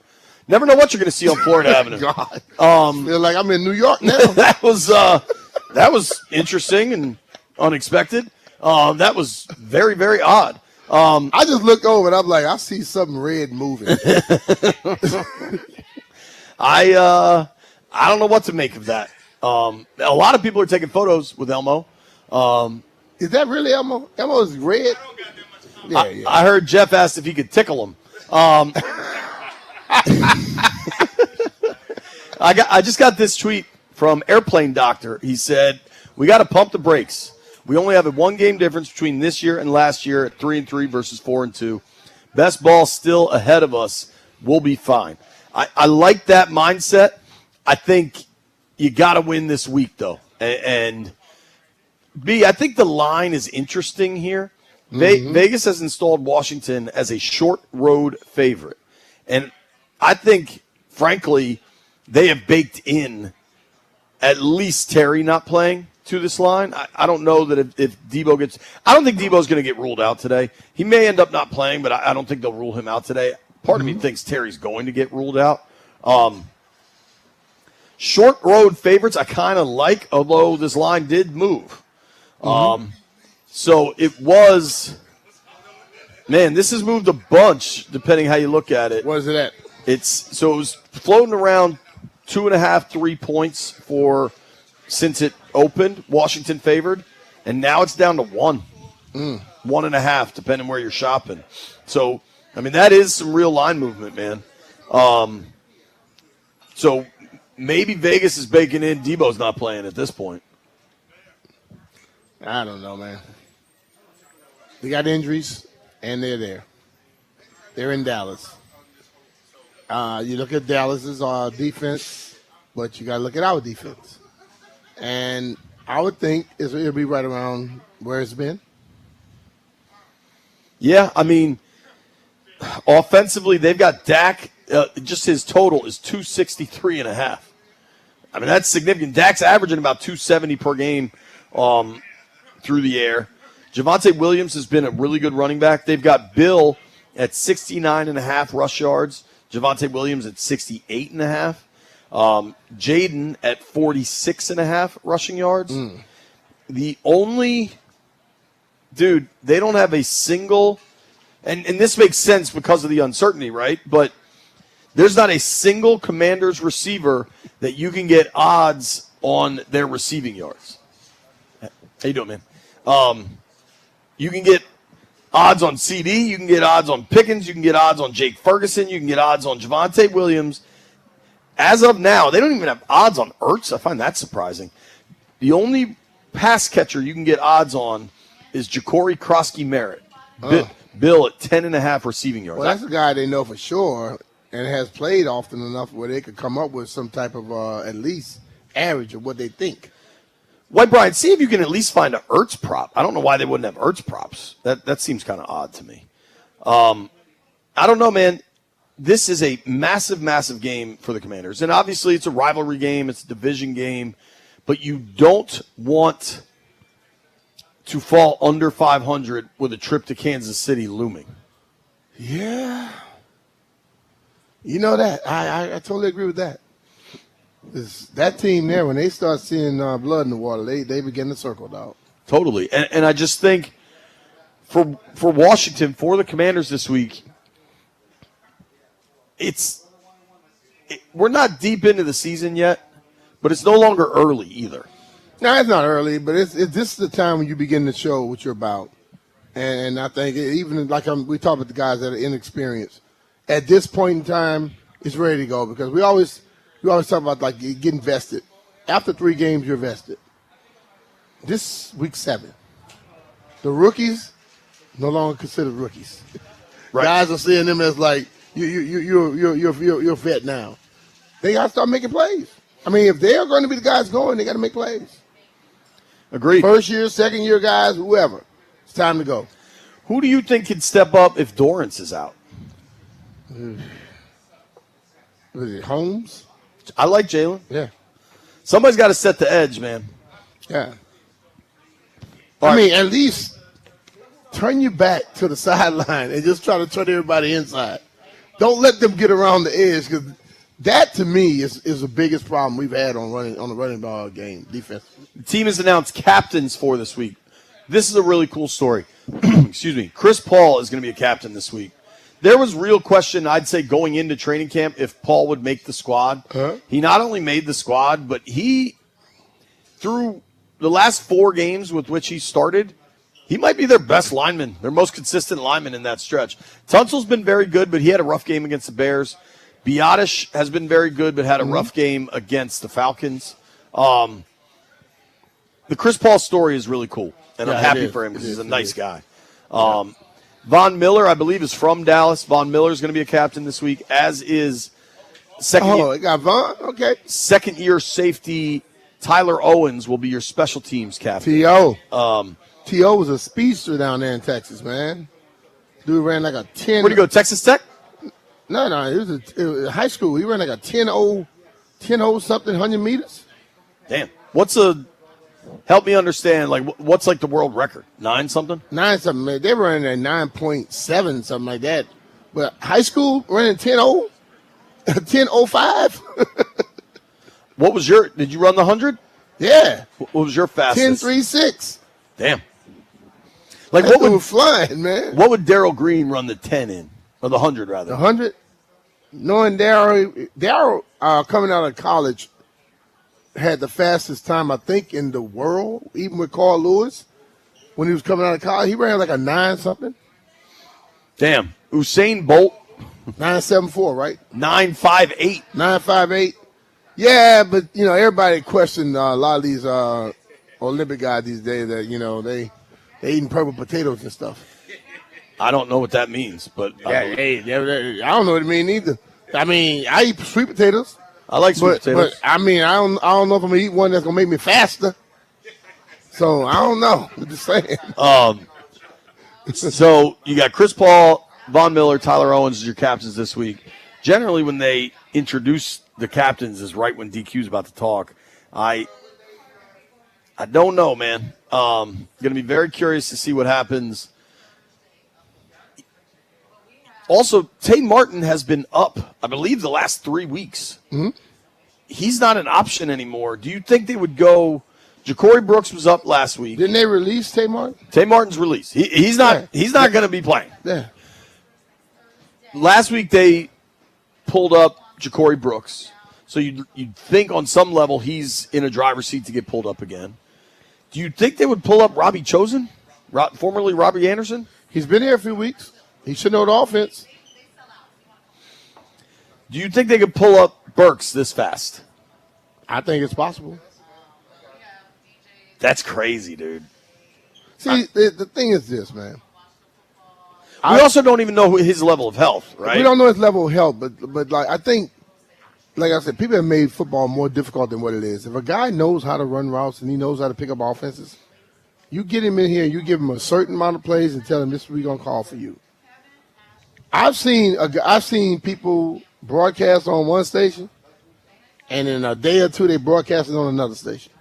Never know what you're going to see on Florida Avenue. God. Feel like I'm in New York now. that was interesting and unexpected. That was very, very odd. I just looked over and I'm like, I see something red moving. I don't know what to make of that. A lot of people are taking photos with Elmo. Is that really Elmo? Elmo is red? Yeah. I heard Jeff asked if he could tickle him. I just got this tweet from Airplane Doctor. He said, we got to pump the brakes. We only have a 1-game difference between this year and last year at 3-3 versus 4-2. Best ball still ahead of us. We'll be fine. I like that mindset. I think you got to win this week, though. And B, I think the line is interesting here. Vegas has installed Washington as a short road favorite. And I think, frankly, they have baked in at least Terry not playing to this line. I don't know that if Debo gets – I don't think Debo's going to get ruled out today. He may end up not playing, but I don't think they'll rule him out today. Part of me thinks Terry's going to get ruled out. Short road favorites I kind of like, although this line did move. So it was, man, this has moved a bunch depending how you look at it. What is it at? It was floating around 2.5, 3 points since it opened. Washington favored, and now it's down to 1, 1.5, depending where you're shopping. So, I mean, that is some real line movement, man. So maybe Vegas is baking in Debo's not playing at this point. I don't know, man. They got injuries, and they're there. They're in Dallas. You look at Dallas's defense, but you got to look at our defense. And I would think it'll be right around where it's been. Yeah, I mean, offensively, they've got Dak. Just his total is 263.5. I mean, that's significant. Dak's averaging about 270 per game through the air. Javonte Williams has been a really good running back. They've got Bill at 69.5 rush yards. Javonte Williams at 68.5. Jaden at 46.5 rushing yards. The only dude, they don't have a single, and this makes sense because of the uncertainty, right? But there's not a single Commanders receiver that you can get odds on their receiving yards. How you doing, man? You can get odds on CD, you can get odds on Pickens, you can get odds on Jake Ferguson, you can get odds on Javonte Williams. As of now, they don't even have odds on Ertz. I find that surprising. The only pass catcher you can get odds on is Ja'Cory Krosky-Merritt. Bill at 10.5 receiving yards. Well, that's a guy they know for sure and has played often enough where they could come up with some type of at least average of what they think. White Brian, see if you can at least find an Ertz prop. I don't know why they wouldn't have Ertz props. That seems kind of odd to me. I don't know, man. This is a massive, massive game for the Commanders. And obviously it's a rivalry game. It's a division game. But you don't want to fall under 500 with a trip to Kansas City looming. Yeah. You know that. I totally agree with that. That team there, when they start seeing blood in the water, they begin to circle, dog. Totally. And I just think for Washington, for the Commanders this week, we're not deep into the season yet, but it's no longer early either. No, it's not early, but this is the time when you begin to show what you're about. And I think even like we talk about the guys that are inexperienced, at this point in time, it's ready to go because we always talk about like getting vested. After 3 games, you're vested. This week 7, the rookies no longer considered rookies. Right. Guys are seeing them as like you're a vet now. They got to start making plays. I mean, if they are going to be the guys going, they got to make plays. Agreed. First year, second year guys, whoever. It's time to go. Who do you think can step up if Dorrance is out? Was it Holmes? I like Jalen. Yeah. Somebody's got to set the edge, man. Yeah. I mean, at least turn your back to the sideline and just try to turn everybody inside. Don't let them get around the edge because that, to me, is the biggest problem we've had on the running ball game, defense. The team has announced captains for this week. This is a really cool story. Excuse me. Chris Paul is going to be a captain this week. There was real question, I'd say, going into training camp if Paul would make the squad. He not only made the squad, but he, through the last 4 games with which he started, he might be their best lineman, their most consistent lineman in that stretch. Tunsil's been very good, but he had a rough game against the Bears. Biotish has been very good, but had a rough game against the Falcons. The Chris Paul story is really cool, and I'm happy for him because he's a nice guy. Von Miller, I believe, is from Dallas. Von Miller is going to be a captain this week, as is it got Von? Okay. Second-year safety Tyler Owens will be your special teams captain. T.O. T.O. was a speedster down there in Texas, man. Dude ran like a 10. Where'd he go, Texas Tech? No, it was high school. He ran like a 10-0 something, 100 meters. Damn. Help me understand, like, what's like the world record? 9 something? 9 something, man. They were running at 9.7, something like that. But high school running 10-0? 10.05? What was your? Did you run the 100? Yeah. What was your fastest? 10.36. Damn. Like That what would flying, man? What would Darryl Green run the 10 in, or the 100 rather? The 100. Knowing Darryl coming out of college had the fastest time I think in the world, even with Carl Lewis when he was coming out of college. He ran like a 9 something. Damn. Usain Bolt. 9.74, right? 9.58. 9.58. Yeah, but everybody questioned a lot of these Olympic guys these days that they eating purple potatoes and stuff. I don't know what that means, but I don't know what it means either. I mean, I eat sweet potatoes. I like sweet potatoes. But I mean, I don't know if I'm gonna eat one that's gonna make me faster. So I don't know. I'm just saying. So you got Chris Paul, Von Miller, Tyler Owens as your captains this week. Generally, when they introduce the captains, is right when DQ's about to talk. I don't know, man. Going to be very curious to see what happens. Also, Tay Martin has been up, I believe, the last 3 weeks. Mm-hmm. He's not an option anymore. Do you think they would go? Ja'Cory Brooks was up last week. Didn't they release Tay Martin? Tay Martin's released. He's not going to be playing. Yeah. Last week they pulled up Ja'Cory Brooks, so you'd think on some level he's in a driver's seat to get pulled up again. Do you think they would pull up Robbie Chosen, formerly Robbie Anderson? He's been here a few weeks. He should know the offense. Do you think they could pull up Burks this fast? I think it's possible. That's crazy, dude. See, the thing is this, man. We also don't even know his level of health, right? We don't know his level of health, but like I think, like I said, people have made football more difficult than what it is. If a guy knows how to run routes and he knows how to pick up offenses, you get him in here and you give him a certain amount of plays and tell him this is what we're gonna call for you. I've seen people broadcast on one station, and in a day or two they broadcast it on another station.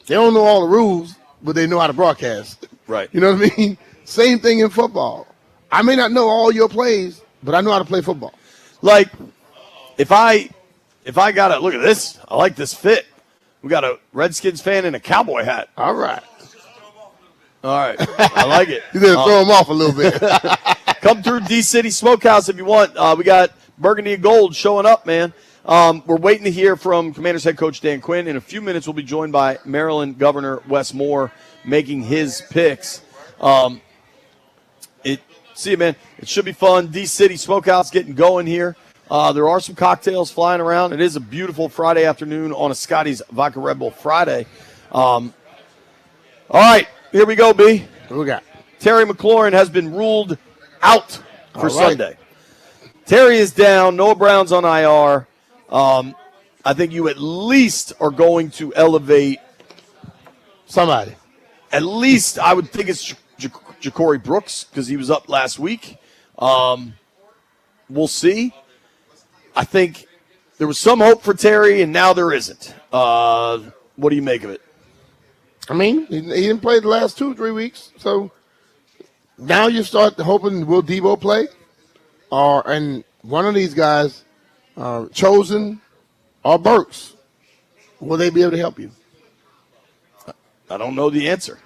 They don't know all the rules, but they know how to broadcast. Right. You know what I mean? Same thing in football. I may not know all your plays, but I know how to play football. Like, if I got look at this, I like this fit. We got a Redskins fan in a cowboy hat. All right. I like it. You better throw him off a little bit. Come through D-City Smokehouse if you want. We got Burgundy and Gold showing up, man. We're waiting to hear from Commanders head coach Dan Quinn. In a few minutes, we'll be joined by Maryland Governor Wes Moore making his picks. See you, man. It should be fun. D-City Smokehouse getting going here. There are some cocktails flying around. It is a beautiful Friday afternoon on a Scotty's Vodka Red Bull Friday. All right, here we go, B. What we got? Terry McLaurin has been ruled out for Sunday. Terry is down. Noah Brown's on IR. I think you at least are going to elevate somebody. At least I would think it's Ja'Cory Brooks because he was up last week. We'll see. I think there was some hope for Terry, and now there isn't. What do you make of it? I mean, he didn't play the last 2-3 weeks, so now you start hoping, will Debo play? And one of these guys, Chosen or Burks, will they be able to help you? I don't know the answer.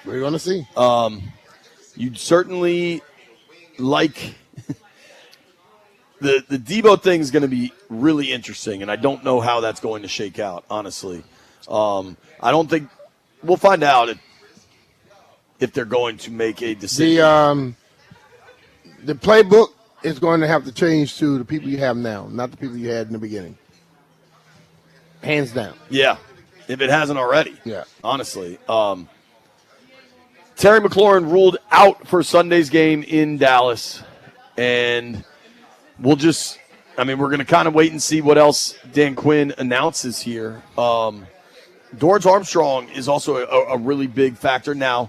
We're going to see. You'd certainly like the Debo thing is going to be really interesting, and I don't know how that's going to shake out, honestly. I don't think we'll find out if they're going to make a decision. The playbook is going to have to change to the people you have now, not the people you had in the beginning. Hands down. Yeah, if it hasn't already. Yeah. Honestly. Terry McLaurin ruled out for Sunday's game in Dallas, and we're going to kind of wait and see what else Dan Quinn announces here. Dorrance Armstrong is also a really big factor. Now,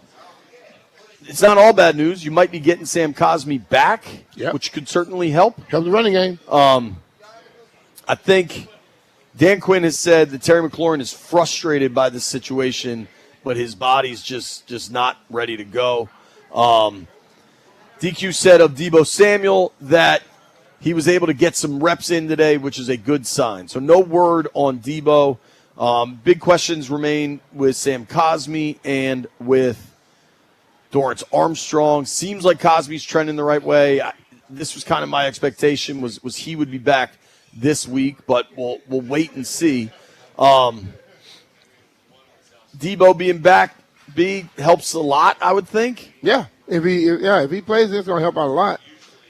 it's not all bad news. You might be getting Sam Cosmi back, which could certainly help. Help the running game. I think Dan Quinn has said that Terry McLaurin is frustrated by this situation, but his body's just not ready to go. DQ said of Debo Samuel that he was able to get some reps in today, which is a good sign. So no word on Debo. Big questions remain with Sam Cosmi and with Dorrance Armstrong. Seems like Cosmi's trending the right way. This was kind of my expectation was he would be back this week, but we'll wait and see. Debo being back, helps a lot, I would think. Yeah, if he plays, it's going to help out a lot.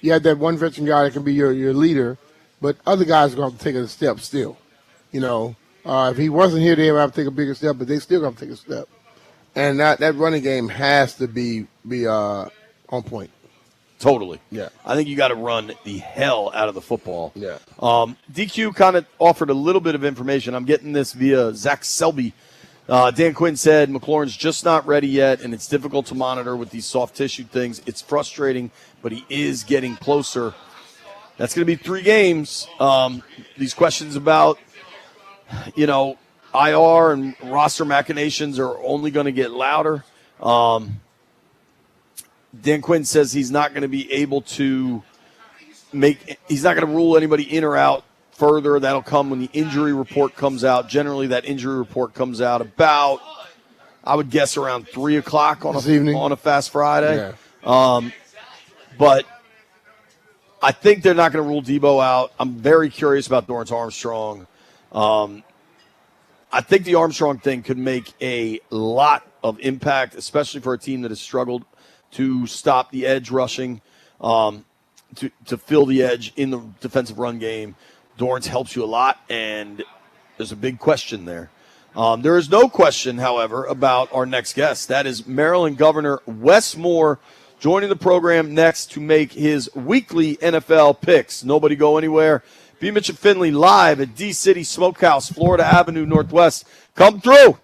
You have that one veteran guy that can be your leader, but other guys are going to take a step still. If he wasn't here, they would have to take a bigger step, but they still going to take a step. And that running game has to be on point. Totally. Yeah. I think you got to run the hell out of the football. Yeah. DQ kind of offered a little bit of information. I'm getting this via Zach Selby. Dan Quinn said McLaurin's just not ready yet, and it's difficult to monitor with these soft tissue things. It's frustrating, but he is getting closer. That's going to be 3 games. These questions about, IR and roster machinations are only going to get louder. Dan Quinn says he's not going to be able to he's not going to rule anybody in or out further. That'll come when the injury report comes out. Generally, that injury report comes out about, I would guess, around 3 o'clock on a Fast Friday. Yeah. But I think they're not going to rule Debo out. I'm very curious about Dorrance Armstrong. I think the Armstrong thing could make a lot of impact, especially for a team that has struggled to stop the edge rushing, to fill the edge in the defensive run game. Dorrance helps you a lot, and there's a big question there. There is no question, however, about our next guest. That is Maryland Governor Wes Moore joining the program next to make his weekly NFL picks. Nobody go anywhere. BMitch and Finlay live at D-City Smokehouse, Florida Avenue Northwest. Come through.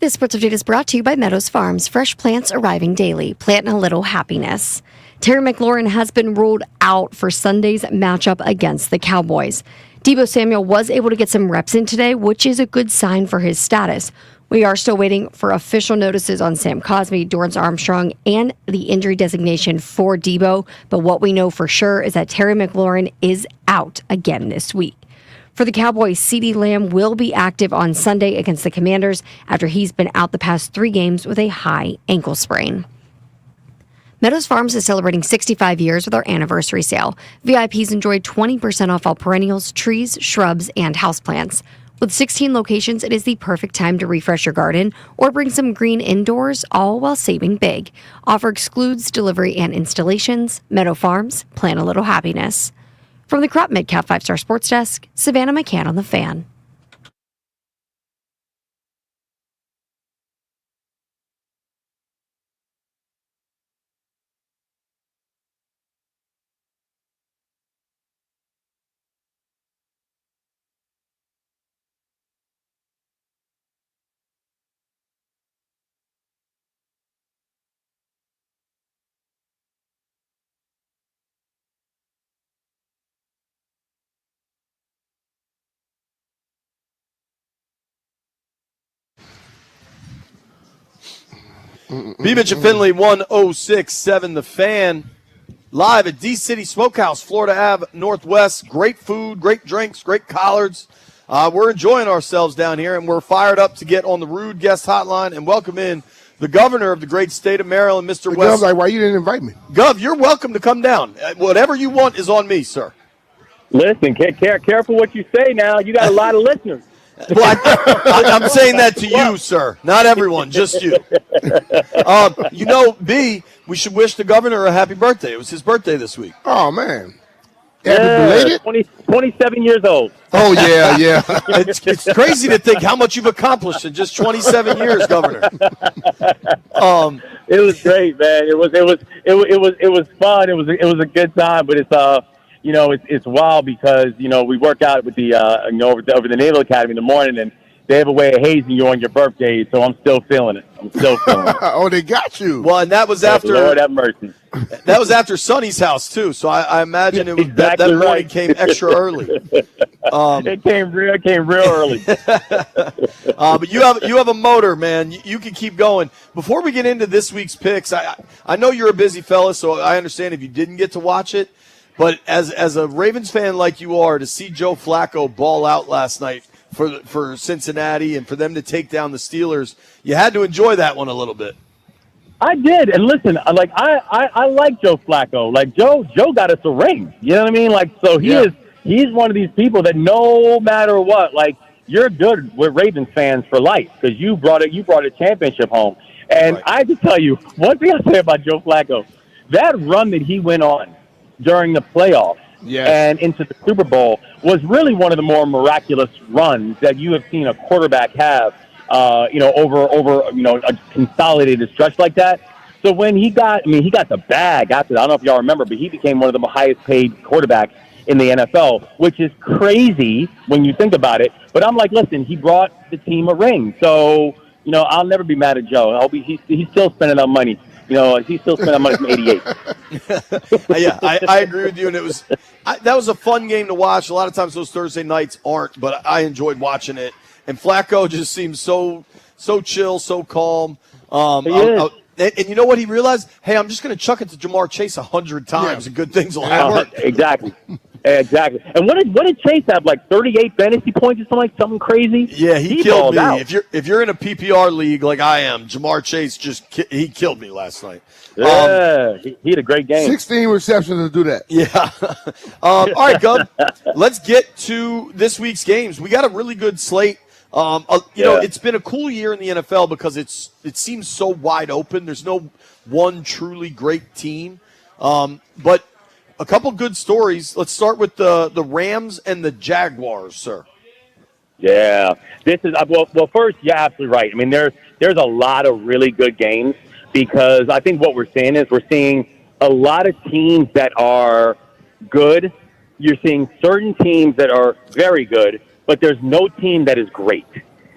This sports update is brought to you by Meadows Farms. Fresh plants arriving daily. Plant a little happiness. Terry McLaurin has been ruled out for Sunday's matchup against the Cowboys. Deebo Samuel was able to get some reps in today, which is a good sign for his status. We are still waiting for official notices on Sam Cosmi, Dorrance Armstrong, and the injury designation for Deebo. But what we know for sure is that Terry McLaurin is out again this week. For the Cowboys, CeeDee Lamb will be active on Sunday against the Commanders after he's been out the past 3 games with a high ankle sprain. Meadows Farms is celebrating 65 years with our anniversary sale. VIPs enjoy 20% off all perennials, trees, shrubs, and houseplants. With 16 locations, it is the perfect time to refresh your garden or bring some green indoors, all while saving big. Offer excludes delivery and installations. Meadow Farms, plan a little happiness. From the Crop Midcap 5-Star Sports Desk, Savannah McCann on the Fan. BMitch and Finlay 106.7 The Fan. Live at D-City Smokehouse, Florida Ave Northwest. Great food, great drinks, great collards. We're enjoying ourselves down here, and we're fired up to get on the Rude Guest Hotline and welcome in the governor of the great state of Maryland, Mr. West. Gov's like, why you didn't invite me? Gov, you're welcome to come down. Whatever you want is on me, sir. Listen, careful what you say now. You got a lot of listeners. Well, I'm saying that to you, sir. Not everyone, just you. B, we should wish the governor a happy birthday. It was his birthday this week. Oh, man. Happy belated? 27 years old. Oh, yeah. It's crazy to think how much you've accomplished in just 27 years, Governor. It was great, man. It was fun. It was a good time, but it's wild because we work out with the over the Naval Academy in the morning, and they have a way of hazing you on your birthday. So I'm still feeling it. Oh, they got you. Well, and that was after Lord have mercy. That was after Sonny's house too. So I imagine it was exactly that morning right. came extra early. It came real early. But you have a motor, man. You can keep going. Before we get into this week's picks, I know you're a busy fella, so I understand if you didn't get to watch it. But as a Ravens fan like you are, to see Joe Flacco ball out last night for Cincinnati and for them to take down the Steelers, you had to enjoy that one a little bit. I did, and listen, I like Joe Flacco. Like Joe got us a ring. You know what I mean? Like so he's one of these people that no matter what, like you're good with Ravens fans for life because you brought a championship home. And right. I have to tell you one thing I'll say about Joe Flacco, that run that he went on during the playoffs and into the Super Bowl was really one of the more miraculous runs that you have seen a quarterback have, over a consolidated stretch like that. So when he got the bag after that, I don't know if y'all remember, but he became one of the highest paid quarterbacks in the NFL, which is crazy when you think about it. But I'm like, listen, he brought the team a ring. So, I'll never be mad at Joe. He's still spending that money. He's still spending money from '88. Yeah, I agree with you, and that was a fun game to watch. A lot of times those Thursday nights aren't, but I enjoyed watching it. And Flacco just seems so chill, so calm. And you know what he realized? Hey, I'm just going to chuck it to Jamar Chase 100 times, and good things will happen. Exactly. And what did Chase have? Like 38 fantasy points or something crazy? Yeah, he killed me. Out. If you're in a PPR league like I am, Jamar Chase he killed me last night. Yeah, he had a great game. 16 receptions to do that. Yeah. All right, Gub. Let's get to this week's games. We got a really good slate. It's been a cool year in the NFL because it seems so wide open. There's no one truly great team, but a couple good stories. Let's start with the Rams and the Jaguars, sir. Yeah, this is well. First, you're absolutely right. I mean, there's a lot of really good games because I think what we're seeing a lot of teams that are good. You're seeing certain teams that are very good, but there's no team that is great.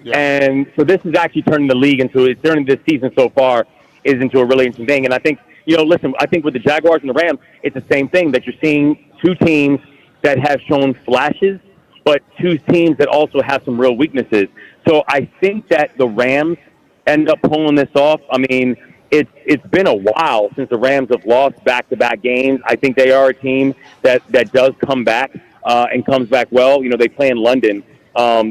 And so this is actually turning the league turning this season so far is into a really interesting thing. And I think, listen, I think with the Jaguars and the Rams, it's the same thing that you're seeing two teams that have shown flashes, but two teams that also have some real weaknesses. So I think that the Rams end up pulling this off. I mean, it's been a while since the Rams have lost back-to-back games. I think they are a team that does come back and comes back well. They play in London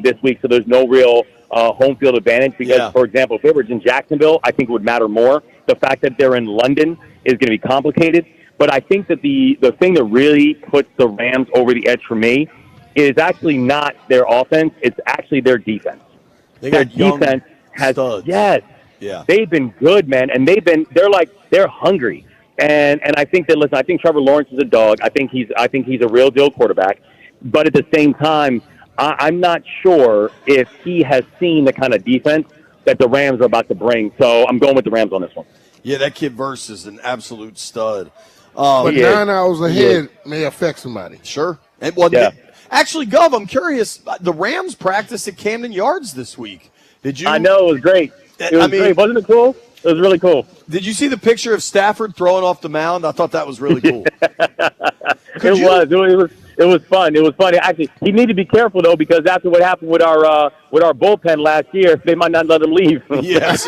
this week, so there's no real home field advantage because, for example, if they were in Jacksonville, I think it would matter more. The fact that they're in London is going to be complicated. But I think that the thing that really puts the Rams over the edge for me is actually not their offense. It's actually their defense. Their defense has studs. Yes. Yeah. They've been good, man, and they're hungry. And I think that I think Trevor Lawrence is a dog. I think he's a real deal quarterback. But at the same time, I'm not sure if he has seen the kind of defense that the Rams are about to bring. So I'm going with the Rams on this one. Yeah, that kid Verse is an absolute stud. But 9 hours ahead may affect somebody. Sure. Actually, Gov, I'm curious. The Rams practiced at Camden Yards this week. Did you? I know, it was great. It was great. Wasn't it cool? It was really cool. Did you see the picture of Stafford throwing off the mound? I thought that was really cool. It was fun. It was funny. Actually, he needed to be careful though because after what happened with our bullpen last year, they might not let him leave. Yes.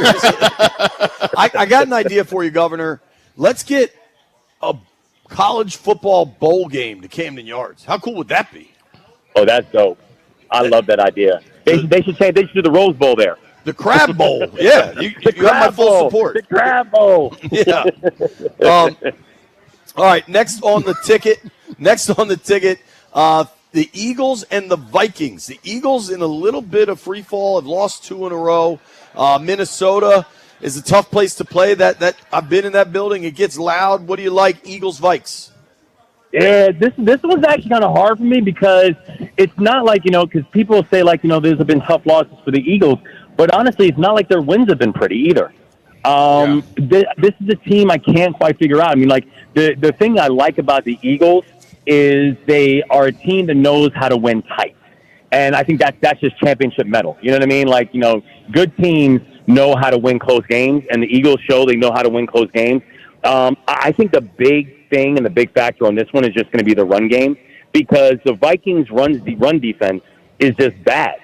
I got an idea for you, Governor. Let's get a college football bowl game to Camden Yards. How cool would that be? Oh, that's dope. I love that idea. They should do the Rose Bowl there. The Crab Bowl. Yeah, you have my full support. The Crab Bowl. Yeah. All right, next on the ticket, the Eagles and the Vikings. The Eagles in a little bit of free fall have lost 2 in a row. Minnesota is a tough place to play. That I've been in that building. It gets loud. What do you like, Eagles, Vikes? Yeah, this was actually kind of hard for me because it's not like, because people say there's been tough losses for the Eagles, but honestly, it's not like their wins have been pretty either. This is a team I can't quite figure out. I mean, the thing I like about the Eagles is they are a team that knows how to win tight. And I think that's just championship metal. You know what I mean? Good teams know how to win close games, and the Eagles show they know how to win close games. I think the big thing and the big factor on this one is just going to be the run game because the Vikings' run defense is just bad.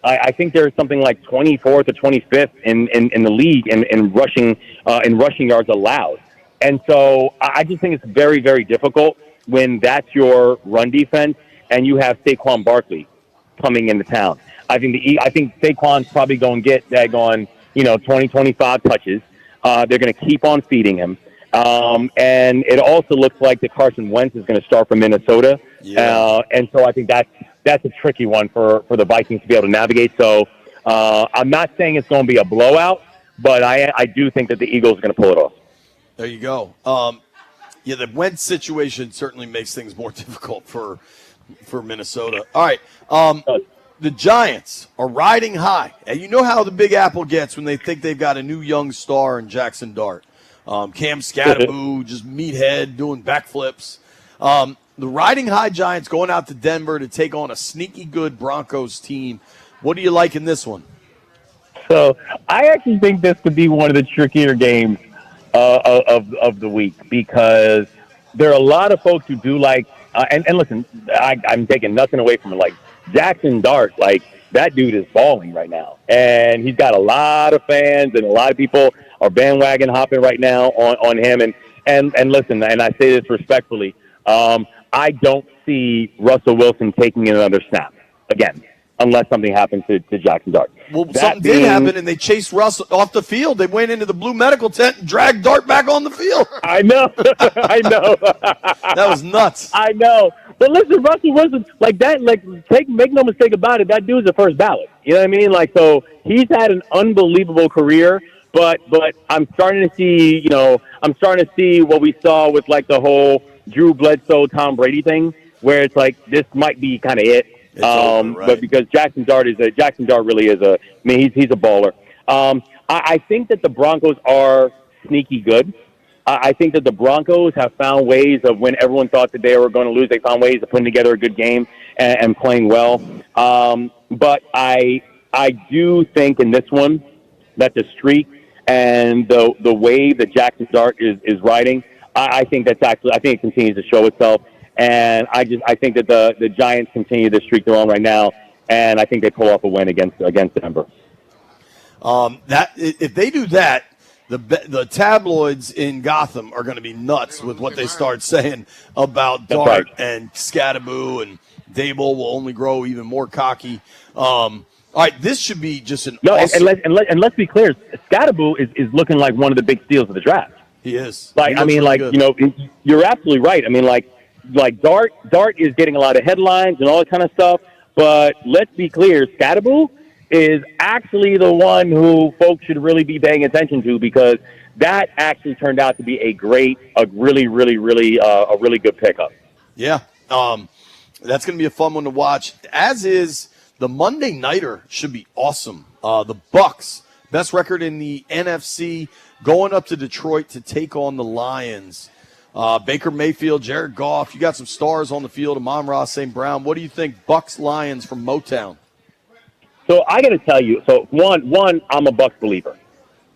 I think they're something like 24th or 25th in the league in rushing yards allowed. And so I just think it's very, very difficult when that's your run defense and you have Saquon Barkley coming into town. I think Saquon's probably going to get that 20, 25 touches. They're going to keep on feeding him. And it also looks like that Carson Wentz is going to start from Minnesota. Yeah. And so I think that's a tricky one for the Vikings to be able to navigate. So I'm not saying it's going to be a blowout, but I do think that the Eagles are going to pull it off. There you go. The Wentz situation certainly makes things more difficult for Minnesota. All right. The Giants are riding high. And you know how the Big Apple gets when they think they've got a new young star in Jackson Dart. Cam Scattaboo, just meathead, doing backflips. The riding high Giants going out to Denver to take on a sneaky good Broncos team. What do you like in this one? So I actually think this could be one of the trickier games of the week because there are a lot of folks who do like and listen, I'm taking nothing away from it. Like Jackson Dart, that dude is balling right now, and he's got a lot of fans and a lot of people are bandwagon hopping right now on him. And listen, and I say this respectfully, I don't see Russell Wilson taking another snap again, unless something happens to Jackson Dart. Well, something did happen, and they chased Russ off the field. They went into the blue medical tent and dragged Dart back on the field. I know. I know. That was nuts. I know. But listen, Russell Wilson, make no mistake about it, that dude's a first ballot. You know what I mean? So he's had an unbelievable career, but I'm starting to see, what we saw with the whole Drew Bledsoe, Tom Brady thing, where it's this might be kind of it. Right. But because Jackson Dart really is he's a baller. I think that the Broncos are sneaky good. I think that the Broncos have found ways of when everyone thought that they were going to lose, they found ways of putting together a good game and playing well. But I I do think in this one that the streak and the wave that Jackson Dart is riding, I think that's actually, I think it continues to show itself. And I think that the Giants continue the streak they're on right now, and I think they pull off a win against Denver. That if they do that, the tabloids in Gotham are going to be nuts with what they start saying about Dart and Scadaboo, and Dable will only grow even more cocky. All right, this should be just an awesome. And let's be clear, Scadaboo is looking like one of the big steals of the draft. He is. Like, I mean, like, you're absolutely right. I mean, like Dart is getting a lot of headlines and all that kind of stuff. But let's be clear, Scadaboo is actually the one who folks should really be paying attention to, because that actually turned out to be a really good pickup. Yeah, that's going to be a fun one to watch. As is the Monday Nighter, should be awesome. The Bucks, best record in the NFC, going up to Detroit to take on the Lions. Baker Mayfield, Jared Goff, you got some stars on the field. Amon-Ra St. Brown. What do you think, Bucks Lions from Motown? So I got to tell you, so one, I'm a Bucks believer.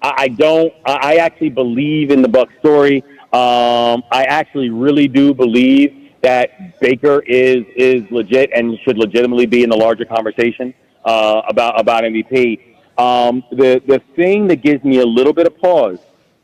I actually believe in the Bucks story. I actually really do believe that Baker is legit and should legitimately be in the larger conversation about MVP. The thing that gives me a little bit of pause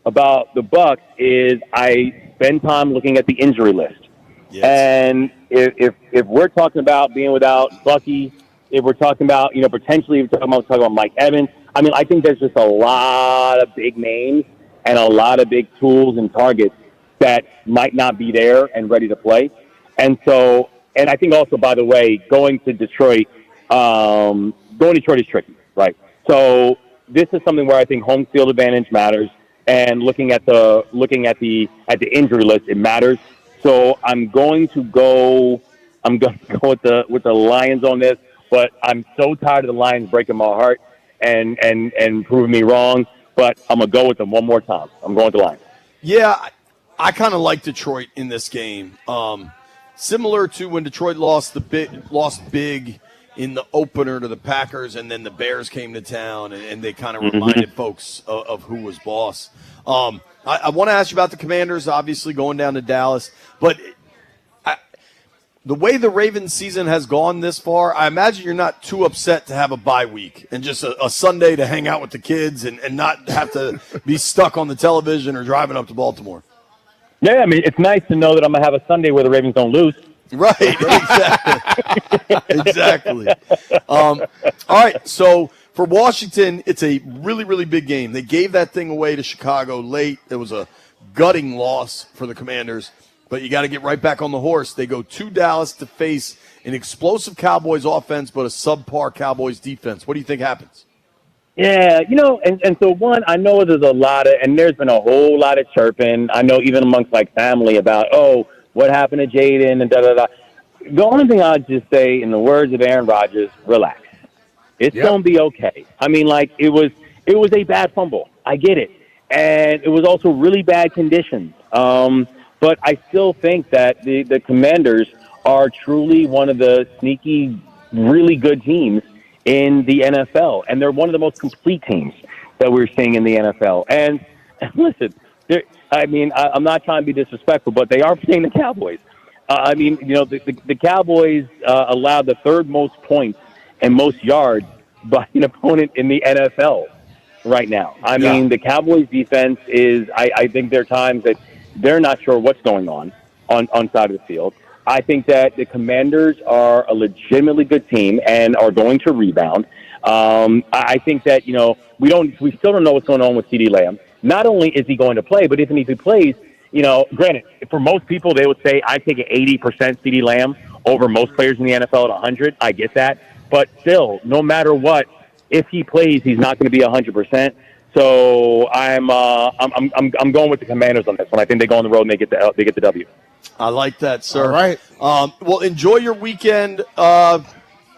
about the Bucks is I spend time looking at the injury list. Yes. And if we're talking about being without Bucky, if we're talking about, potentially if we're talking about Mike Evans, I mean, I think there's just a lot of big names and a lot of big tools and targets that might not be there and ready to play. And so, and I think also, by the way, going to Detroit is tricky, right? So this is something where I think home field advantage matters, and looking at the injury list, it matters. So I'm going to go with the Lions on this, but I'm so tired of the Lions breaking my heart and proving me wrong. But I'm gonna go with them one more time. I'm going with the Lions. Yeah, I kind of like Detroit in this game. Similar to when Detroit lost big in the opener to the Packers, and then the Bears came to town, and they kind of reminded folks of who was boss. I want to ask you about the Commanders, obviously going down to Dallas, but the way the Ravens season has gone this far, I imagine you're not too upset to have a bye week and just a Sunday to hang out with the kids and not have to be stuck on the television or driving up to Baltimore. Yeah, I mean, it's nice to know that I'm going to have a Sunday where the Ravens don't lose. Right, exactly. All right, so for Washington, it's a really, really big game. They gave that thing away to Chicago late. It was a gutting loss for the Commanders, but you got to get right back on the horse. They go to Dallas to face an explosive Cowboys offense, but a subpar Cowboys defense. What do you think happens? Yeah, and so one, I know there's there's been a whole lot of chirping. I know even amongst family about, what happened to Jaden and da-da-da. The only thing I'd just say, in the words of Aaron Rodgers, relax. It's going to be okay. I mean, it was a bad fumble. I get it. And it was also really bad conditions. But I still think that the Commanders are truly one of the sneaky, really good teams in the NFL. And they're one of the most complete teams that we're seeing in the NFL. And listen, I'm not trying to be disrespectful, but they are playing the Cowboys. The Cowboys allowed the third most points and most yards by an opponent in the NFL right now. I mean, the Cowboys defense is, I think there are times that they're not sure what's going on side of the field. I think that the Commanders are a legitimately good team and are going to rebound. I think that, we still don't know what's going on with CeeDee Lamb. Not only is he going to play, but if he plays, granted, for most people, they would say I take an 80% CeeDee Lamb over most players in the NFL at 100. I get that. But still, no matter what, if he plays, he's not going to be 100%. So I'm going with the Commanders on this one. I think they go on the road and they get the W. I like that, sir. All right. Well, enjoy your weekend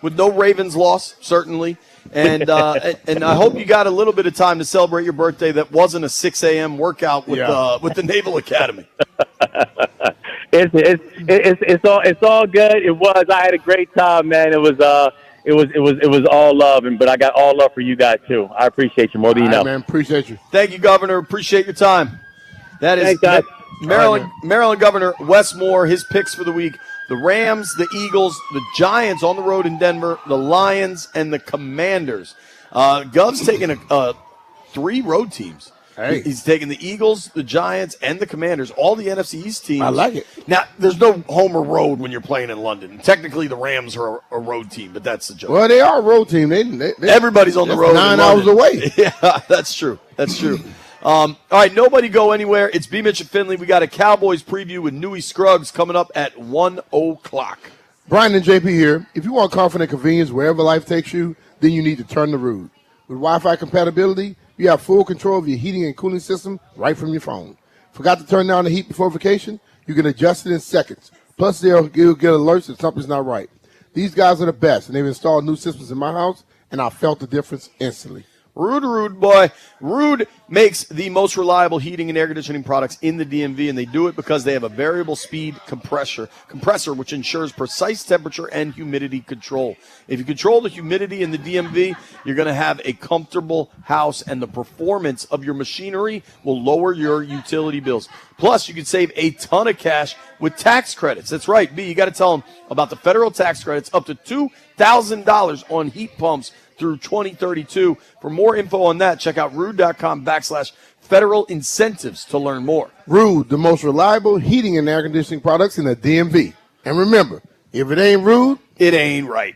with no Ravens loss, certainly. And I hope you got a little bit of time to celebrate your birthday that wasn't a 6 a.m. workout with the Naval Academy. It's all good. It was. I had a great time, man. It it was all love, but I got all love for you guys too. I appreciate you more than you All right, know. man. Appreciate you. Thank you, Governor. Appreciate your time. That is Thanks, guys. Maryland, All right, Maryland Governor Wes Moore. His picks for the week: the Rams, the Eagles, the Giants on the road in Denver, the Lions, and the Commanders. Gov's taking 3 road teams. Hey. He's taking the Eagles, the Giants, and the Commanders, all the NFC East teams. I like it. Now, there's no home or road when you're playing in London. Technically, the Rams are a road team, but that's the joke. Well, they are a road team. Everybody's on the road. 9 hours away. Yeah, that's true. That's true. All right, nobody go anywhere. It's BMitch and Finlay. We got a Cowboys preview with Newey Scruggs coming up at 1 o'clock. Brian and JP here. If you want comfort and convenience wherever life takes you, then you need to turn to Rude. With Wi-Fi compatibility, you have full control of your heating and cooling system right from your phone. Forgot to turn down the heat before vacation? You can adjust it in seconds. Plus, you'll get alerts if something's not right. These guys are the best, and they've installed new systems in my house, and I felt the difference instantly. Rude boy. Rude makes the most reliable heating and air conditioning products in the DMV, and they do it because they have a variable speed compressor which ensures precise temperature and humidity control. If you control the humidity in the DMV, you're going to have a comfortable house, and the performance of your machinery will lower your utility bills. Plus, you can save a ton of cash with tax credits. That's right, B. You got to tell them about the federal tax credits up to $2,000 on heat pumps through 2032. For more info on that, check out rude.com/federal incentives to learn more. Rude, the most reliable heating and air conditioning products in the DMV. And remember, if it ain't rude, it ain't right.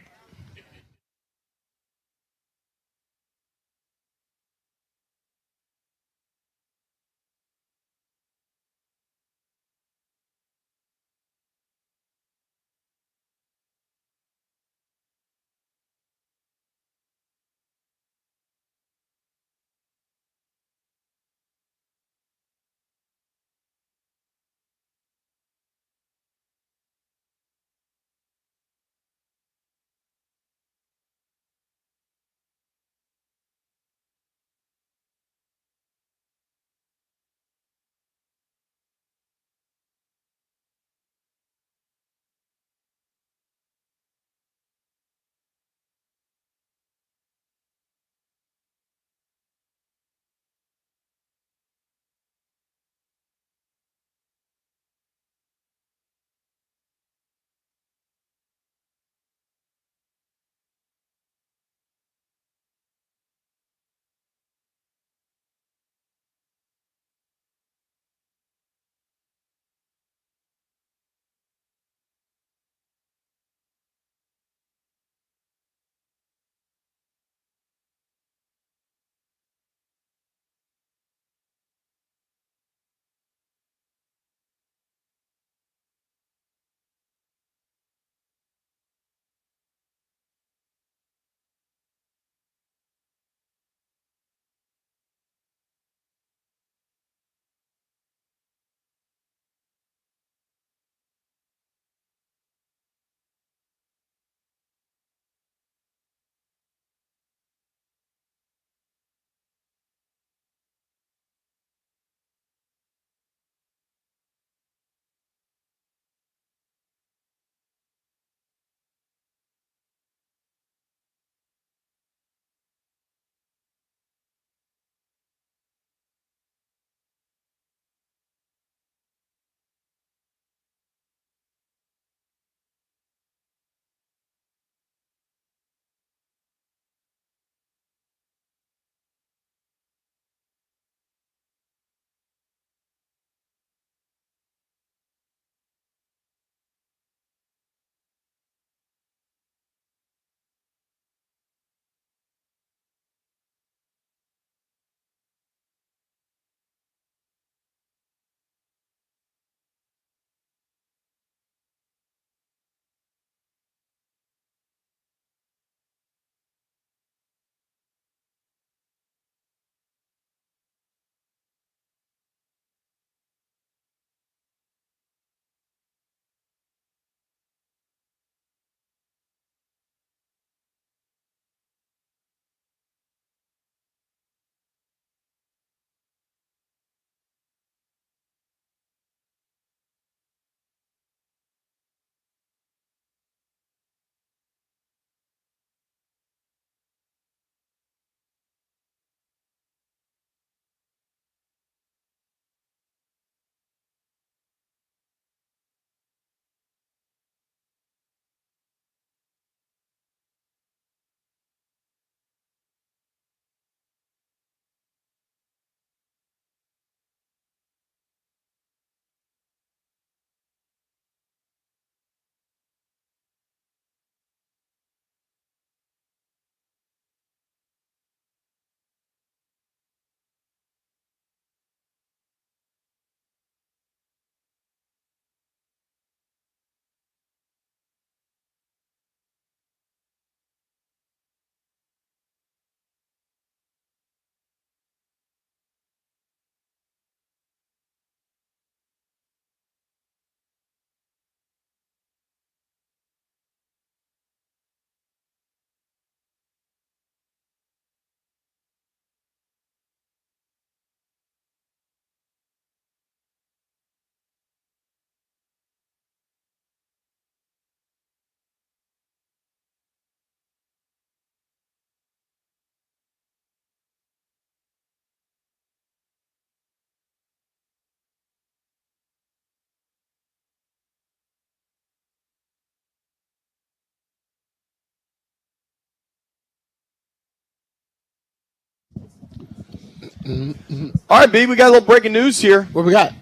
All right, B, we got a little breaking news here. What we got?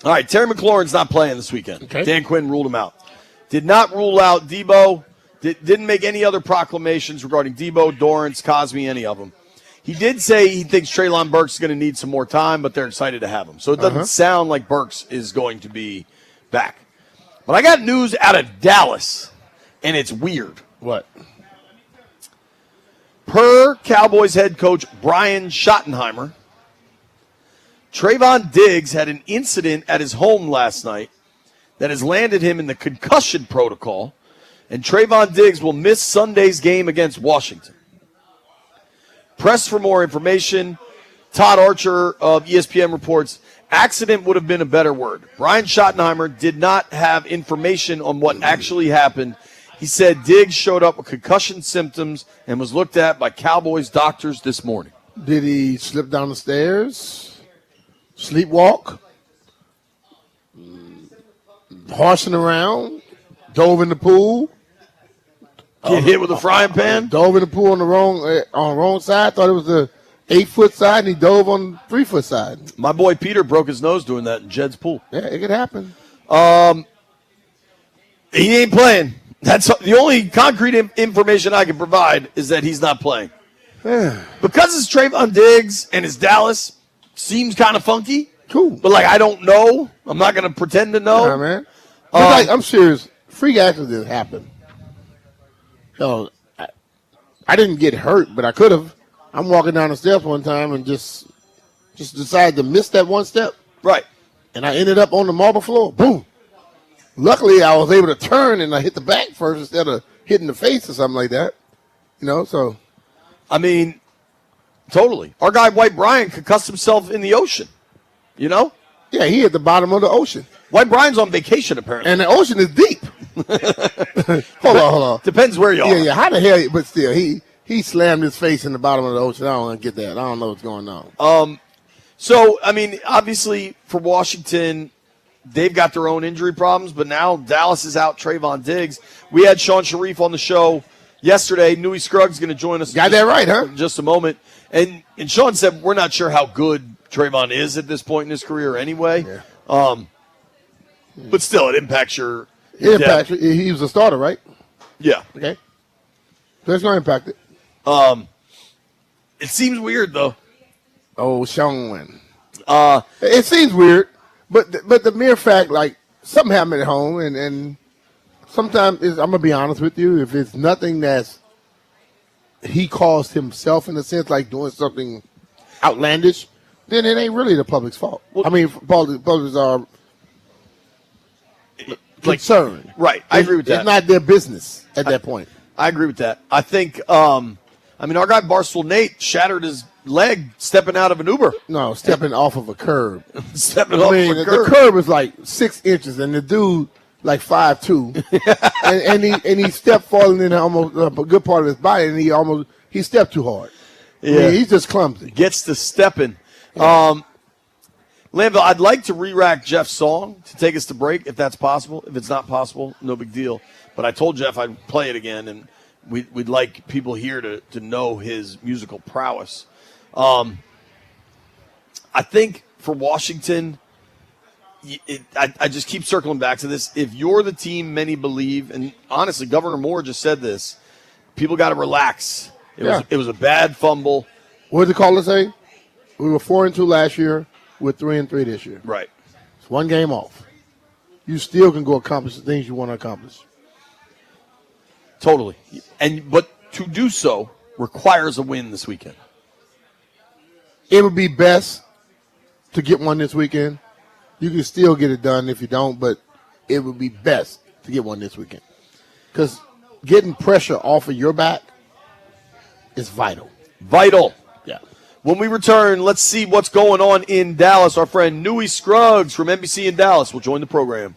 All right, Terry McLaurin's not playing this weekend. Okay. Dan Quinn ruled him out. Did not rule out Debo. Didn't make any other proclamations regarding Debo, Dorrance, Cosme, any of them. He did say he thinks Treylon Burks is going to need some more time, but they're excited to have him. So it doesn't sound like Burks is going to be back. But I got news out of Dallas, and it's weird. What? Per Cowboys head coach Brian Schottenheimer, Trayvon Diggs had an incident at his home last night that has landed him in the concussion protocol, and Trayvon Diggs will miss Sunday's game against Washington. Pressed for more information, Todd Archer of ESPN reports, accident would have been a better word. Brian Schottenheimer did not have information on what actually happened. He said Diggs showed up with concussion symptoms and was looked at by Cowboys doctors this morning. Did he slip down the stairs? Sleepwalk? Horsing around? Dove in the pool? Get hit with a frying pan? Dove in the pool on the wrong side. Thought it was the 8-foot side, and he dove on the 3-foot side. My boy Peter broke his nose doing that in Jed's pool. Yeah, it could happen. He ain't playing. That's the only concrete information I can provide is that he's not playing. Because it's Trayvon Diggs and it's Dallas, seems kind of funky. Cool. But, I don't know. I'm not going to pretend to know. Yeah, man. I'm serious. Freak accidents happen. So, I didn't get hurt, but I could have. I'm walking down the steps one time and just decided to miss that one step. Right. And I ended up on the marble floor. Boom. Luckily, I was able to turn and I hit the back first instead of hitting the face or something like that. So. I mean, totally. Our guy, White Bryant, concussed himself in the ocean. Yeah, he at the bottom of the ocean. White Bryant's on vacation, apparently. And the ocean is deep. Hold on. Depends where you are. Yeah, how the hell? But still, he slammed his face in the bottom of the ocean. I don't get that. I don't know what's going on. So, I mean, obviously for Washington, they've got their own injury problems, but now Dallas is out Trayvon Diggs. We had Sean Sharif on the show yesterday. Newey Scruggs going to join us. Got that right, huh? In just a moment. And Sean said we're not sure how good Trayvon is at this point in his career anyway. Yeah. But still, it impacts your It impacts. He was a starter, right? Yeah. Okay. So it's not impacted. It seems weird, though. Oh, Sean. It seems weird, but the mere fact, something happened at home, and sometimes I'm gonna be honest with you, if it's nothing that's he caused himself in a sense, like doing something outlandish, then it ain't really the public's fault. Well, I mean, publics are concerned. Right. I agree with that. It's not their business at that point. I agree with that. I think, our guy Barstool Nate shattered his leg stepping out of an Uber. No, stepping off of a curb. Stepping off of a curb. The curb is like 6 inches, and the dude like 5'2", and he stepped falling in almost a good part of his body, and he stepped too hard. Yeah, I mean, he's just clumsy. Gets to stepping. Yeah. Landville, I'd like to re-rack Jeff's song to take us to break, if that's possible. If it's not possible, no big deal. But I told Jeff I'd play it again, and we'd like people here to know his musical prowess. I think for Washington, I just keep circling back to this. If you're the team many believe, and honestly, Governor Moore just said this, people got to relax. It was a bad fumble. What did the caller say? We were 4-2 last year. We're 3-3 this year. Right. It's one game off. You still can go accomplish the things you want to accomplish. Totally. But to do so requires a win this weekend. It would be best to get one this weekend. You can still get it done if you don't, but it would be best to get one this weekend. Because getting pressure off of your back is vital. Vital. Yeah. When we return, let's see what's going on in Dallas. Our friend Newey Scruggs from NBC in Dallas will join the program.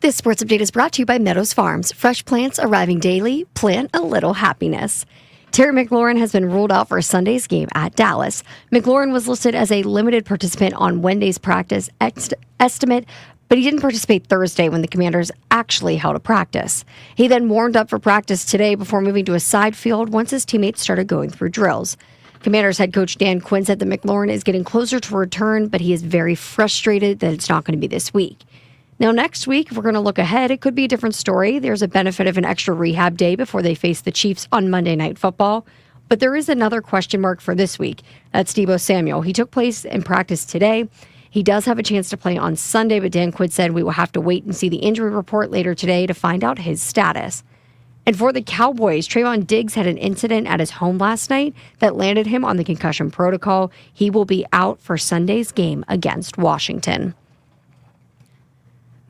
This sports update is brought to you by Meadows Farms. Fresh plants arriving daily. Plant a little happiness. Terry McLaurin has been ruled out for Sunday's game at Dallas. McLaurin was listed as a limited participant on Wednesday's practice estimate, but he didn't participate Thursday when the Commanders actually held a practice. He then warmed up for practice today before moving to a side field once his teammates started going through drills. Commanders head coach Dan Quinn said that McLaurin is getting closer to return, but he is very frustrated that it's not going to be this week. Now, next week, if we're going to look ahead, it could be a different story. There's a benefit of an extra rehab day before they face the Chiefs on Monday Night Football. But there is another question mark for this week. That's Deebo Samuel. He took place in practice today. He does have a chance to play on Sunday, but Dan Quinn said we will have to wait and see the injury report later today to find out his status. And for the Cowboys, Trayvon Diggs had an incident at his home last night that landed him on the concussion protocol. He will be out for Sunday's game against Washington.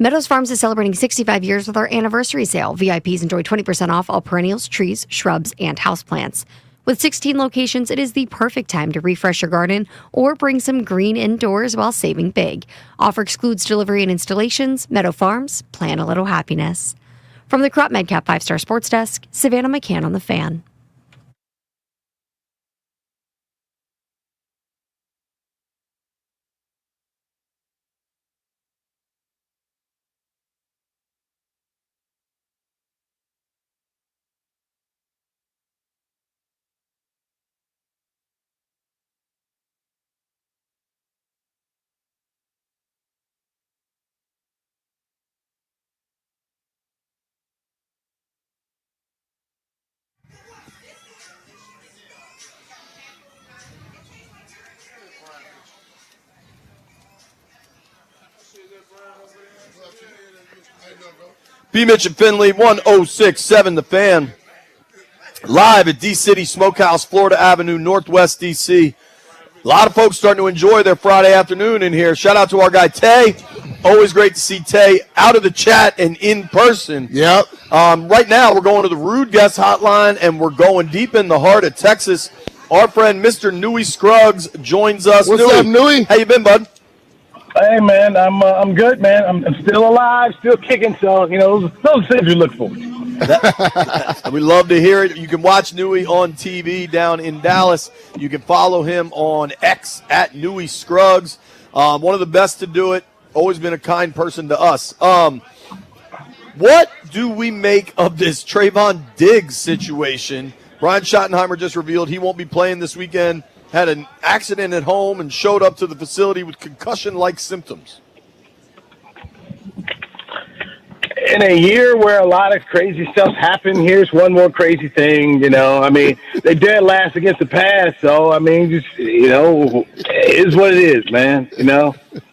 Meadows Farms is celebrating 65 years with our anniversary sale. VIPs enjoy 20% off all perennials, trees, shrubs, and houseplants. With 16 locations, it is the perfect time to refresh your garden or bring some green indoors while saving big. Offer excludes delivery and installations. Meadow Farms, plan a little happiness. From the Crop MedCap 5-Star Sports Desk, Savannah McCann on the Fan. BMitch and Finlay, 1067 The Fan. Live at D-City Smokehouse, Florida Avenue, Northwest D.C. A lot of folks starting to enjoy their Friday afternoon in here. Shout out to our guy, Tay. Always great to see Tay out of the chat and in person. Yep. Right now, we're going to the Rude Guest Hotline, and we're going deep in the heart of Texas. Our friend, Mr. Newey Scruggs, joins us. What's up, Newey? How you been, bud? Hey, man, I'm good, man. I'm still alive, still kicking. So, those things we look for. We love to hear it. You can watch Newey on TV down in Dallas. You can follow him on X at Newey Scruggs. One of the best to do it. Always been a kind person to us. What do we make of this Trayvon Diggs situation? Brian Schottenheimer just revealed he won't be playing this weekend. Had an accident at home and showed up to the facility with concussion-like symptoms. In a year where a lot of crazy stuff's happened, here's one more crazy thing, They dead last against the pass, so, just, it is what it is, man, It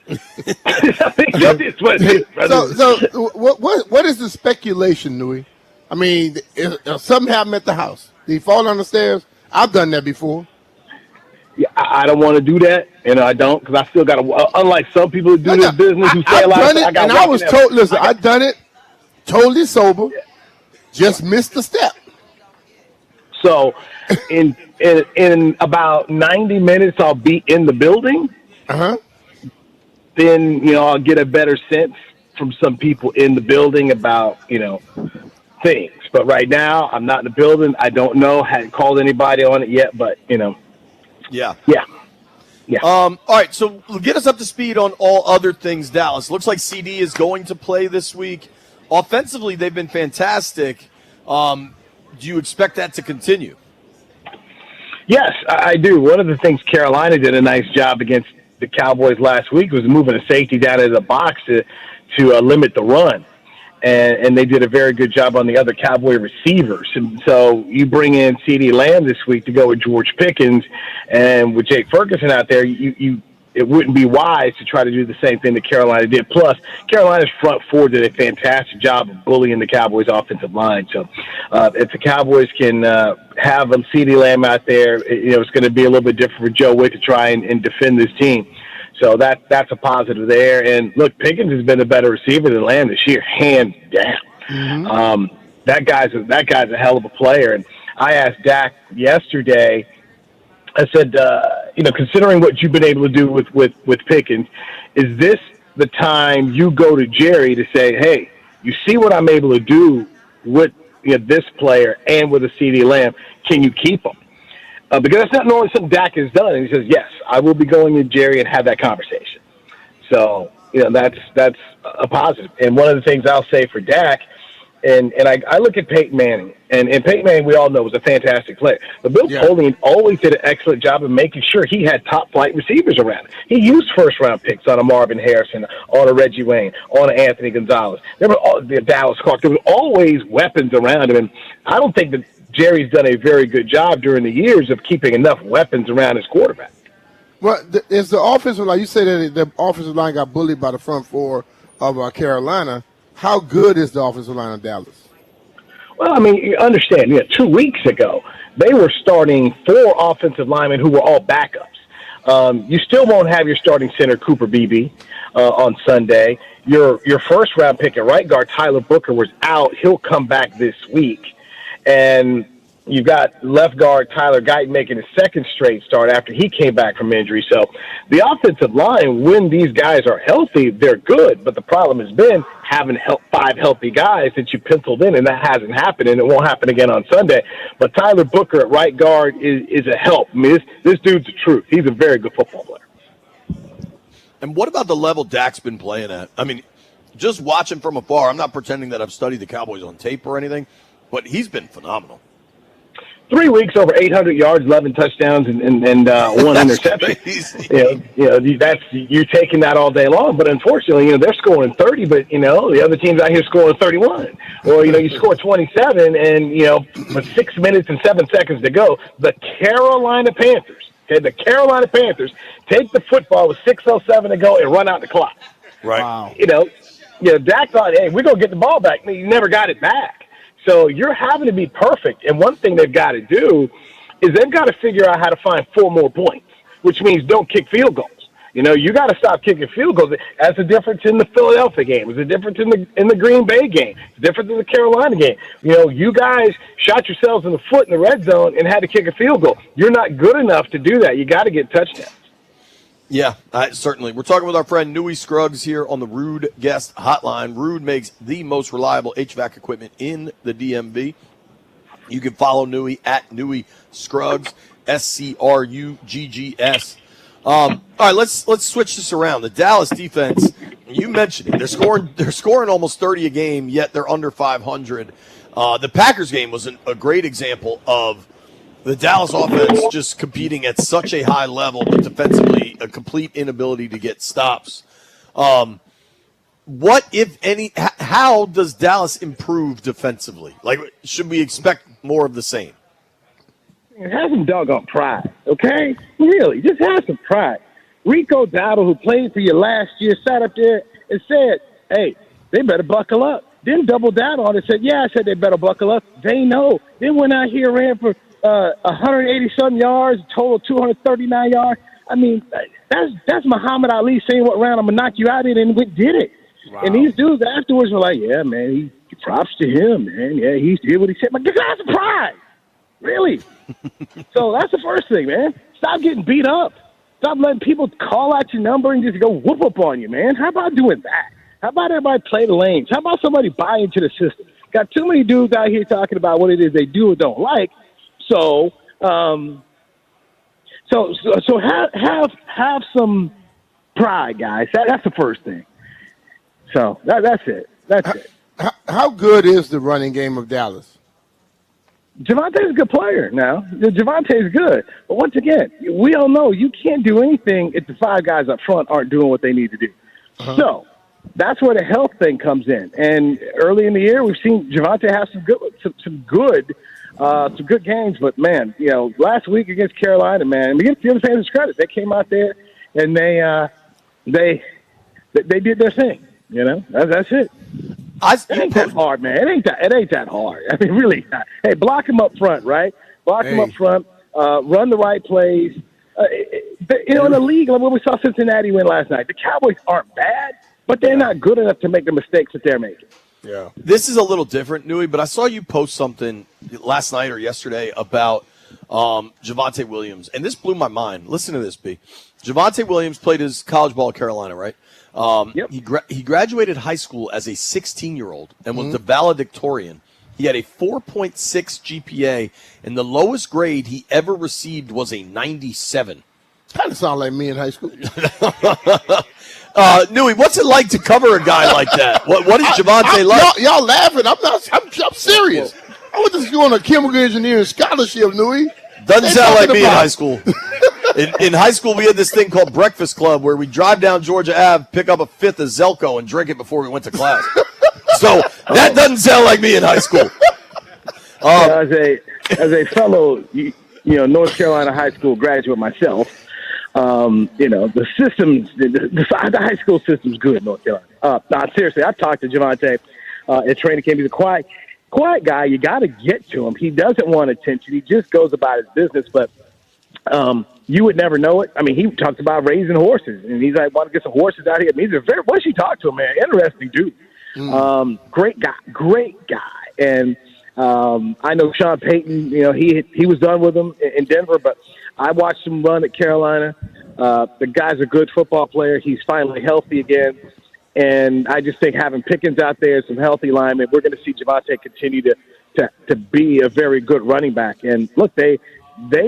is what it is, brother. So what is the speculation, Newey? If something happened at the house. Did he fall down the stairs? I've done that before. Yeah, I don't want to do that, I don't, because I still got to. Unlike some people who do this business who say a lot, I was told. Listen, I've done it, totally sober, just missed the step. So, in about 90 minutes, I'll be in the building. Then I'll get a better sense from some people in the building about things. But right now, I'm not in the building. I don't know. Hadn't called anybody on it yet, but Yeah. Yeah. All right, so get us up to speed on all other things Dallas. Looks like CD is going to play this week. Offensively, they've been fantastic. Do you expect that to continue? Yes, I do. One of the things Carolina did a nice job against the Cowboys last week was moving a safety down into the box to limit the run. And they did a very good job on the other Cowboy receivers. And so you bring in CeeDee Lamb this week to go with George Pickens, and with Jake Ferguson out there, it wouldn't be wise to try to do the same thing that Carolina did. Plus, Carolina's front four did a fantastic job of bullying the Cowboys' offensive line. So if the Cowboys can have a CeeDee Lamb out there, it's going to be a little bit different for Joe Wick to try and defend this team. So that's a positive there. And look, Pickens has been a better receiver than Lamb this year, hands down. That guy's a hell of a player. And I asked Dak yesterday, I said, considering what you've been able to do with Pickens, is this the time you go to Jerry to say, hey, You see what I'm able to do with this player and with a CD Lamb. Can you keep him? Because that's not normally something Dak has done. And he says, yes, I will be going to Jerry and have that conversation. So, that's a positive. And one of the things I'll say for Dak, and I look at Peyton Manning, and Peyton Manning, we all know, was a fantastic player. But Bill Polian always did an excellent job of making sure he had top-flight receivers around him. He used first-round picks on a Marvin Harrison, on a Reggie Wayne, on an Anthony Gonzalez. There were the Dallas Clark. There were always weapons around him, and I don't think that Jerry's done a very good job during the years of keeping enough weapons around his quarterback. Well, is the offensive line, you say that the offensive line got bullied by the front four of Carolina. How good is the offensive line of Dallas? Well, I mean, you understand, 2 weeks ago, they were starting 4 offensive linemen who were all backups. You still won't have your starting center, Cooper Beebe, on Sunday. Your first-round pick at right guard, Tyler Booker, was out. He'll come back this week. And you've got left guard Tyler Guyton making his second straight start after he came back from injury. So the offensive line, when these guys are healthy, they're good. But the problem has been having 5 healthy guys that you penciled in, and that hasn't happened, and it won't happen again on Sunday. But Tyler Booker at right guard is a help. I mean, this dude's the truth. He's a very good football player. And what about the level Dak's been playing at? I mean, just watching from afar, I'm not pretending that I've studied the Cowboys on tape or anything, but he's been phenomenal. 3 weeks, over 800 yards, 11 touchdowns, and 1 interception. That's you're taking that all day long. But unfortunately, they're scoring 30, but the other team's out here scoring 31. Or you score 27, and with 6 minutes and 7 seconds to go, the Carolina Panthers take the football with 6:07 to go and run out the clock. Right. Wow. Dak thought, hey, we're gonna get the ball back. You never got it back. So you're having to be perfect. And one thing they've got to do is they've got to figure out how to find 4 more points, which means don't kick field goals. You got to stop kicking field goals. That's the difference in the Philadelphia game. It's the difference in the Green Bay game. It's the difference in the Carolina game. You guys shot yourselves in the foot in the red zone and had to kick a field goal. You're not good enough to do that. You got to get touchdowns. Yeah, certainly. We're talking with our friend Newey Scruggs here on the Rude Guest Hotline. Rude makes the most reliable HVAC equipment in the DMV. You can follow Newey at Newey Scruggs, SCRUGGS. All right, let's switch this around. The Dallas defense, you mentioned it. They're scoring almost 30 a game, yet they're under 500. The Packers game was a great example of the Dallas offense just competing at such a high level, but defensively a complete inability to get stops. What, if any, how does Dallas improve defensively? Like, should we expect more of the same? Have some doggone pride, okay? Really, just have some pride. Rico Dowdle, who played for you last year, sat up there and said, hey, they better buckle up. Then doubled down on it and said, yeah, I said they better buckle up. They know. Then went out here and ran for 180-some yards, total 239 yards. I mean, that's Muhammad Ali saying what round I'm going to knock you out in, and we did it. Wow. And these dudes afterwards were like, yeah, man, props to him, man. Yeah, he did what he said. But that's pride. Really? So that's the first thing, man. Stop getting beat up. Stop letting people call out your number and just go whoop up on you, man. How about doing that? How about everybody play the lanes? How about somebody buy into the system? Got too many dudes out here talking about what it is they do or don't like. So have some pride, guys. That's the first thing. So that's it. That's it. How good is the running game of Dallas? Javonte's a good player now. Javonte's good. But once again, we all know you can't do anything if the 5 guys up front aren't doing what they need to do. Uh-huh. So that's where the health thing comes in. And early in the year, we've seen Javonte have some good games. But, man, last week against Carolina, man, we give the other fans credit. They came out there and they did their thing. That's it. It ain't that hard, man. It ain't that hard. I mean, really. Hey, block him up front, right? Block him up front. Run the right plays. In the league, like when we saw Cincinnati win last night, the Cowboys aren't bad, but they're not good enough to make the mistakes that they're making. Yeah. This is a little different, Newey, but I saw you post something last night or yesterday about Javonte Williams, and this blew my mind. Listen to this, B. Javonte Williams played his college ball at Carolina, right? He graduated high school as a 16-year-old and was the valedictorian. He had a 4.6 GPA, and the lowest grade he ever received was a 97. Kind of sound like me in high school. Newey, what's it like to cover a guy like that? What is Javante like? Y'all laughing. I'm serious. I went to school on a chemical engineering scholarship, Newey. Doesn't sound like me in high school. In high school, we had this thing called Breakfast Club where we drive down Georgia Ave, pick up a fifth of Zelco, and drink it before we went to class. So that doesn't sound like me in high school. As a fellow, North Carolina high school graduate myself, the systems, the high school system's good in North Carolina. Seriously, I talked to Javante at training camp. He's a quiet guy. You got to get to him. He doesn't want attention. He just goes about his business, but you would never know it. I mean, he talks about raising horses, and he's like, want to get some horses out here. I mean, once you talk to him, man, interesting dude. Great guy. And I know Sean Payton, he was done with him in Denver, but I watched him run at Carolina. The guy's a good football player. He's finally healthy again. And I just think having Pickens out there, some healthy linemen, we're going to see Javante continue to be a very good running back. And look, they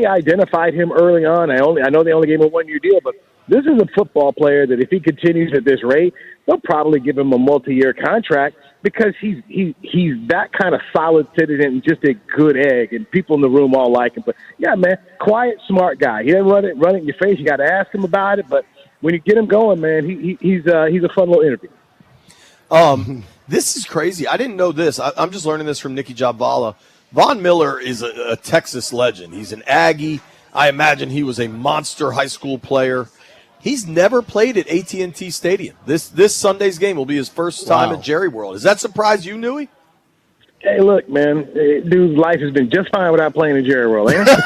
identified him early on. I know they only gave him a 1-year deal, but this is a football player that if he continues at this rate, they'll probably give him a multi-year contract because he's that kind of solid citizen and just a good egg, and people in the room all like him. But yeah, man, quiet, smart guy. He doesn't run it in your face. You got to ask him about it, but when you get him going, man, he's a fun little interview. This is crazy. I didn't know this. I'm just learning this from Nicky Jabvala. Von Miller is a Texas legend. He's an Aggie. I imagine he was a monster high school player. He's never played at AT&T Stadium. This Sunday's game will be his first time at Jerry World. Does that surprise you, Newey? Hey, look, man, dude's life has been just fine without playing in Jerry World, ain't it?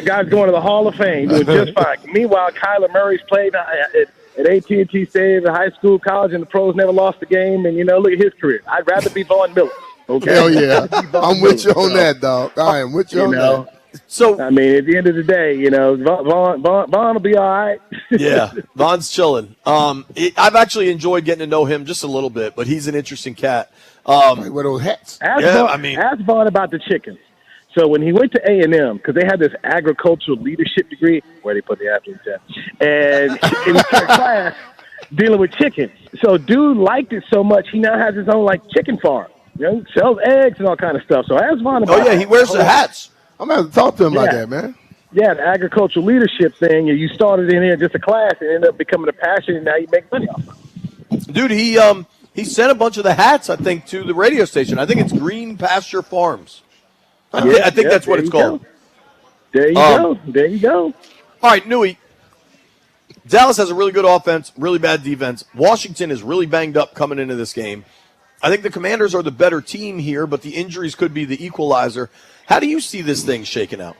Guy's going to the Hall of Fame, doing just fine. Meanwhile, Kyler Murray's played at AT&T Stadium, high school, college, and the pros never lost a game. And, look at his career. I'd rather be Von Miller. Okay. Hell yeah. I'm with you on that, dog. I am with you on that. So I mean, at the end of the day, Vaughn will be all right. Yeah, Vaughn's chilling. I've actually enjoyed getting to know him just a little bit, but he's an interesting cat. With those hats. Ask Vaughn about the chickens. So when he went to A&M, because they had this agricultural leadership degree, where they put the athletes at, and he was in class dealing with chickens. So dude liked it so much, he now has his own chicken farm. Sells eggs and all kind of stuff. So ask Vaughn about. Oh yeah, he wears the hats. I'm going to have to talk to him about that, man. Yeah, the agricultural leadership thing. You started in here just a class and ended up becoming a passion, and now you make money off of it. Dude, he sent a bunch of the hats, I think, to the radio station. I think it's Green Pasture Farms. I think that's what it's called. There you go. There you go. All right, Newey. Dallas has a really good offense, really bad defense. Washington is really banged up coming into this game. I think the Commanders are the better team here, but the injuries could be the equalizer. How do you see this thing shaking out?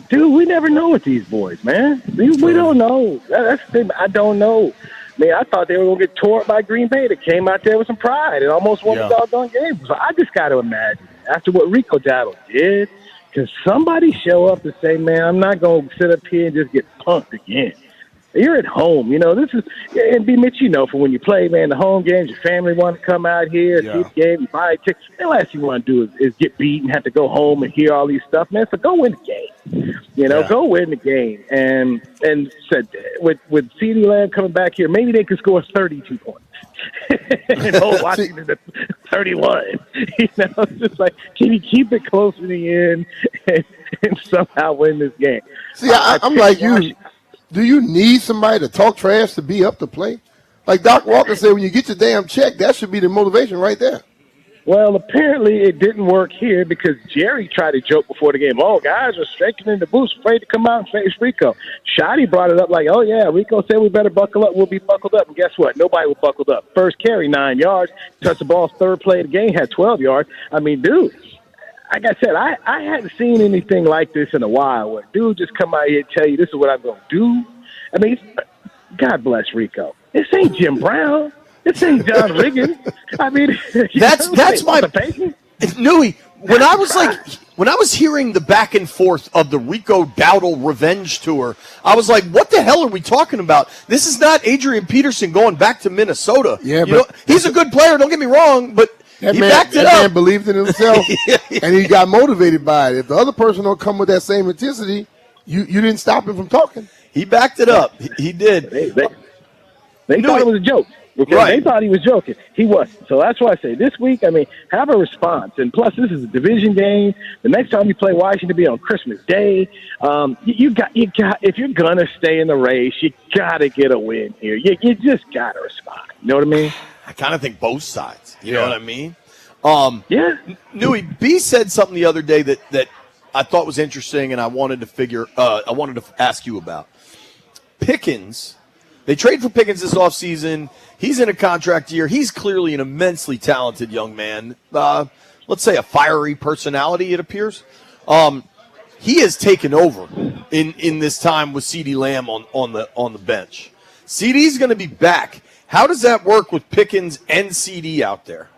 Dude, we never know with these boys, man. We don't know. That's the thing. I don't know. Man, I thought they were going to get tore up by Green Bay. They came out there with some pride and almost won the doggone game. So I just got to imagine, after what Rico Dowdle did, can somebody show up and say, man, I'm not going to sit up here and just get punked again. You're at home. This is – and BMitch, for when you play, man, the home games, your family want to come out here, see the game, you buy a ticket. The last thing you want to do is get beat and have to go home and hear all these stuff, man. So go win the game. Go win the game. And said with CeeDee Lamb coming back here, maybe they could score 32 points. And hold Washington at 31. It's just like, can you keep it close to the end and somehow win this game? See, I'm like you. Do you need somebody to talk trash to be up to play? Like Doc Walker said, when you get your damn check, that should be the motivation right there. Well, apparently it didn't work here because Jerry tried to joke before the game. Oh, guys are shaking in the boots, afraid to come out and face Rico. Shotty brought it up like, oh, yeah, Rico said we better buckle up. We'll be buckled up. And guess what? Nobody was buckled up. First carry, 9 yards. Touched the ball, third play of the game, had 12 yards. I mean, dude, like I said, I hadn't seen anything like this in a while where dude just come out here and tell you this is what I'm going to do. I mean, God bless Rico. This ain't Jim Brown. This ain't John Riggins. I mean, that's my patient. Newey, when I was hearing the back and forth of the Rico Dowdle revenge tour, I was like, what the hell are we talking about? This is not Adrian Peterson going back to Minnesota. Yeah, he's a good player, don't get me wrong, but he backed it up. That man believed in himself, and he got motivated by it. If the other person don't come with that same intensity, you didn't stop him from talking. He backed it up. He did. They thought it was a joke. Okay? Right. They thought he was joking. He wasn't. So that's why I say this week, have a response. And plus, this is a division game. The next time you play Washington be on Christmas Day. You got. If you're gonna stay in the race, you gotta get a win here. You just gotta respond. You know what I mean? I kind of think both sides. You know what I mean? Yeah. Newey, B said something the other day that I thought was interesting, and I wanted to ask you about. Pickens. They trade for Pickens this offseason. He's in a contract year. He's clearly an immensely talented young man. Let's say a fiery personality, it appears. He has taken over in this time with CeeDee Lamb on the bench. CeeDee's going to be back. How does that work with Pickens and CeeDee out there?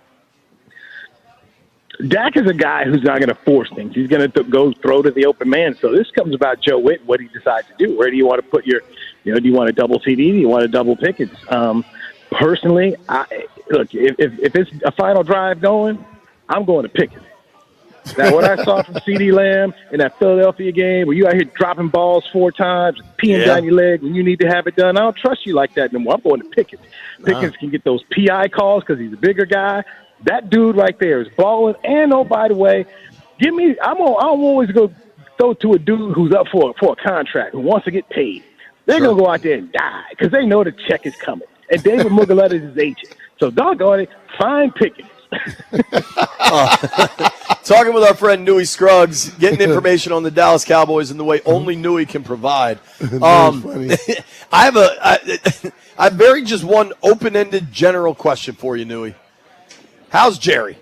Dak is a guy who's not going to force things. He's going to go throw to the open man. So this comes about Joe Witt, what he decides to do. Where do you want to put your, do you want to double CeeDee? Do you want to double Pickens? Personally, look, if it's a final drive going, I'm going to Pickens. Now, what I saw from CeeDee Lamb in that Philadelphia game where you out here dropping balls 4 times, peeing down your leg when you need to have it done, I don't trust you like that anymore. I'm going to Pickens. Pickens can get those PI calls because he's a bigger guy. That dude right there is balling. And, oh, by the way, I'm always going to throw to a dude who's up for a contract, who wants to get paid. They're going to go out there and die because they know the check is coming. And David Mugoletta is his agent. So, doggone it, fine Pickens. Talking with our friend Newey Scruggs, getting information on the Dallas Cowboys in the way only Newey can provide. I have very just one open-ended general question for you, Newey. How's Jerry?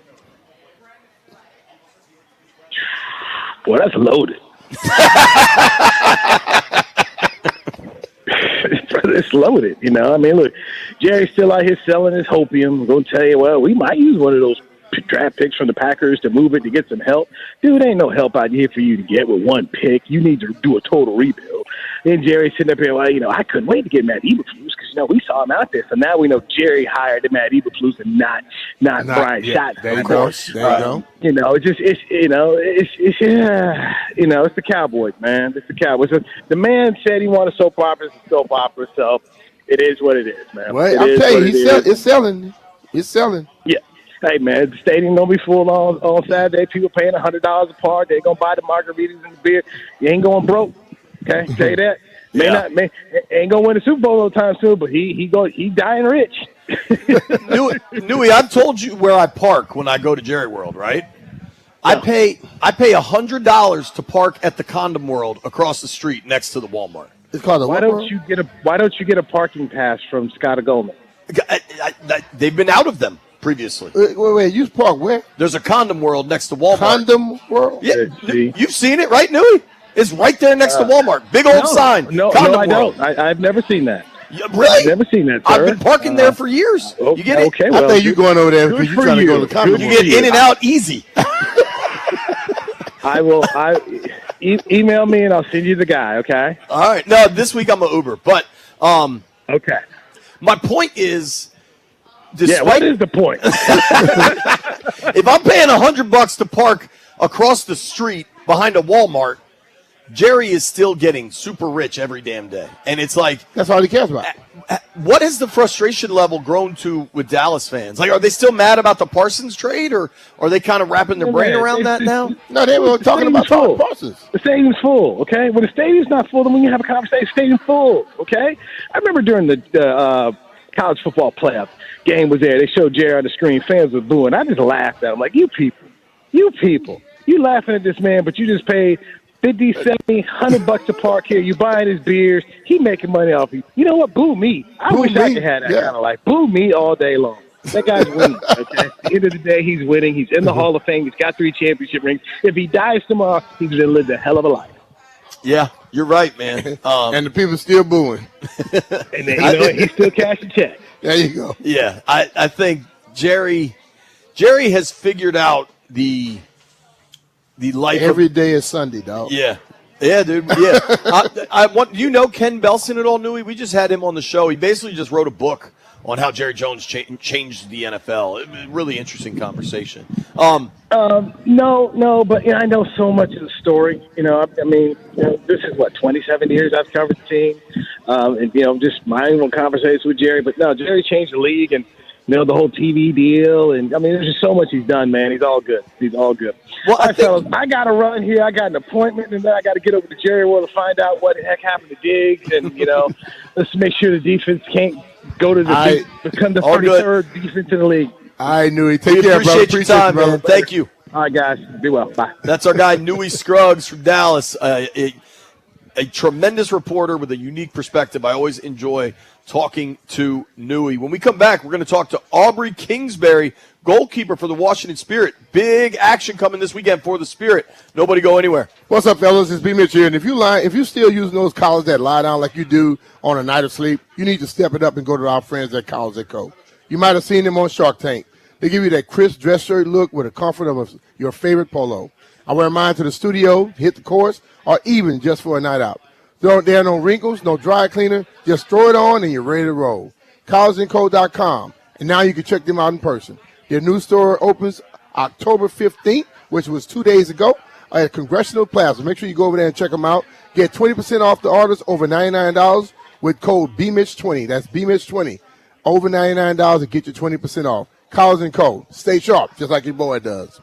Well, that's loaded. It's loaded, look, Jerry's still out here selling his hopium. I'm going to tell you, well, we might use one of those draft picks from the Packers to move it to get some help. Dude, ain't no help out here for you to get with one pick. You need to do a total rebuild. Then Jerry's sitting up here, well, I couldn't wait to get Matt Eberflus because, we saw him out there. So now we know Jerry hired Matt Eberflus and not Brian Schottenheimer. There you go. It's the Cowboys, man. It's the Cowboys. So the man said he wanted soap opera. It's a soap opera, so it is what it is, man. Well, I'm telling you, it's selling. It's selling. Yeah. Hey, man, the stadium going to be full on Saturday. People paying $100 a part. They're going to buy the margaritas and the beer. You ain't going broke. Okay, tell you that. Ain't gonna win the Super Bowl no time soon, but he dying rich. Newey, I've told you where I park when I go to Jerry World, right? I pay $100 to park at the Condom World across the street next to the Walmart. It's called Why don't you get a parking pass from Scott Goldman? They've been out of them previously. Wait, you park where? There's a Condom World next to Walmart. Condom World? Yeah, you've seen it, right, Newey? It's right there next to Walmart. Big old sign. No, I don't. I've never seen that. Really? I've never seen that, sir. I've been parking there for years. You get it? Okay, I think you're going over there because you're trying to go to the Condom You get in and out easy. I will. Email me and I'll send you the guy. Okay. All right. No, this week I'm an Uber, but okay. My point is. What is the point? If I'm paying $100 to park across the street behind a Walmart, Jerry is still getting super rich every damn day. And it's like... That's all he cares about. What has the frustration level grown to with Dallas fans? Like, are they still mad about the Parsons trade, or are they kind of wrapping their brain around that now? No, they were talking about Parsons. The stadium's full, okay? When the stadium's not full, then when you have a conversation, stadium's full, okay? I remember during the college football playoff game was there. They showed Jerry on the screen. Fans were booing. I just laughed at him. Like, you people, you laughing at this man, but you just paid $50, $70, $100 to park here. You buying his beers. He making money off you. You know what? Boo me. I wish I could have that kind of life. Boo me all day long. That guy's winning. Okay. At the end of the day, he's winning. He's in the Hall of Fame. He's got 3 championship rings. If he dies tomorrow, he's going to live a hell of a life. Yeah, you're right, man. And the people still booing. And then, he's still cashing checks. There you go. Yeah, I think Jerry has figured out the the life Every of, day is Sunday, dog. Yeah. Yeah, dude. Yeah. I want you know Ken Belson at all, Newey? We just had him on the show. He basically just wrote a book on how Jerry Jones changed the NFL. Really interesting conversation. No, but I know so much of the story. I mean, this is what 27 years I've covered the team, and just my own conversations with Jerry. But no, Jerry changed the league, and the whole TV deal, and I mean, there's just so much he's done, man. He's all good. He's all good. Well, all right, fellas, I got to run here. I got an appointment, and then I got to get over to Jerry World to find out what the heck happened to Diggs, and let's make sure the defense can't go to become the 33rd defense in the league. I knew he. We appreciate your time, man. Thank you. All right, guys. Be well. Bye. That's our guy, Newey Scruggs from Dallas. A tremendous reporter with a unique perspective. I always enjoy talking to Newey. When we come back, we're going to talk to Aubrey Kingsbury, goalkeeper for the Washington Spirit. Big action coming this weekend for the Spirit. Nobody go anywhere. What's up, fellas? It's BMitch here. And if you still using those collars that lie down like you do on a night of sleep, you need to step it up and go to our friends at Collars & Co. You might have seen them on Shark Tank. They give you that crisp dress shirt look with the comfort of your favorite polo. I wear mine to the studio, hit the course, or even just for a night out. There are no wrinkles, no dry cleaner. Just throw it on and you're ready to roll. CollegeandCo.com. And now you can check them out in person. Their new store opens October 15th, which was 2 days ago, at Congressional Plaza. Make sure you go over there and check them out. Get 20% off the orders over $99 with code BMitch20. That's BMitch20. Over $99 to get you 20% off. College & Co. Stay sharp, just like your boy does.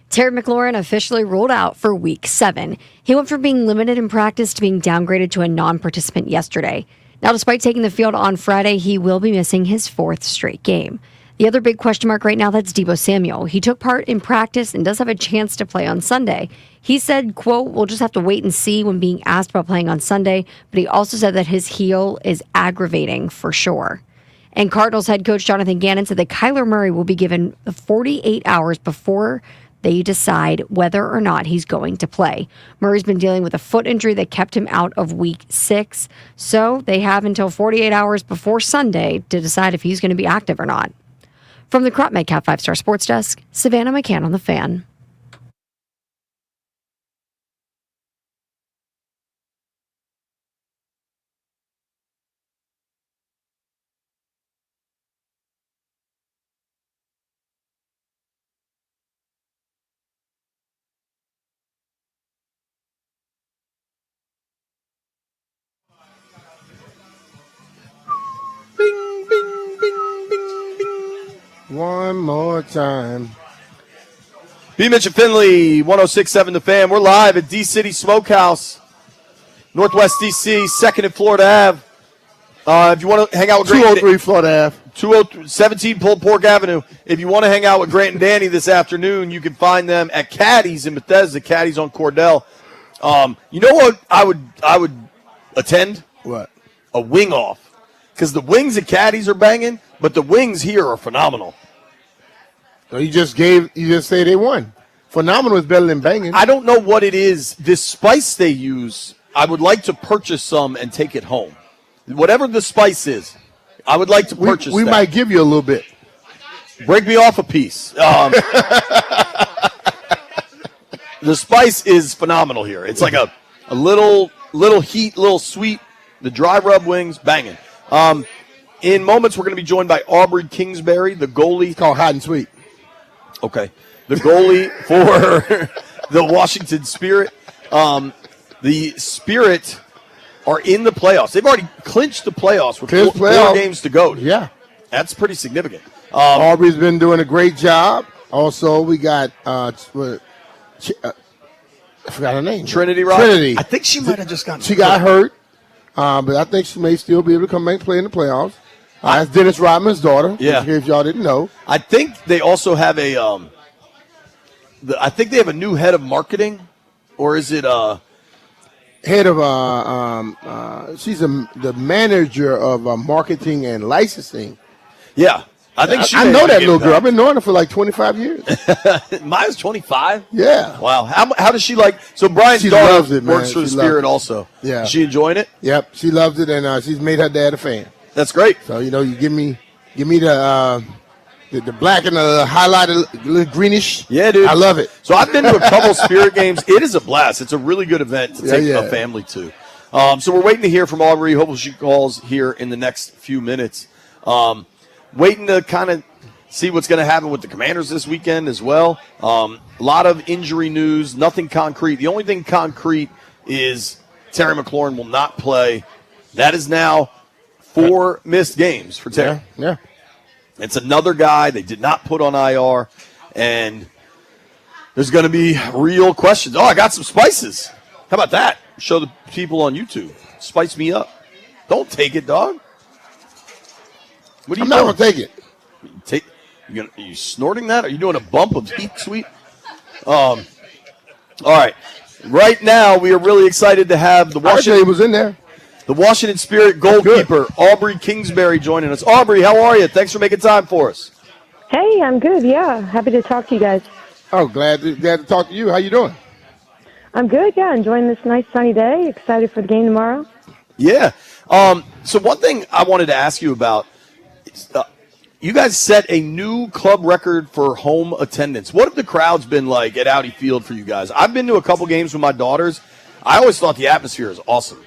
Terry McLaurin officially ruled out for Week 7. He went from being limited in practice to being downgraded to a non-participant yesterday. Now, despite taking the field on Friday, he will be missing his 4th straight game. The other big question mark right now, that's Deebo Samuel. He took part in practice and does have a chance to play on Sunday. He said, quote, "We'll just have to wait and see," when being asked about playing on Sunday, but he also said that his heel is aggravating for sure. And Cardinals head coach Jonathan Gannon said that Kyler Murray will be given 48 hours before they decide whether or not he's going to play. Murray's been dealing with a foot injury that kept him out of Week 6, so they have until 48 hours before Sunday to decide if he's going to be active or not. From the Crop Medcap 5-Star Sports Desk, Savannah McCann on the Fan. One more time. BMitch and Finlay, 106.7 The Fan. We're live at D-City Smokehouse, Northwest D.C., 2nd and Florida Ave. If you want to hang out with Grant, 203 Florida Ave. 17 Pulled Pork Avenue. If you want to hang out with Grant and Danny this afternoon, you can find them at Caddy's in Bethesda, Caddy's on Cordell. You know what I would attend? What? A wing off. Because the wings at Caddy's are banging, but the wings here are phenomenal. So you just say they won. Phenomenal is better than banging. I don't know what it is. This spice they use, I would like to purchase some and take it home. Whatever the spice is, I would like to purchase We that. might give you a little bit. Break me off a piece. The spice is phenomenal here. It's like a little heat, little sweet. The dry rub wings, banging. In moments, we're going to be joined by Aubrey Kingsbury, the goalie. It's called Hot and Sweet. Okay. The goalie for the Washington Spirit. The Spirit are in the playoffs. They've already clinched the playoffs with four games to go. Yeah. That's pretty significant. Aubrey's been doing a great job. Also, we got, I forgot her name. Trinity Rock. Trinity. I think she might have just gotten She got hurt, but I think she may still be able to come back and play in the playoffs. That's Dennis Rodman's daughter. Yeah. If y'all didn't know. I think they also have I think they have a new head of marketing, or is it head of she's the manager of marketing and licensing. Yeah, I think I know that little girl. I've been knowing her for like 25 years. Maya's 25. Yeah. Wow. How does she like? So Brian's She daughter loves it, man. works for the She Spirit loves it. also. Yeah. Is she enjoying it? Yep, she loves it, and she's made her dad a fan. That's great. So you give me the black and the highlighted little greenish. Yeah, dude. I love it. So I've been to a couple Spirit games. It is a blast. It's a really good event to take a family to. So we're waiting to hear from Aubrey. Hopefully she calls here in the next few minutes. Waiting to kind of see what's going to happen with the Commanders this weekend as well. A lot of injury news, nothing concrete. The only thing concrete is Terry McLaurin will not play. That is now 4 missed games for Terry. Yeah. It's another guy they did not put on IR, and there's going to be real questions. Oh, I got some spices. How about that? Show the people on YouTube. Spice me up. Don't take it, dog. What are you I'm not going to take it. Are you snorting that? Are you doing a bump of heat sweet? All right. Right now, we are really excited to have the Washington was in there. The Washington Spirit goalkeeper, Aubrey Kingsbury, joining us. Aubrey, how are you? Thanks for making time for us. Hey, I'm good. Yeah, happy to talk to you guys. Oh, glad to talk to you. How you doing? I'm good. Yeah, enjoying this nice sunny day. Excited for the game tomorrow. Yeah. So one thing I wanted to ask you about, you guys set a new club record for home attendance. What have the crowds been like at Audi Field for you guys? I've been to a couple games with my daughters. I always thought the atmosphere is awesome.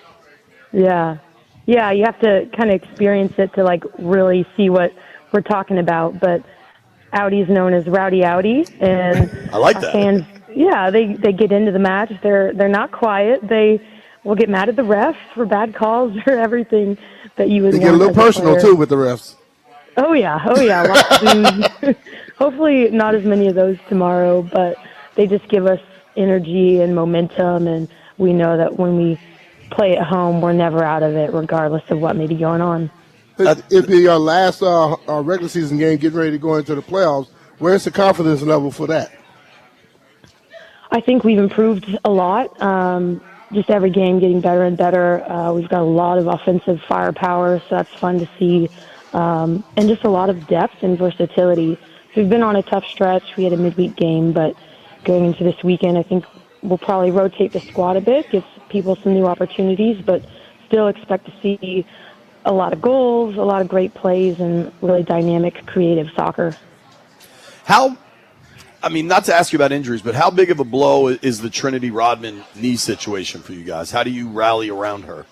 Yeah. Yeah, you have to kind of experience it to, like, really see what we're talking about. But Audi's known as Rowdy Audi, and I like that. fans, yeah, they get into the match. They're not quiet. They will get mad at the refs for bad calls or everything that you would They want get a little as personal, player. too, with the refs. Oh, yeah. Lots of hopefully not as many of those tomorrow, but they just give us energy and momentum, and we know that when we play at home, we're never out of it, regardless of what may be going on. It'd be your last regular season game, getting ready to go into the playoffs. Where's the confidence level for that? I think we've improved a lot. Just every game getting better and better. We've got a lot of offensive firepower, so that's fun to see. And just a lot of depth and versatility. So we've been on a tough stretch. We had a midweek game, but going into this weekend, I think we'll probably rotate the squad a bit, give people some new opportunities, but still expect to see a lot of goals, a lot of great plays, and really dynamic, creative soccer. Not to ask you about injuries, but how big of a blow is the Trinity Rodman knee situation for you guys? How do you rally around her?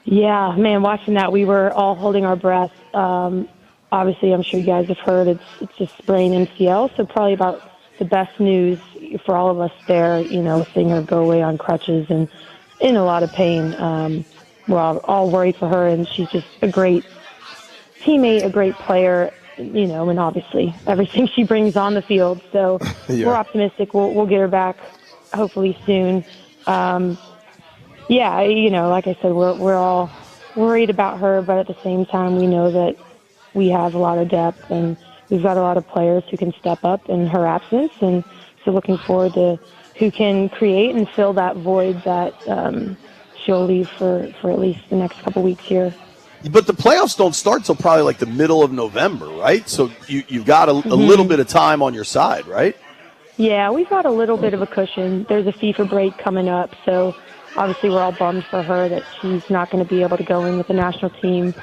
Yeah, man, watching that, we were all holding our breath. Obviously, I'm sure you guys have heard it's a sprained MCL, so probably about the best news for all of us there, seeing her go away on crutches and in a lot of pain. We're all worried for her, and she's just a great teammate, a great player, and obviously everything she brings on the field. So We're optimistic we'll get her back hopefully soon. Like I said, we're all worried about her, but at the same time, we know that we have a lot of depth and we've got a lot of players who can step up in her absence. And so looking forward to who can create and fill that void that she'll leave for at least the next couple weeks here. But the playoffs don't start till probably like the middle of November, right? So you've got a little bit of time on your side, right? Yeah, we've got a little bit of a cushion. There's a FIFA break coming up, so obviously we're all bummed for her that she's not going to be able to go in with the national team.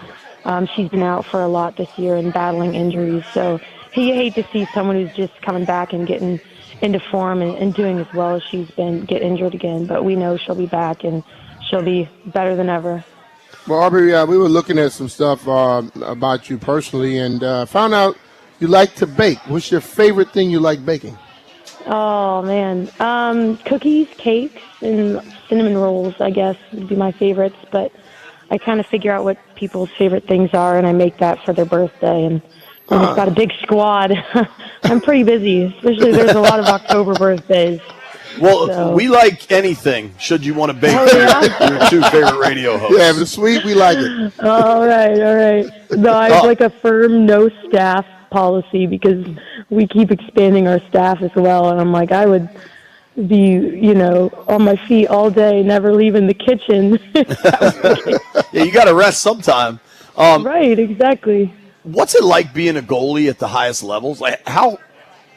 She's been out for a lot this year and battling injuries, so you hate to see someone who's just coming back and getting into form and doing as well as she's been get injured again. But we know she'll be back and she'll be better than ever. Well, Aubrey, we were looking at some stuff about you personally and found out you like to bake. What's your favorite thing you like baking? Oh, man. Cookies, cakes, and cinnamon rolls, I guess, would be my favorites. But I kind of figure out what people's favorite things are, and I make that for their birthday. And I've got a big squad. I'm pretty busy, especially there's a lot of October birthdays. Well, we like anything, should you want to bake your two favorite radio hosts. Yeah, if it's sweet, we like it. All right. No, I have like a firm no staff policy because we keep expanding our staff as well. And I'm like, I would be, on my feet all day, never leaving the kitchen. Yeah, you got to rest sometime. Right, exactly. What's it like being a goalie at the highest levels? Like, how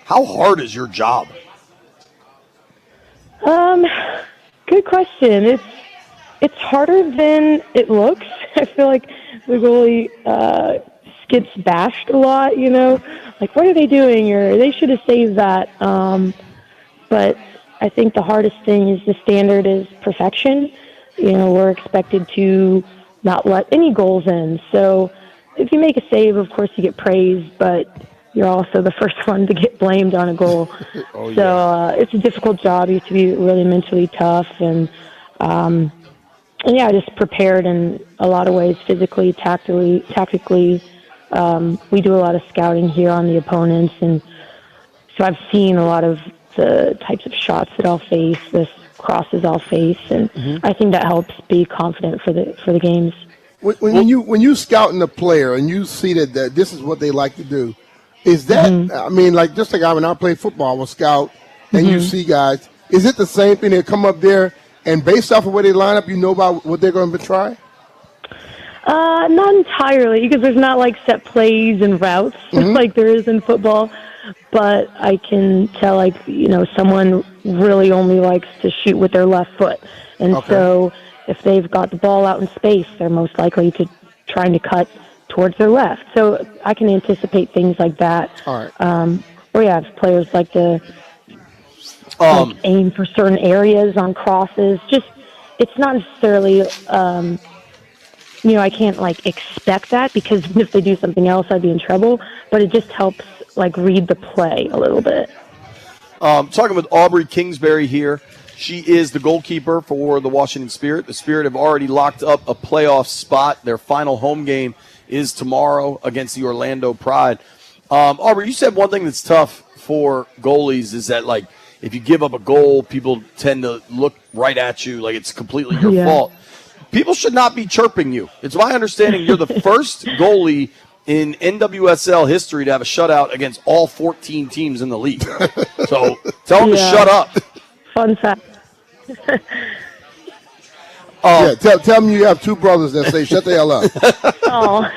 hard is your job? Good question. It's harder than it looks. I feel like the goalie gets bashed a lot, like, what are they doing? Or they should have saved that. But I think the hardest thing is the standard is perfection. We're expected to not let any goals in. So if you make a save, of course you get praised, but you're also the first one to get blamed on a goal. It's a difficult job. You have to be really mentally tough and just prepared in a lot of ways, physically, tactically. We do a lot of scouting here on the opponents, and so I've seen a lot of the types of shots that I'll face, the crosses I'll face, and I think that helps be confident for the games. When you scouting a player and you see that this is what they like to do, is that, just like when I play football, I will scout, and you see guys, is it the same thing? They come up there, and based off of where they line up, you know about what they're going to try? Not entirely, because there's not, like, set plays and routes like there is in football. But I can tell, someone really only likes to shoot with their left foot. And so if they've got the ball out in space, they're most likely to trying to cut towards their left. So I can anticipate things like that. All right. If players like to aim for certain areas on crosses. Just, it's not necessarily, I can't expect that because if they do something else, I'd be in trouble. But it just helps read the play a little bit. Talking with Aubrey Kingsbury here. She is the goalkeeper for the Washington Spirit. The Spirit have already locked up a playoff spot. Their final home game is tomorrow against the Orlando Pride. Aubrey, you said one thing that's tough for goalies is that, if you give up a goal, people tend to look right at you like it's completely your Yeah. fault. People should not be chirping you. It's my understanding you're the first goalie in NWSL history to have a shutout against all 14 teams in the league. So tell them to shut up. Fun fact. Tell them you have two brothers that say, shut the hell up. Oh,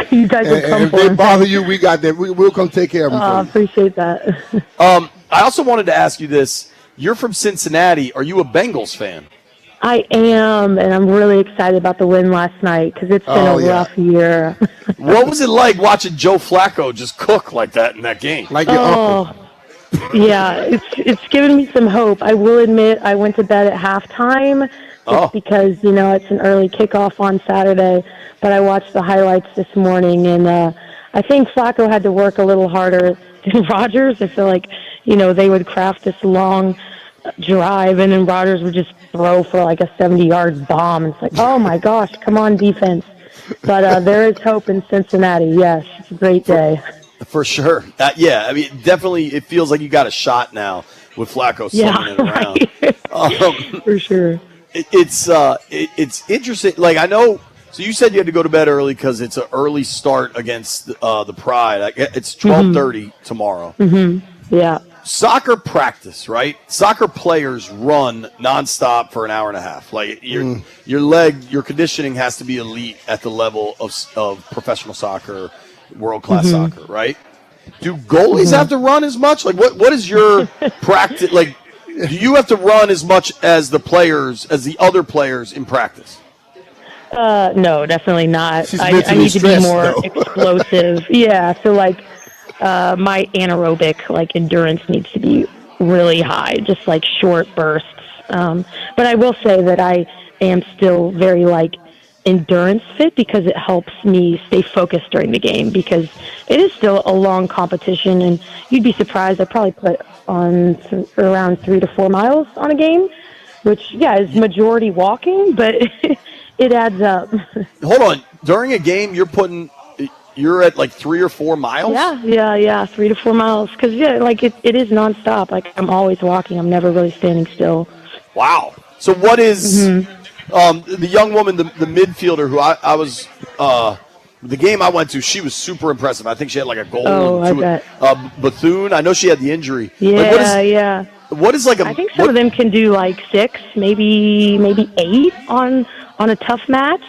you guys will come And if for they him. bother you, we got that. We'll come take care of them Oh, I for you. appreciate that. I also wanted to ask you this. You're from Cincinnati. Are you a Bengals fan? I am, and I'm really excited about the win last night because it's been a rough year. What was it like watching Joe Flacco just cook like that in that game? Like your uncle. Yeah, it's given me some hope. I will admit I went to bed at halftime just because, it's an early kickoff on Saturday, but I watched the highlights this morning, and I think Flacco had to work a little harder than Rodgers. I feel like, they would craft this long drive, and then Rodgers would just throw for like a 70-yard bomb. It's like, oh my gosh, come on, defense. But there is hope in Cincinnati. Yes, it's a great day. For sure. Yeah, I mean, definitely it feels like you got a shot now with Flacco slinging it around. For sure. It's interesting. Like, I know, so you said you had to go to bed early because it's an early start against the Pride. It's 12:30 tomorrow. Mm-hmm. Yeah. Soccer practice, right? Soccer players run nonstop for an hour and a half. Like your conditioning has to be elite at the level of professional soccer, world-class soccer, right? Do goalies have to run as much? Like what is your practice? Like, do you have to run as much as the other players in practice? No, definitely not. She's I mentally need to be stressed, more though. explosive. Yeah, so my anaerobic endurance needs to be really high, just like short bursts. But I will say that I am still very endurance fit because it helps me stay focused during the game because it is still a long competition, and you'd be surprised. I probably put on around 3 to 4 miles on a game, which is majority walking, but it adds up. Hold on, during a game you're at 3 or 4 miles? Yeah, 3 to 4 miles. Because, it is nonstop. Like, I'm always walking. I'm never really standing still. Wow. So what is the young woman, the midfielder who I was the game I went to, she was super impressive. I think she had a goal. Oh, I bet. Bethune, I know she had the injury. Yeah. What is I think some of them can do 6, maybe 8 on a tough match.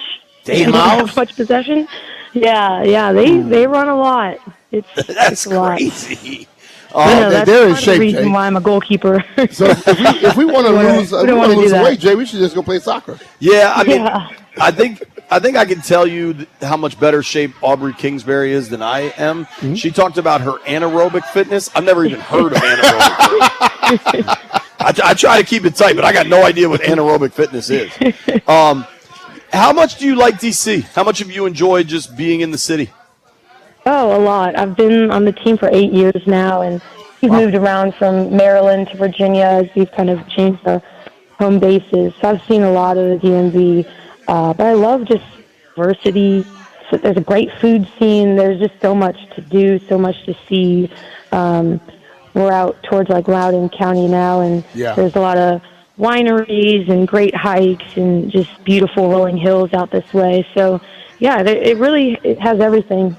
Damn, They don't have much possession. Yeah, they run a lot. It's a lot. Crazy. That's they're in part of shape, the reason Jay. why I'm a goalkeeper. So if we want to lose that. weight, Jay, we should just go play soccer. Yeah, I mean, I think I can tell you how much better shape Aubrey Kingsbury is than I am. Mm-hmm. She talked about her anaerobic fitness. I've never even heard of anaerobic fitness. I try to keep it tight, but I got no idea what anaerobic fitness is. How much do you like DC? How much have you enjoyed just being in the city? Oh, a lot. I've been on the team for 8 years now, and we've moved around from Maryland to Virginia as we've kind of changed our home bases. So I've seen a lot of the DMV, but I love just diversity. So there's a great food scene. There's just so much to do, so much to see. We're out towards Loudoun County now, and there's a lot of wineries and great hikes and just beautiful rolling hills out this way. So, it has everything.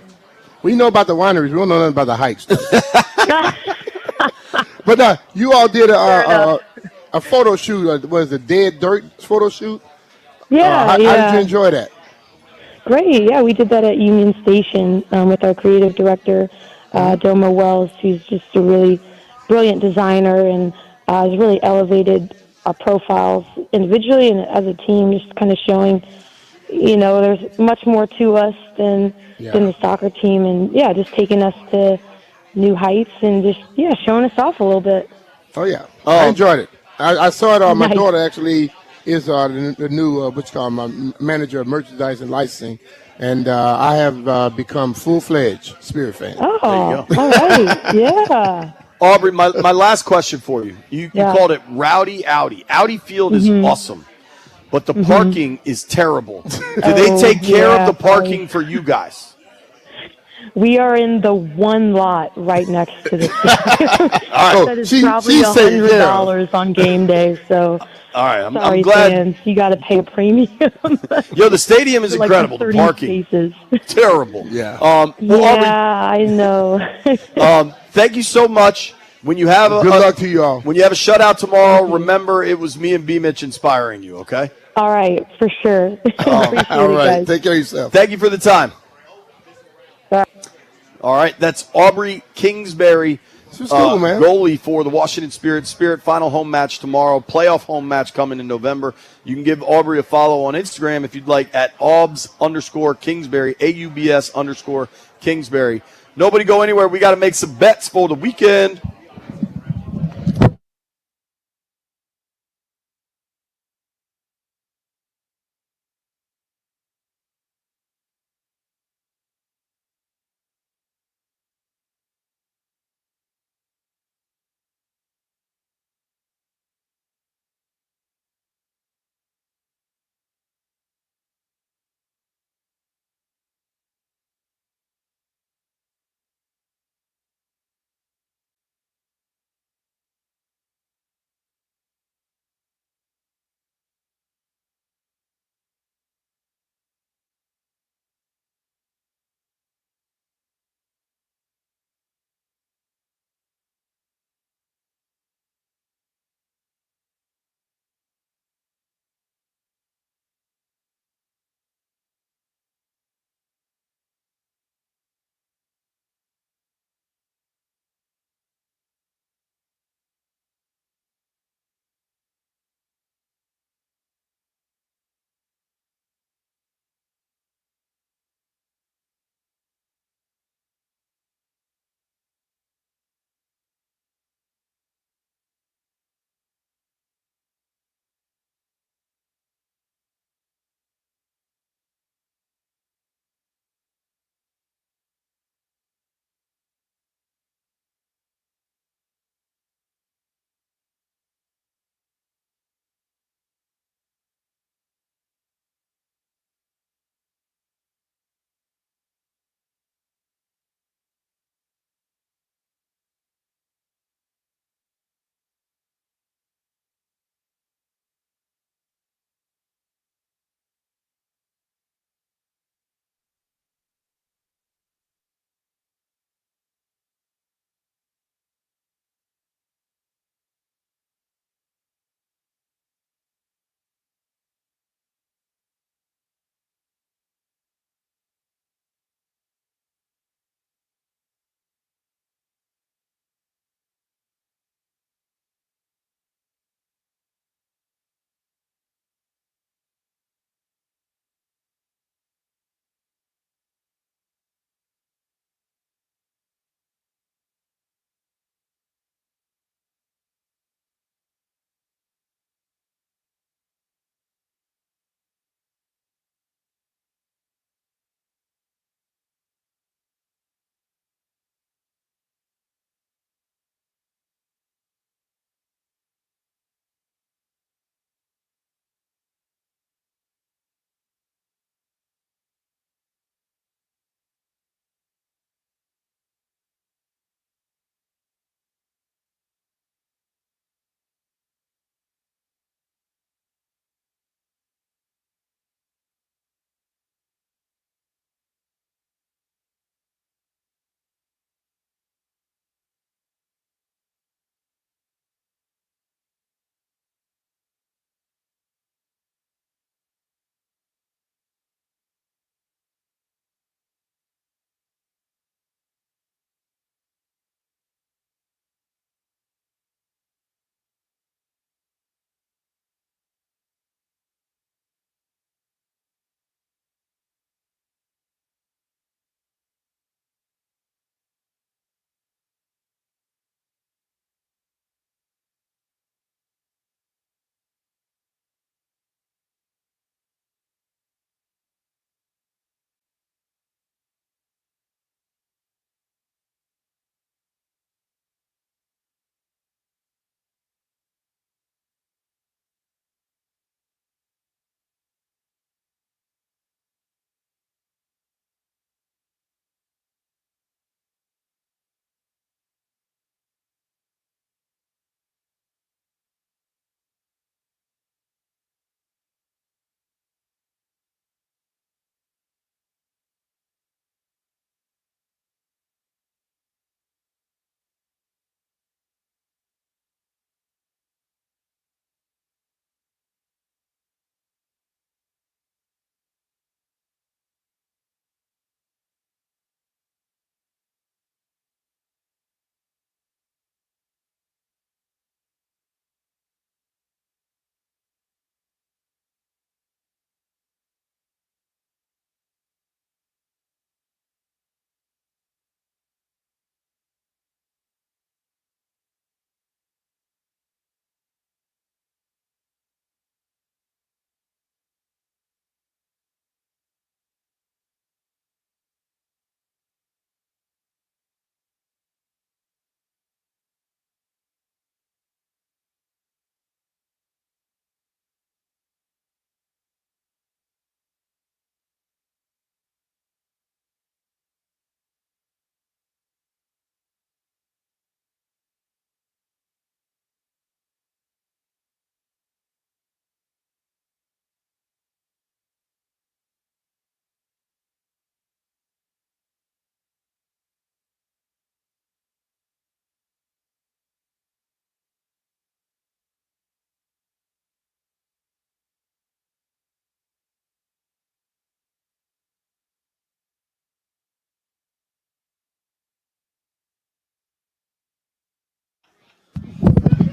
We know about the wineries. We don't know nothing about the hikes. But you all did a photo shoot. Was it Dead Dirt photo shoot? How did you enjoy that? Great. Yeah, we did that at Union Station with our creative director, Doma Wells, who's just a really brilliant designer and has really elevated our profiles individually and as a team, just kind of showing, there's much more to us than the soccer team, and just taking us to new heights and just showing us off a little bit. Oh yeah, I enjoyed it. I saw it. My Nice. daughter actually is the new my manager of merchandise and licensing, and I have become full-fledged Spirit fan. Oh, There you go. all right, yeah. Aubrey, my last question for you. You called it Rowdy Audi. Audi Field is awesome, but the parking is terrible. Do they take care of the parking for you guys? We are in the one lot right next to the stadium. right. That is She- probably she's taken care of. $100 on game day. So All right, I'm sorry, glad. fans, you got to pay a premium. Yo, the stadium is For, like, incredible. The 30 parking, spaces. terrible. Yeah. Well, Yeah, I know. Aubrey, thank you so much. When you have Good luck to you all. When you have a shutout tomorrow, remember it was me and BMitch inspiring you. Okay. All right, for sure. Appreciate All it, right. guys. Take care of yourself. Thank you for the time. Bye. All right, that's Aubrey Kingsbury, She's cool, man. goalie for the Washington Spirit. Spirit final home match tomorrow. Playoff home match coming in November. You can give Aubrey a follow on Instagram if you'd like at Aubs_Kingsbury, AUBS_Kingsbury. Nobody go anywhere. We got to make some bets for the weekend.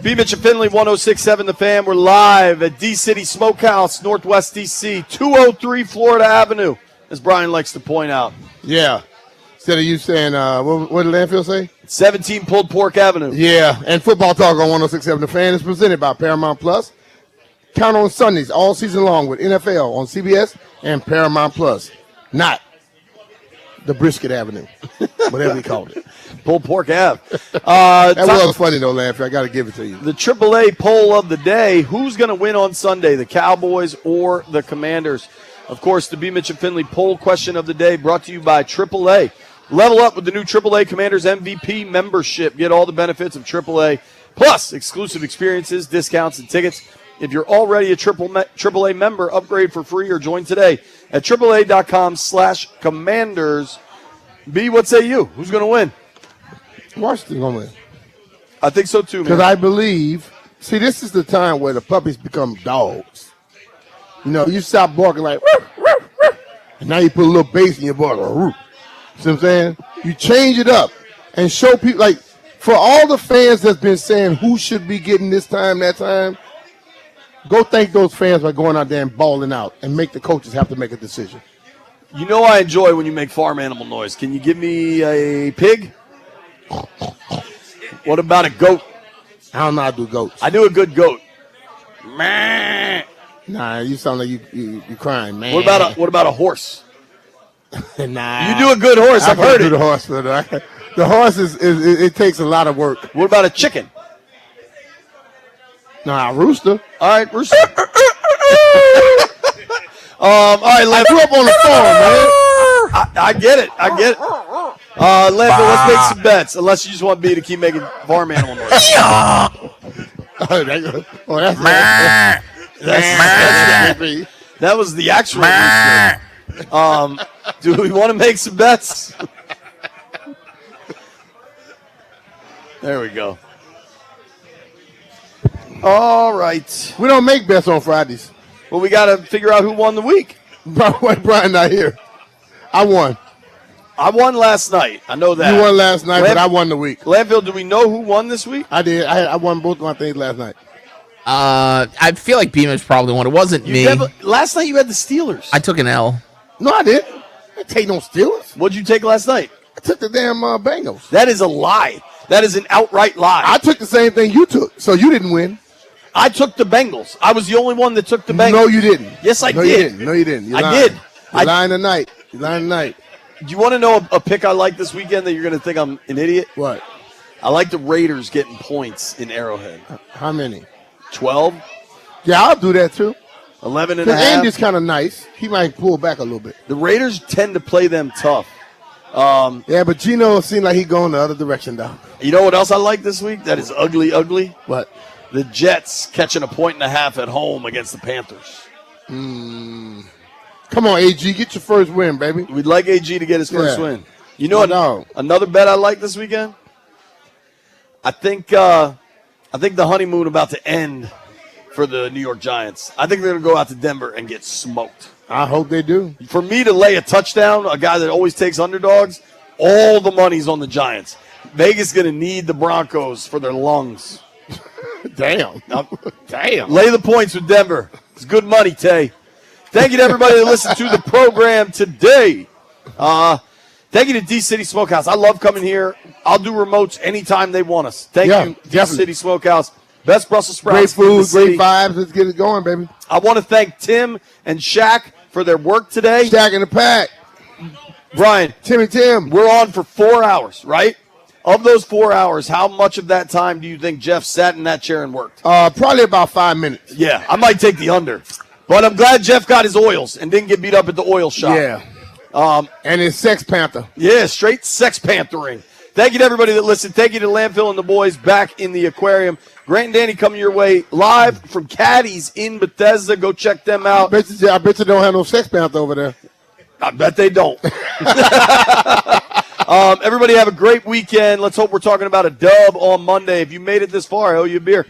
BMitch and Finlay, 106.7 The Fan. We're live at D-City Smokehouse, Northwest D.C., 203 Florida Avenue, as Brian likes to point out. Yeah. Instead of you saying, what did Landfill say? 17 Pulled Pork Avenue. Yeah, and Football Talk on 106.7 The Fan is presented by Paramount Plus. Count on Sundays all season long with NFL on CBS and Paramount Plus. Not the Brisket Avenue, whatever we called it. Pulled Pork Ave. That was funny, though, Landfill. I got to give it to you. The AAA poll of the day, who's going to win on Sunday, the Cowboys or the Commanders? Of course, the BMitch and Finlay poll question of the day brought to you by AAA. Level up with the new AAA Commanders MVP membership. Get all the benefits of AAA, plus exclusive experiences, discounts, and tickets. If you're already a AAA member, upgrade for free or join today at AAA.com/Commanders. B, what say you? Who's going to win? Washington's going to win. I think so, too, man. Because I believe, see, this is the time where the puppies become dogs. You know, you stop barking like, woof, woof, woof, and now you put a little bass in your bark. Woof. See what I'm saying? You change it up and show people, like, for all the fans that's been saying who should be getting this time, that time, go thank those fans by going out there and balling out and make the coaches have to make a decision. You know I enjoy when you make farm animal noise. Can you give me a pig? What about a goat? I don't know how to do goats. I do a good goat. Nah, you sound like you crying, man. What about a horse? Nah. You do a good horse. I've heard do it. The horse, but the horse it takes a lot of work. What about a chicken? Nah, rooster. All right, rooster. All right, I grew up on the farm, man. I get it. Landfill, let's make some bets. Unless you just want B to keep making farm animal noise. That was the actual rooster. Do we want to make some bets? There we go. All right. We don't make bets on Fridays. Well, we got to figure out who won the week. Brian not here. I won. I won last night. I know that. You won last night, but I won the week. Landfill, do we know who won this week? I did. I won both of my things last night. I feel like BMitch probably won. It wasn't me. Last night you had the Steelers. I took an L. No, I didn't. I didn't take no Steelers. What'd you take last night? I took the damn Bengals. That is a lie. That is an outright lie. I took the same thing you took, so you didn't win. I took the Bengals. I was the only one that took the Bengals. No, you didn't. Yes, I did. did. You didn't. I did. You're lying tonight. You're lying tonight. Do you want to know a pick I like this weekend that you're going to think I'm an idiot? What? I like the Raiders getting points in Arrowhead. How many? 12. Yeah, I'll do that too. 11 and a Because half. Andy's kind of nice. He might pull back a little bit. The Raiders tend to play them tough. Yeah, but Gino seemed like he going the other direction, though. You know what else I like this week? That is ugly. What? The Jets catching 1.5 points at home against the Panthers. Come on, AG, get your first win, baby. We'd like AG to get his first win. You know No. another bet I like this weekend? I think the honeymoon about to end for the New York Giants. I think they're going to go out to Denver and get smoked. I hope they do. For me to lay a touchdown, a guy that always takes underdogs, all the money's on the Giants. Vegas is going to need the Broncos for their lungs. Damn. Damn. Lay the points with Denver. It's good money, Tay. Thank you to everybody that listened to the program today. Thank you to D-City Smokehouse. I love coming here. I'll do remotes anytime they want us. Thank you, D-City Smokehouse. Best Brussels sprouts. Great food, great vibes. Let's get it going, baby. I want to thank Tim and Shaq for their work today. Shaq in the pack. Brian. Tim. We're on for 4 hours, right? Of those 4 hours, how much of that time do you think Jeff sat in that chair and worked? Probably about 5 minutes. Yeah, I might take the under. But I'm glad Jeff got his oils and didn't get beat up at the oil shop. Yeah. And his Sex Panther. Yeah, straight Sex Panthering. Thank you to everybody that listened. Thank you to Landfill and the boys back in the aquarium. Grant and Danny coming your way live from Caddies in Bethesda. Go check them out. I bet you don't have no Sex Panther over there. I bet they don't. Everybody have a great weekend. Let's hope we're talking about a dub on Monday. If you made it this far, I owe you a beer.